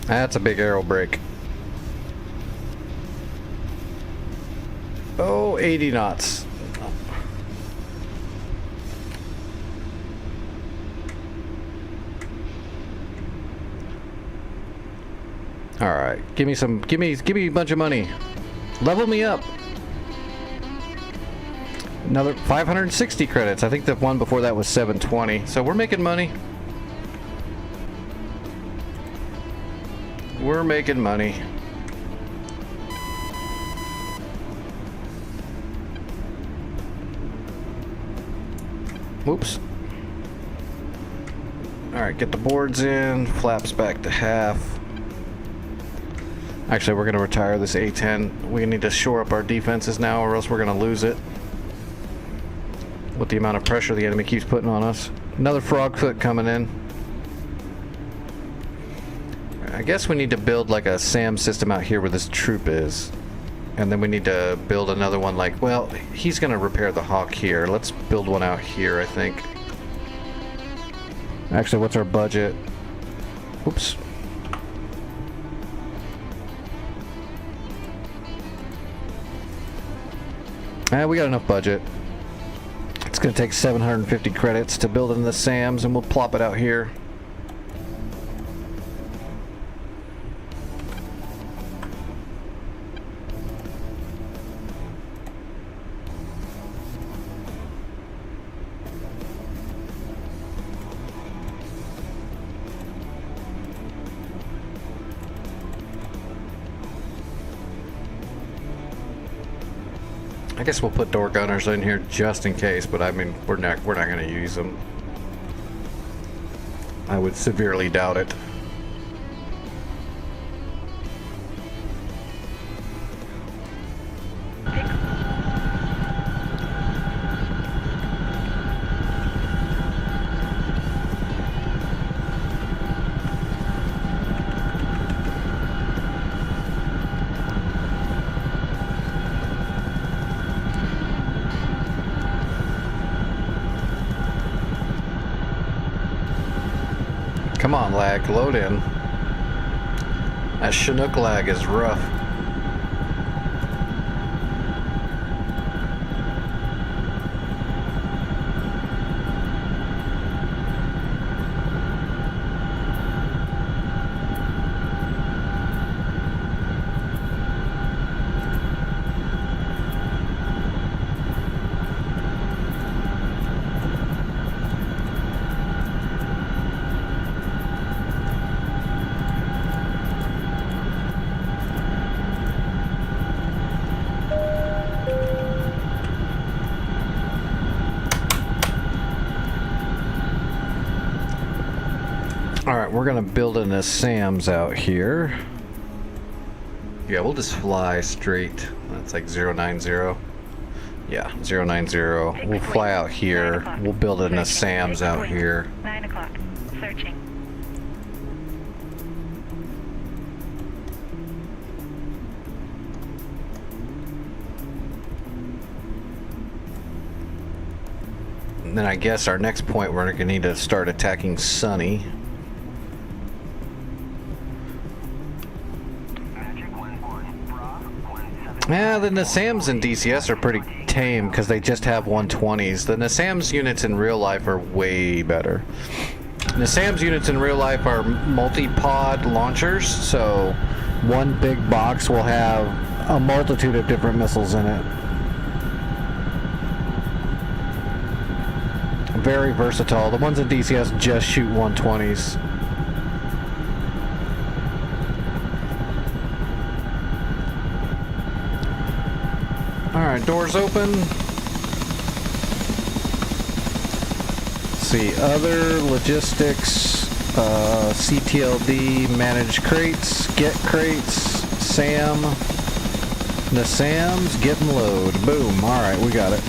That's a big arrow break. Oh, 80 knots. All right, give me a bunch of money. Level me up. Another 560 credits. I think the one before that was 720. So we're making money. We're making money. Whoops. All right, get the boards in. Flaps back to half. Actually, we're going to retire this A-10. We need to shore up our defenses now, or else we're going to lose it with the amount of pressure the enemy keeps putting on us. Another frog foot coming in. I guess we need to build like a SAM system out here where this troop is. And then we need to build another one like, well, he's going to repair the Hawk here. Let's build one out here, I think. Actually, what's our budget? Oops. We got enough budget. It's going to take 750 credits to build in the SAMs, and we'll plop it out here. I guess we'll put door gunners in here just in case, but I mean, we're not going to use them. I would severely doubt it. Come on, lag, load in. That Chinook lag is rough. Alright, we're gonna build in the SAMs out here. Yeah, we'll just fly straight. That's like 090. Yeah, 090. We'll fly out here. We'll build in the SAMs out here. 9 o'clock. Searching. And then I guess our next point we're gonna need to start attacking Sunny. Yeah, the Nassams and DCS are pretty tame because they just have 120s. The Nassams units in real life are way better. Nassams units in real life are multi-pod launchers, so one big box will have a multitude of different missiles in it. Very versatile. The ones in DCS just shoot 120s. Alright, doors open. Let's see, other logistics, CTLD, manage crates, get crates, SAM, the SAMs, get and load. Boom, alright, we got it.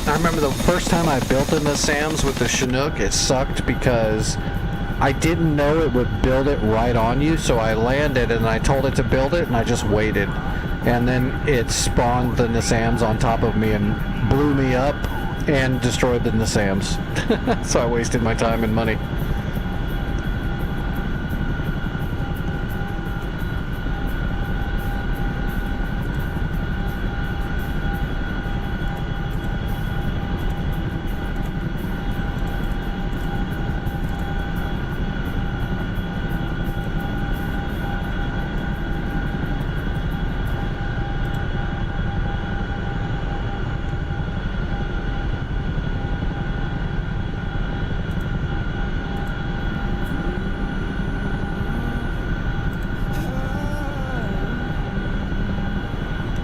I remember the first time I built in the SAMs with the Chinook, it sucked because I didn't know it would build it right on you, so I landed and I told it to build it and I just waited. and then it spawned the Nasams on top of me and blew me up and destroyed the Nasams. So I wasted my time and money.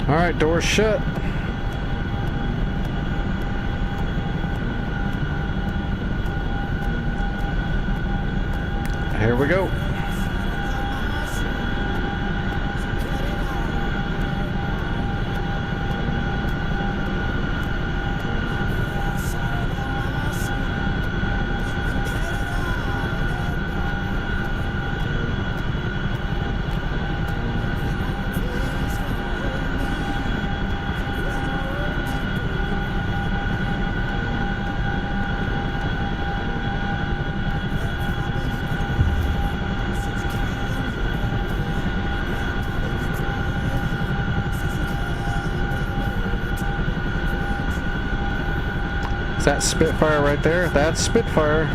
Alright, door's shut. Here we go. Is that Spitfire right there? That's Spitfire.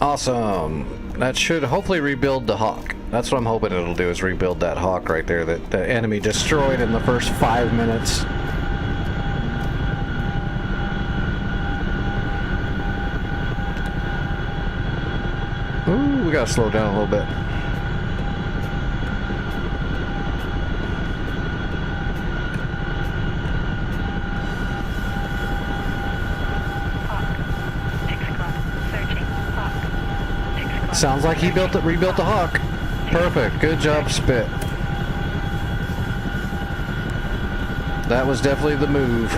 Awesome. That should hopefully rebuild the Hawk. That's what I'm hoping it'll do, is rebuild that Hawk right there that the enemy destroyed in the first 5 minutes. Ooh, we gotta slow down a little bit. Sounds like he rebuilt the Hawk. Perfect. Good job, Spit. That was definitely the move.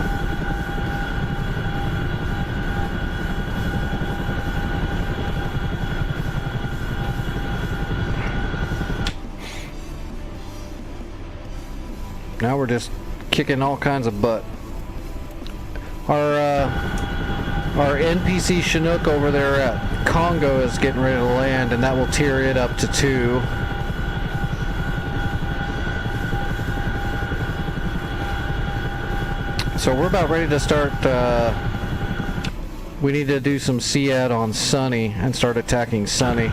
Now we're just kicking all kinds of butt. Our NPC Chinook over there at Congo is getting ready to land, and that will tier it up to 2. So we're about ready to start. We need to do some SEAD on Sunny and start attacking Sunny.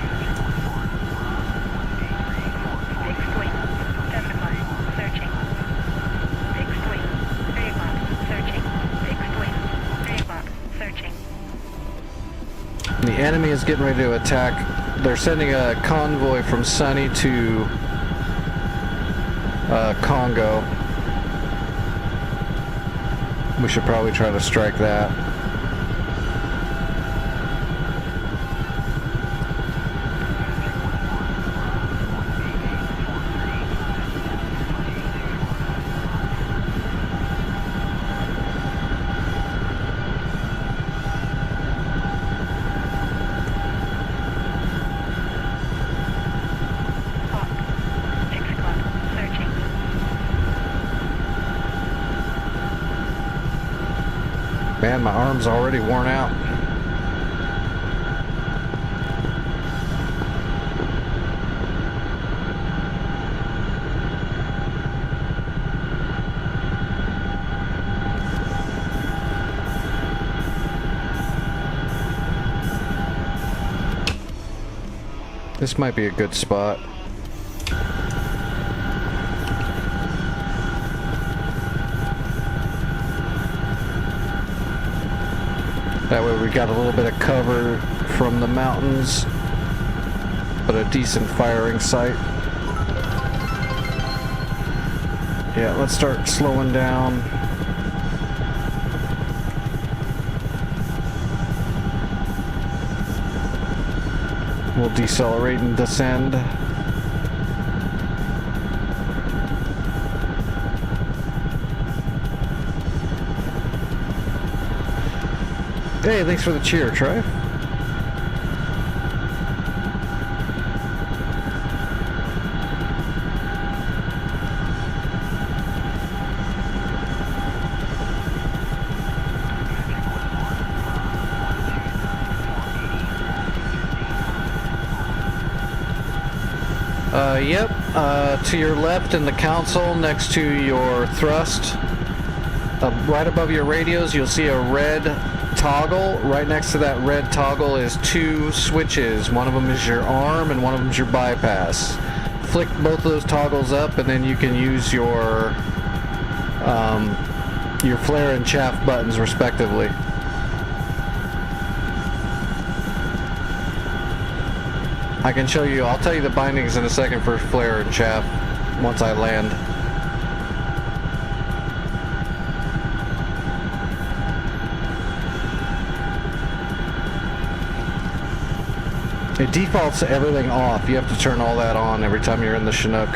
The enemy is getting ready to attack. They're sending a convoy from Sunny to Congo. We should probably try to strike that. Man, my arm's already worn out. This might be a good spot. That way we got a little bit of cover from the mountains, but a decent firing site. Yeah, let's start slowing down. We'll decelerate and descend. Hey, thanks for the cheer, Trey. Yep, to your left in the console next to your thrust, right above your radios, you'll see a red toggle. Right next to that red toggle is two switches. One of them is your arm and one of them is your bypass. Flick both of those toggles up and then you can use your flare and chaff buttons respectively. I can show you, I'll tell you the bindings in a second for flare and chaff once I land. It defaults to everything off. You have to turn all that on every time you're in the Chinook.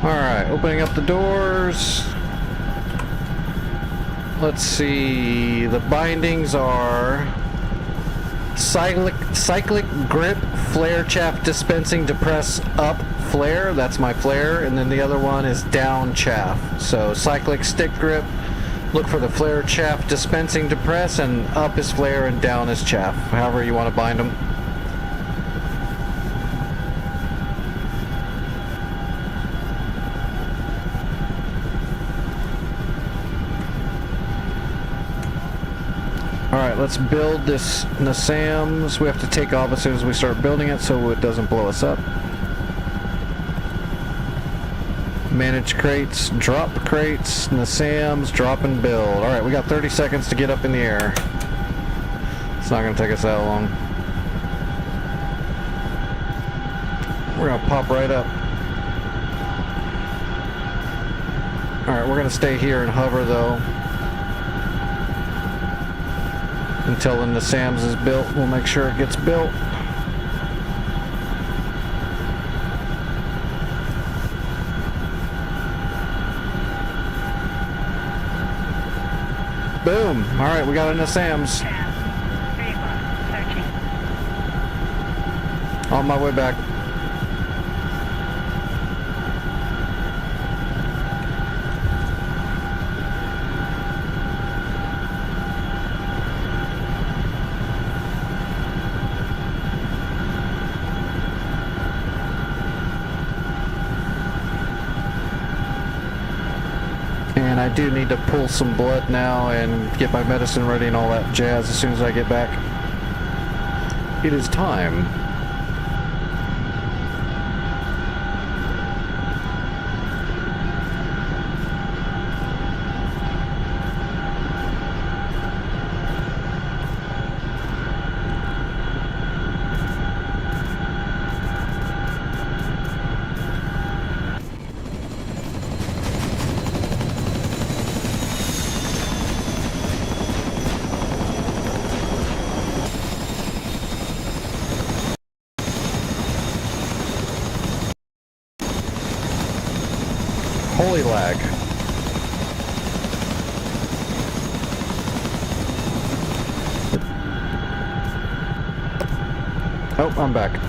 Alright, opening up the doors. Let's see. The bindings are cyclic grip, flare chaff dispensing to press up flare. That's my flare. And then the other one is down chaff. So cyclic stick grip. Look for the flare chaff dispensing to press, and up is flare and down is chaff. However you want to bind them. Alright, let's build this NASAMS. We have to take off as soon as we start building it so it doesn't blow us up. Manage crates, drop crates, NASAMS, drop and build. Alright, we got 30 seconds to get up in the air. It's not going to take us that long. We're going to pop right up. Alright, we're going to stay here and hover though. Until the NASAMS is built, we'll make sure it gets built. Boom! Alright, we got a NASAMS. On my way back. I do need to pull some blood now and get my medicine ready and all that jazz as soon as I get back. It is time. Holy lag. Oh, I'm back.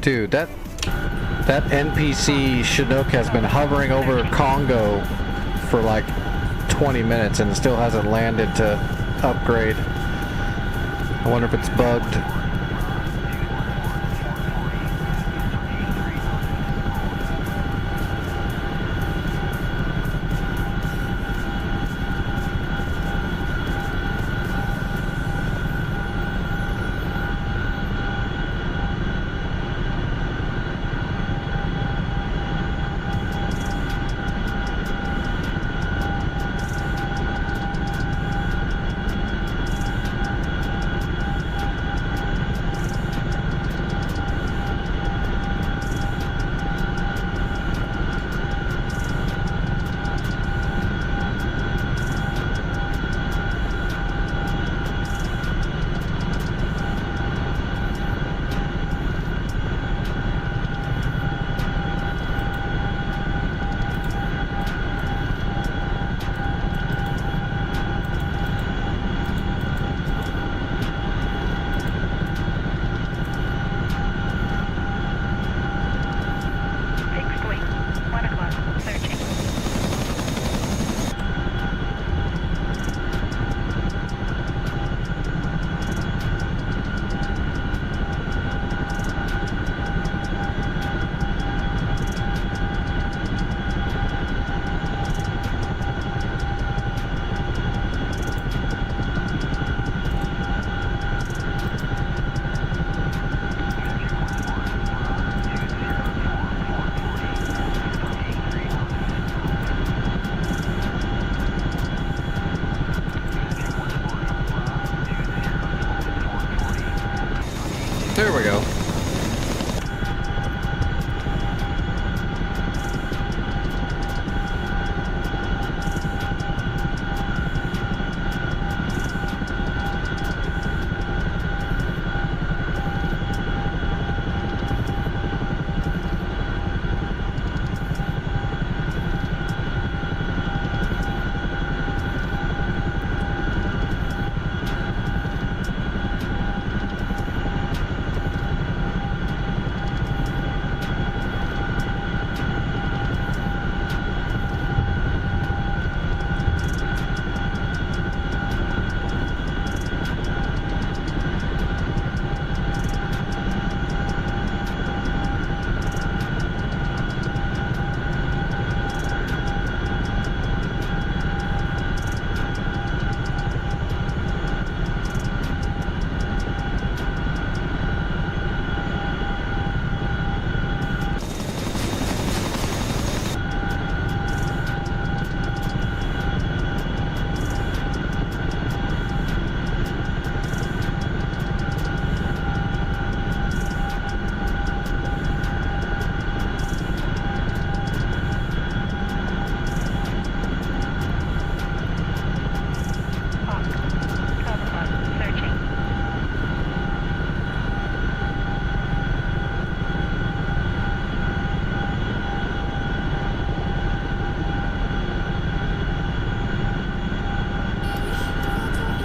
Dude, that NPC Chinook has been hovering over Congo for like 20 minutes and still hasn't landed to upgrade. I wonder if it's bugged.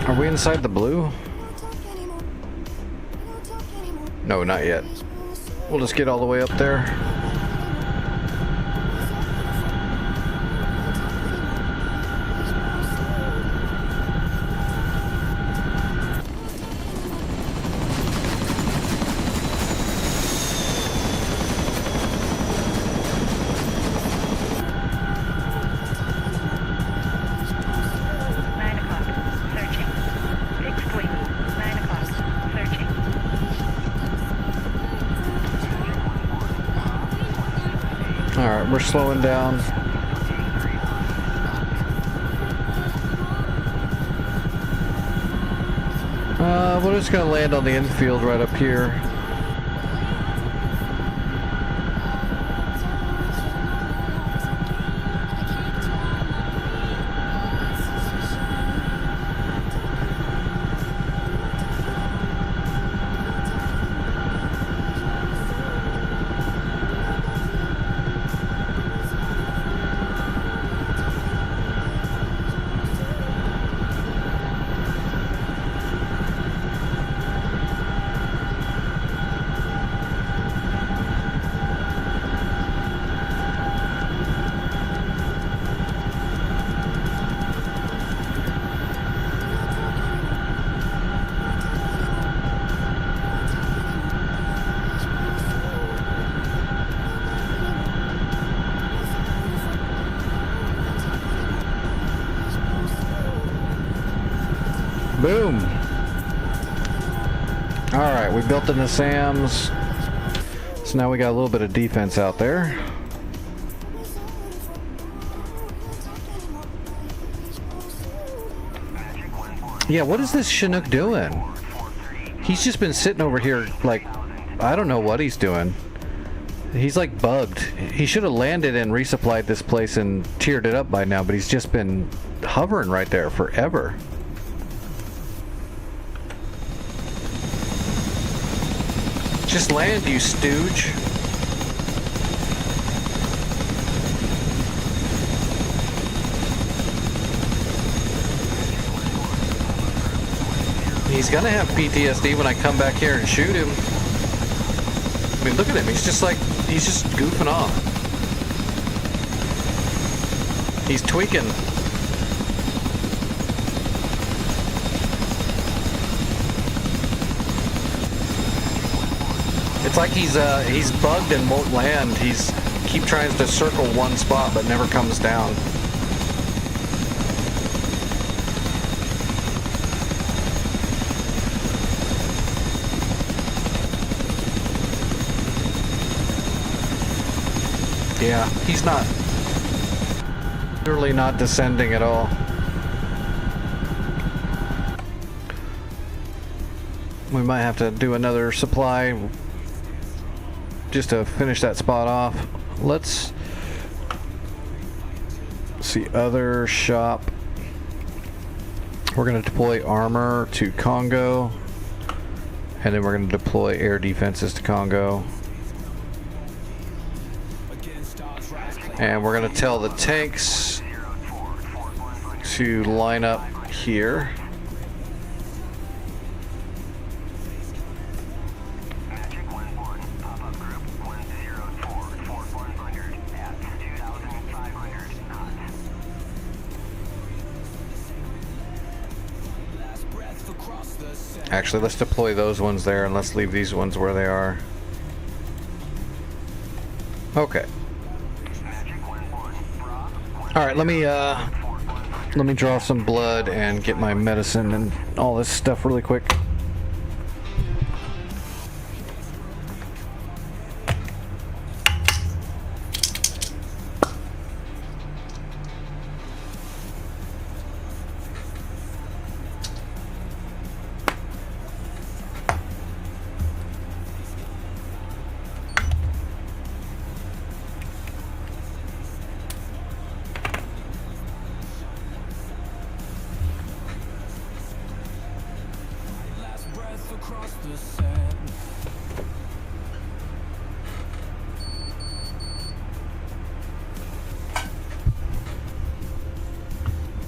Are we inside the blue? No, not yet. We'll just get all the way up there. Alright, we're slowing down. We're just gonna land on the infield right up here. Boom. Alright, we built in the SAMs. So now we got a little bit of defense out there. Yeah, what is this Chinook doing? He's just been sitting over here like, I don't know what he's doing. He's like bugged. He should have landed and resupplied this place and tiered it up by now, but he's just been hovering right there forever. Just land, you stooge. He's gonna have PTSD when I come back here and shoot him. I mean, look at him. He's just goofing off. He's tweaking. It's like he's bugged and won't land. He's keep trying to circle one spot but never comes down. Yeah, he's not literally not descending at all. We might have to do another supply just to finish that spot off. Let's see, other shop. We're going to deploy armor to Congo, and then we're going to deploy air defenses to Congo. And we're going to tell the tanks to line up here. Actually, let's deploy those ones there and let's leave these ones where they are. Okay. All right, let me draw some blood and get my medicine and all this stuff really quick.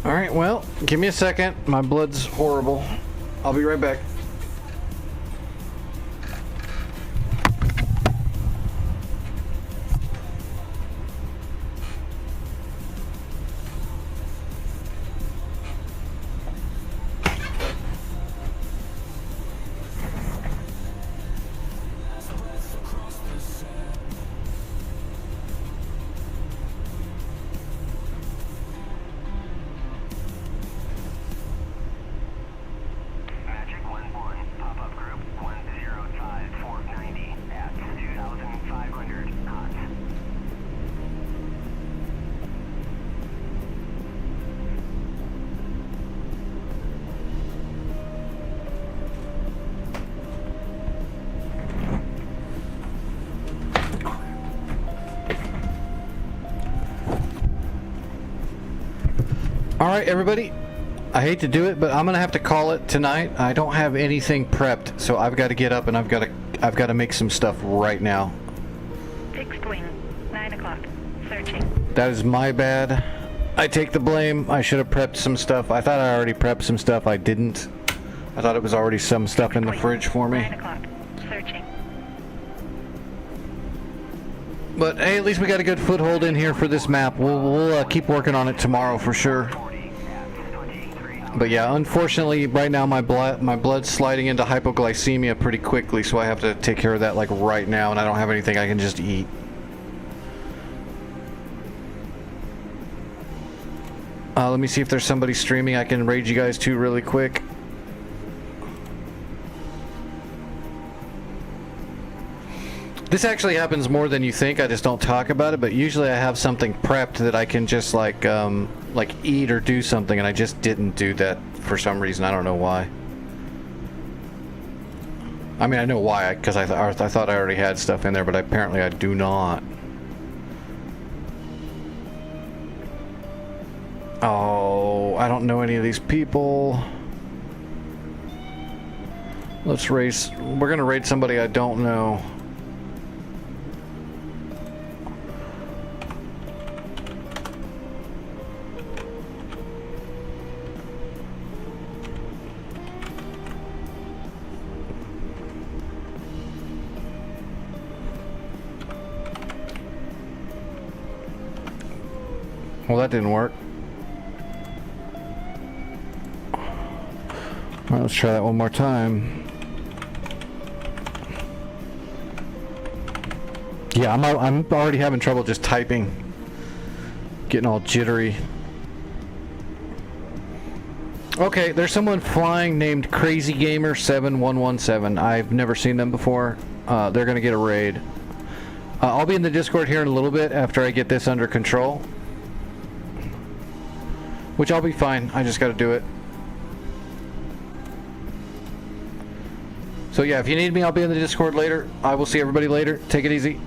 Alright, well, give me a second. My blood's horrible. I'll be right back. Magic 1-1, pop-up group 105, 490 at 2,500 knots. Alright, everybody. I hate to do it, but I'm gonna have to call it tonight. I don't have anything prepped, so I've got to get up and I've got to make some stuff right now. Fixed wing. 9 o'clock. Searching. That is my bad. I take the blame. I should have prepped some stuff. I thought I already prepped some stuff. I didn't. I thought it was already some stuff in the fridge for me. 9 o'clock. Searching. But hey, at least we got a good foothold in here for this map. We'll keep working on it tomorrow for sure. But yeah, unfortunately, right now my blood's sliding into hypoglycemia pretty quickly, so I have to take care of that like right now, and I don't have anything I can just eat. Let me see if there's somebody streaming I can raid you guys to really quick. This actually happens more than you think. I just don't talk about it, but usually I have something prepped that I can just like eat or do something, and I just didn't do that for some reason. I don't know why. I mean, I know why, because I thought I already had stuff in there, but apparently I do not. Oh, I don't know any of these people. Let's race. We're gonna raid somebody I don't know. Well, that didn't work. All right, let's try that one more time. Yeah, I'm already having trouble just typing. Getting all jittery. Okay, there's someone flying named Crazy Gamer 7117. I've never seen them before. They're gonna get a raid. I'll be in the Discord here in a little bit after I get this under control. Which I'll be fine. I just gotta do it. So yeah, if you need me, I'll be in the Discord later. I will see everybody later. Take it easy.